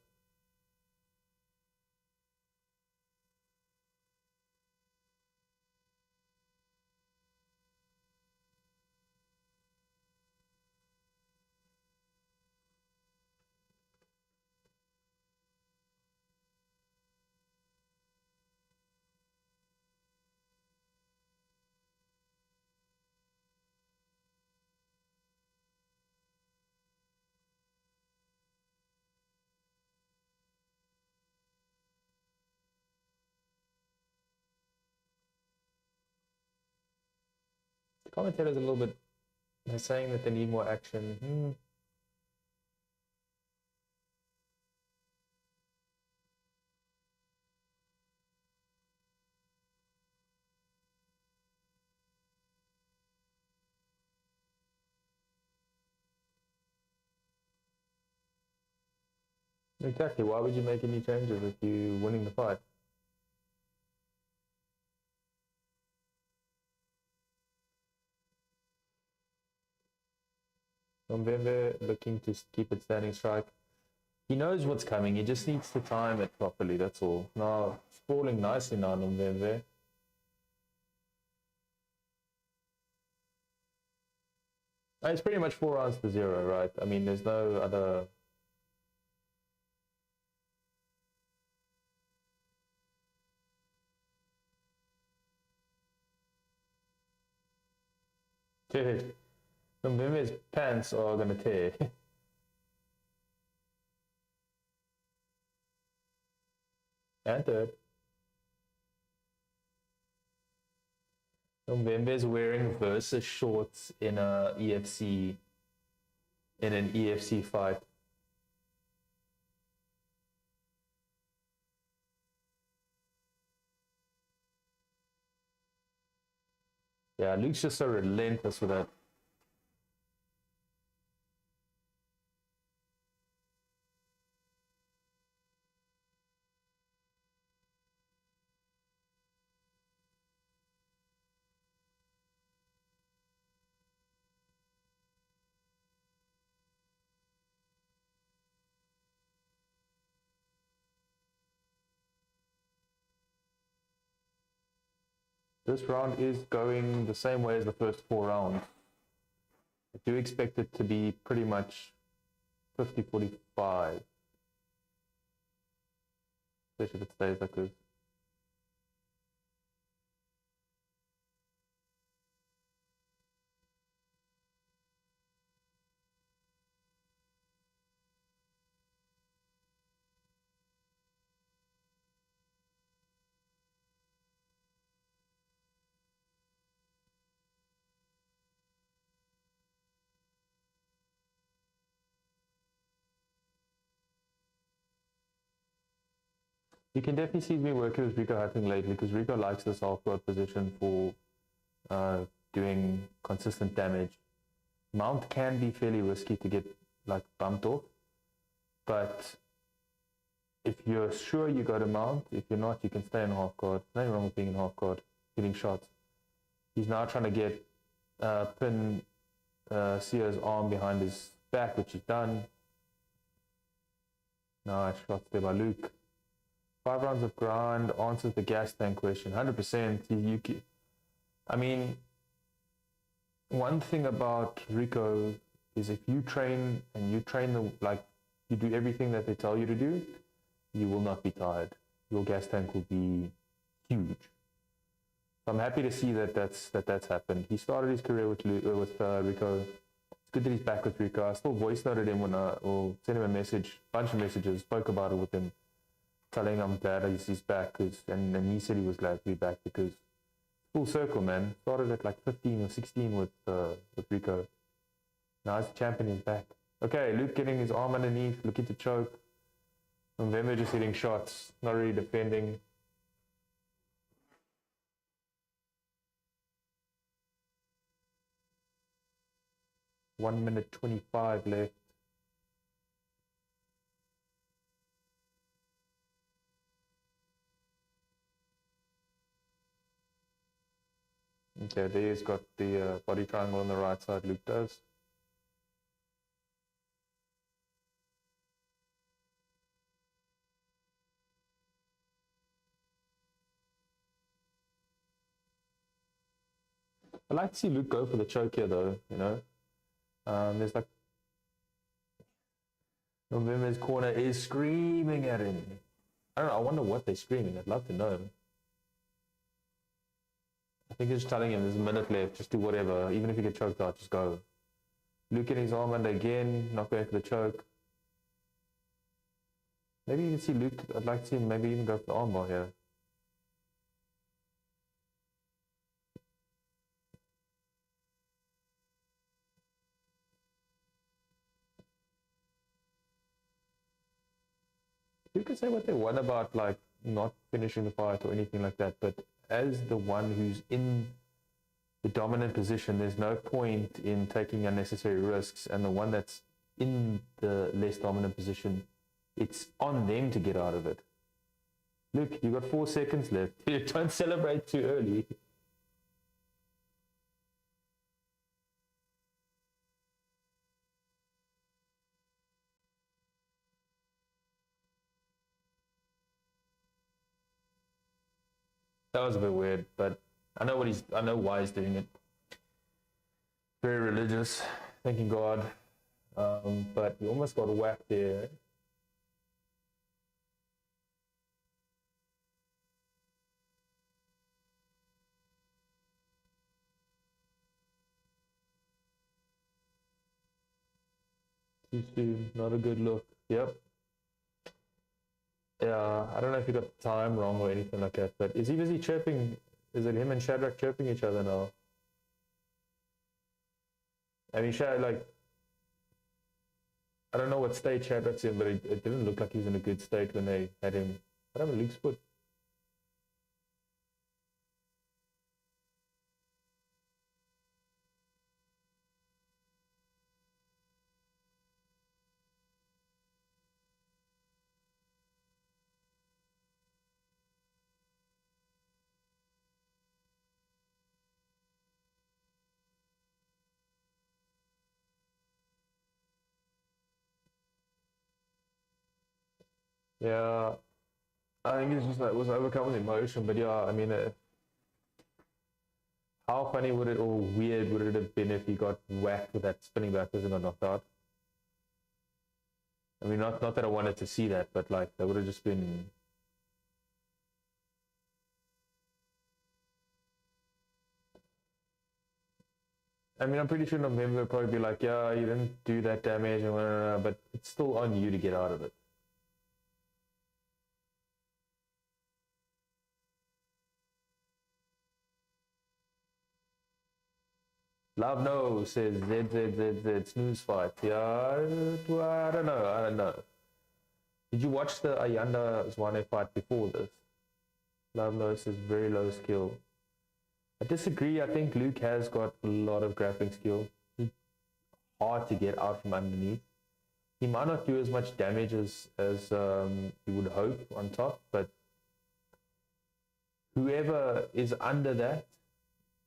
The commentator's a little bit They're saying that they need more action. Exactly. Why would you make any changes if you're winning the fight? Nomvemve looking to keep it standing strike. He knows what's coming. He just needs to time it properly. That's all. Now, sprawling nicely now, Nomvemve. It's pretty much 4 rounds to 0, right? I mean, there's no other... Dude, Nomvemve's pants are going to tear. And third. Nomvemve's wearing Versus shorts in a EFC, in an EFC fight. Yeah, Luke's just so relentless with that. This round is going the same way as the first 4 rounds. I do expect it to be pretty much 50-45. Especially if it stays like this. You can definitely see me working with Rico Hutting lately because Rico likes this half-guard position for doing consistent damage. Mount can be fairly risky to get like bumped off, but if you're sure you go to mount, if you're not, you can stay in half-guard. Nothing wrong with being in half-guard, getting shots. He's now trying to get pin Sio's arm behind his back, which he's done. Nice shots there by Luke. 5 rounds of grind answers the gas tank question. 100%. I mean, one thing about Rico is if you train and you train you do everything that they tell you to do, you will not be tired. Your gas tank will be huge. So I'm happy to see that's happened. He started his career with Rico. It's good that he's back with Rico. I still voice noted him or sent him a message, bunch of messages, spoke about it with him, telling him I'm glad he's back, and he said he was glad to be back because full circle, man. Started at like 15 or 16 with Rico. Now his champion is back. Okay, Luke getting his arm underneath, looking to choke. Nomvemve just hitting shots, not really defending. One minute 25 left. Okay, there he's got the body triangle on the right side, Luke does. I like to see Luke go for the choke here though, you know. There's like Nomvemve's corner is screaming at him. I don't know, I wonder what they're screaming. I'd love to know. I think he's just telling him there's a minute left, just do whatever. Even if you get choked out, just go. Luke getting his arm under again, not going for the choke. Maybe you can see Luke, I'd like to see him maybe even go for the armbar here. You can say what they want about like not finishing the fight or anything like that, but as the one who's in the dominant position, there's no point in taking unnecessary risks, and the one that's in the less dominant position, it's on them to get out of it. Look, you got 4 seconds left. Don't celebrate too early. That was a bit weird, but I know why he's doing it. Very religious, thanking God. But he almost got whacked there. Too soon, not a good look. Yep. Yeah, I don't know if he got the time wrong or anything like that, but is he busy chirping? Is it him and Shadrach chirping each other now? I mean, I don't know what state Shadrach's in, but it didn't look like he was in a good state when they had him. I don't know, Luke's foot. Yeah, I think it's just like was overcome with emotion, but yeah, I mean, how funny would it or weird would it have been if he got whacked with that spinning backwards and got knocked out? I mean, not that I wanted to see that, but like that would have just been. I mean, I'm pretty sure Nomvemve would probably be like, yeah, you didn't do that damage, and blah, blah, blah, but it's still on you to get out of it. Love no says ZZZZ snooze fight. Yeah, I don't know. Did you watch the Ayanda Zwane fight before this? Love no says very low skill. I disagree. I think Luke has got a lot of grappling skill. It's hard to get out from underneath. He might not do as much damage as you would hope on top, but whoever is under that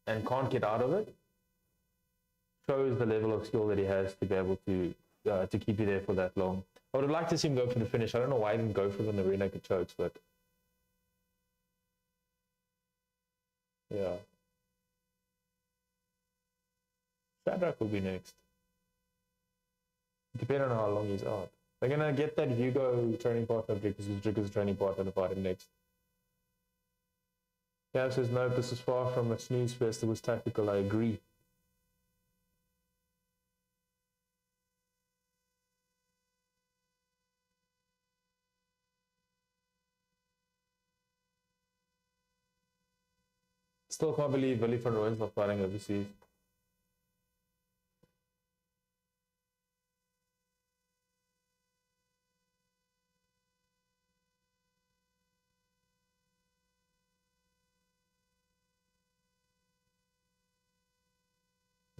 and can't get out of it shows the level of skill that he has to be able to keep you there for that long. I would have liked to see him go for the finish. I don't know why he didn't go for it on the rear naked chokes, but yeah. Shadrach will be next. Depending on how long he's out. They're gonna get that Hugo training partner because Dricker's training partner to fight him next. Cam says no, this is far from a snooze fest. It was tactical. I agree. Still can't believe Willie van Rooyen's not fighting overseas.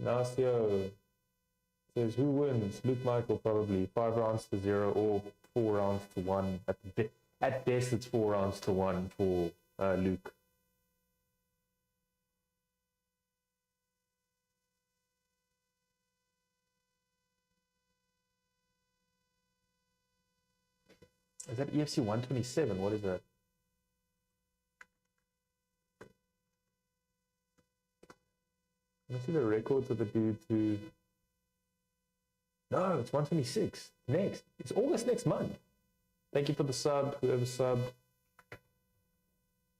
Nasio says, who wins? Luke Michael probably. 5 rounds to 0 or 4 rounds to 1. At best, it's 4 rounds to 1 for Luke. Is that EFC 127? What is that? Let's see the records of the dudes who. No, it's 126. Next. It's August next month. Thank you for the sub, whoever subbed.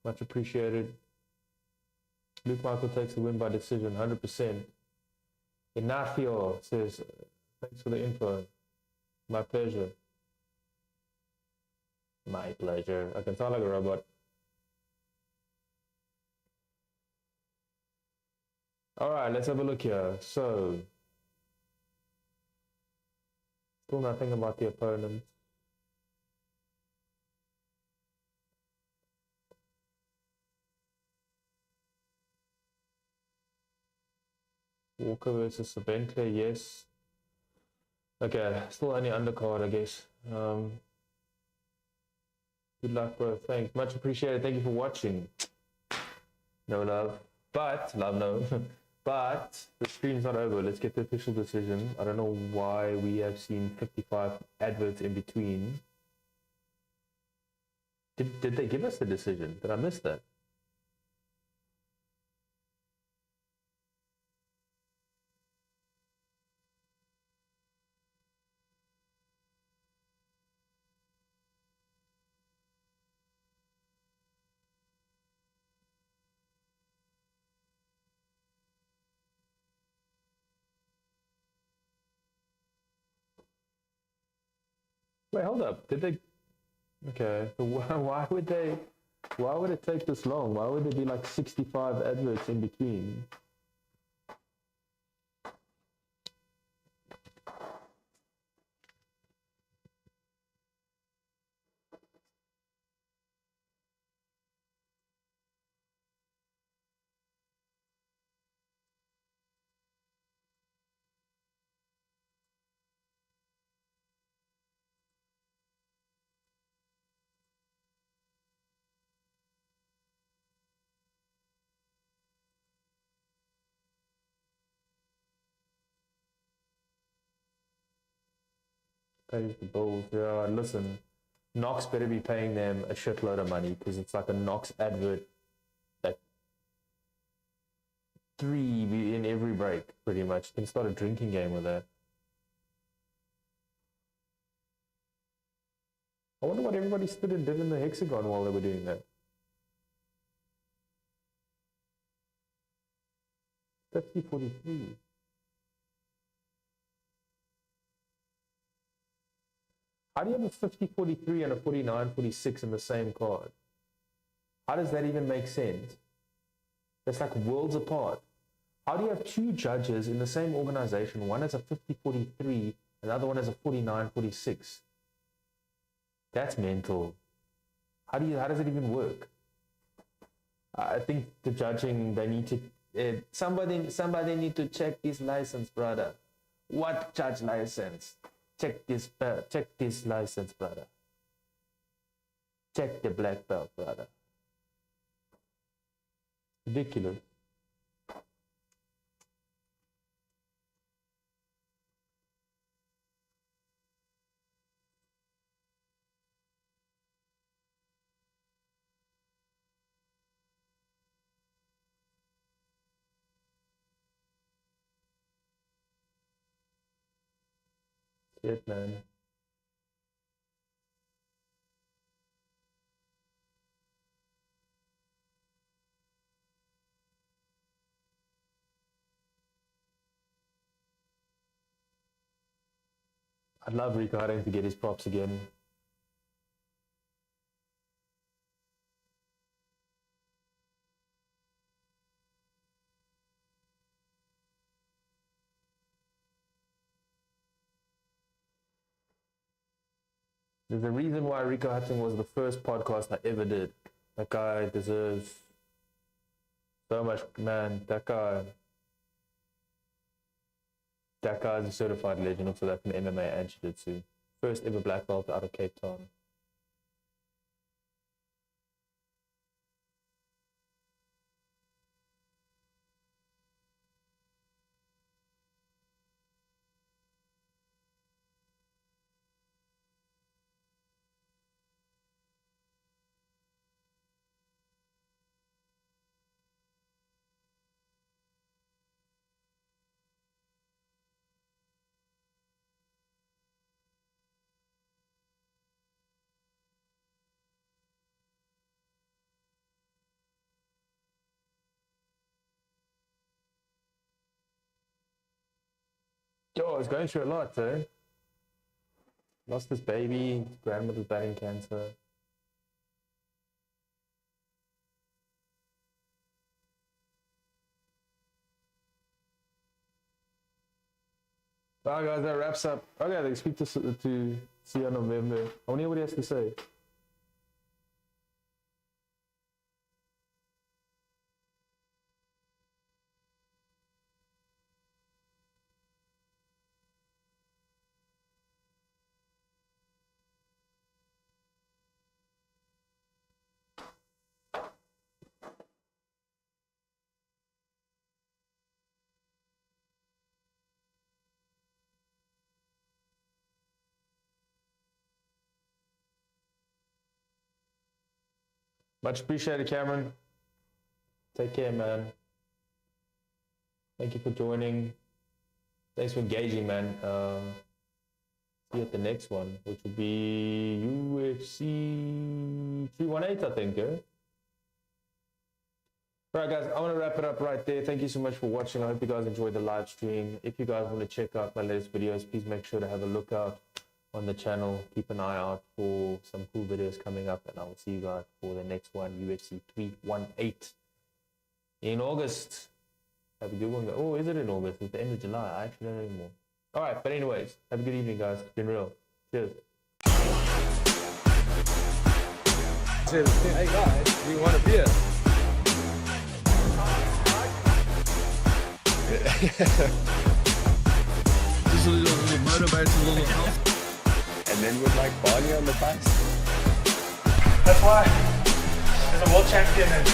Much appreciated. Luke Michael takes the win by decision, 100%. Ignacio says, thanks for the info. My pleasure. My pleasure. I can sound like a robot. All right, let's have a look here. So, still nothing about the opponent. Walker versus Sabenkler, yes. Okay, still only undercard, I guess. Good luck, bro. Thanks. Much appreciated. Thank you for watching. No love. But, love no. But the stream's not over. Let's get the official decision. I don't know why we have seen 55 adverts in between. Did they give us the decision? Did I miss that? Wait, hold up. Did they? Okay. So why would it take this long? Why would there be like 65 adverts in between? Pays the bills. Yeah, listen. Knox better be paying them a shitload of money because it's like a Knox advert, like 3 in every break, pretty much. You can start a drinking game with that. I wonder what everybody stood and did in the hexagon while they were doing that. 50-43. How do you have a 50-43 and a 49-46 in the same card? How does that even make sense? That's like worlds apart. How do you have two judges in the same organization? One has a 50-43 and the other one has a 49-46. That's mental. How does it even work? I think the judging, they need to, somebody need to check this license, brother. What judge license? Check this license, brother. Check the black belt, brother. Ridiculous. Shit, man. I'd love Ricardo to get his props again. There's a reason why Rico Hutton was the first podcast I ever did. That guy deserves so much, man. That guy's a certified legend of South African MMA and Jiu-Jitsu. First ever black belt out of Cape Town. Yo, he's going through a lot, eh? Lost his baby, his grandmother's battling cancer. Alright guys, that wraps up. Okay, let's speak to see you Nomvemve. I want to hear what he has to say. Much appreciated, Cameron. Take care, man. Thank you for joining. Thanks for engaging, man. See you at the next one, which will be UFC 318, I think, eh? All right, guys, I'm going to wrap it up right there. Thank you so much for watching. I hope you guys enjoyed the live stream. If you guys want to check out my latest videos, please make sure to have a look out on the channel. Keep an eye out for some cool videos coming up, and I will see you guys for the next one, UFC 318 in August. Have a good one. Oh, is it in August? It's the end of July. I actually don't know anymore. All right, but anyways, have a good evening, guys. It's been real. Cheers. Hey guys, do you want a beer? Just a little motivates a little help. And then with like Barney on the bus. That's why there's a world champion and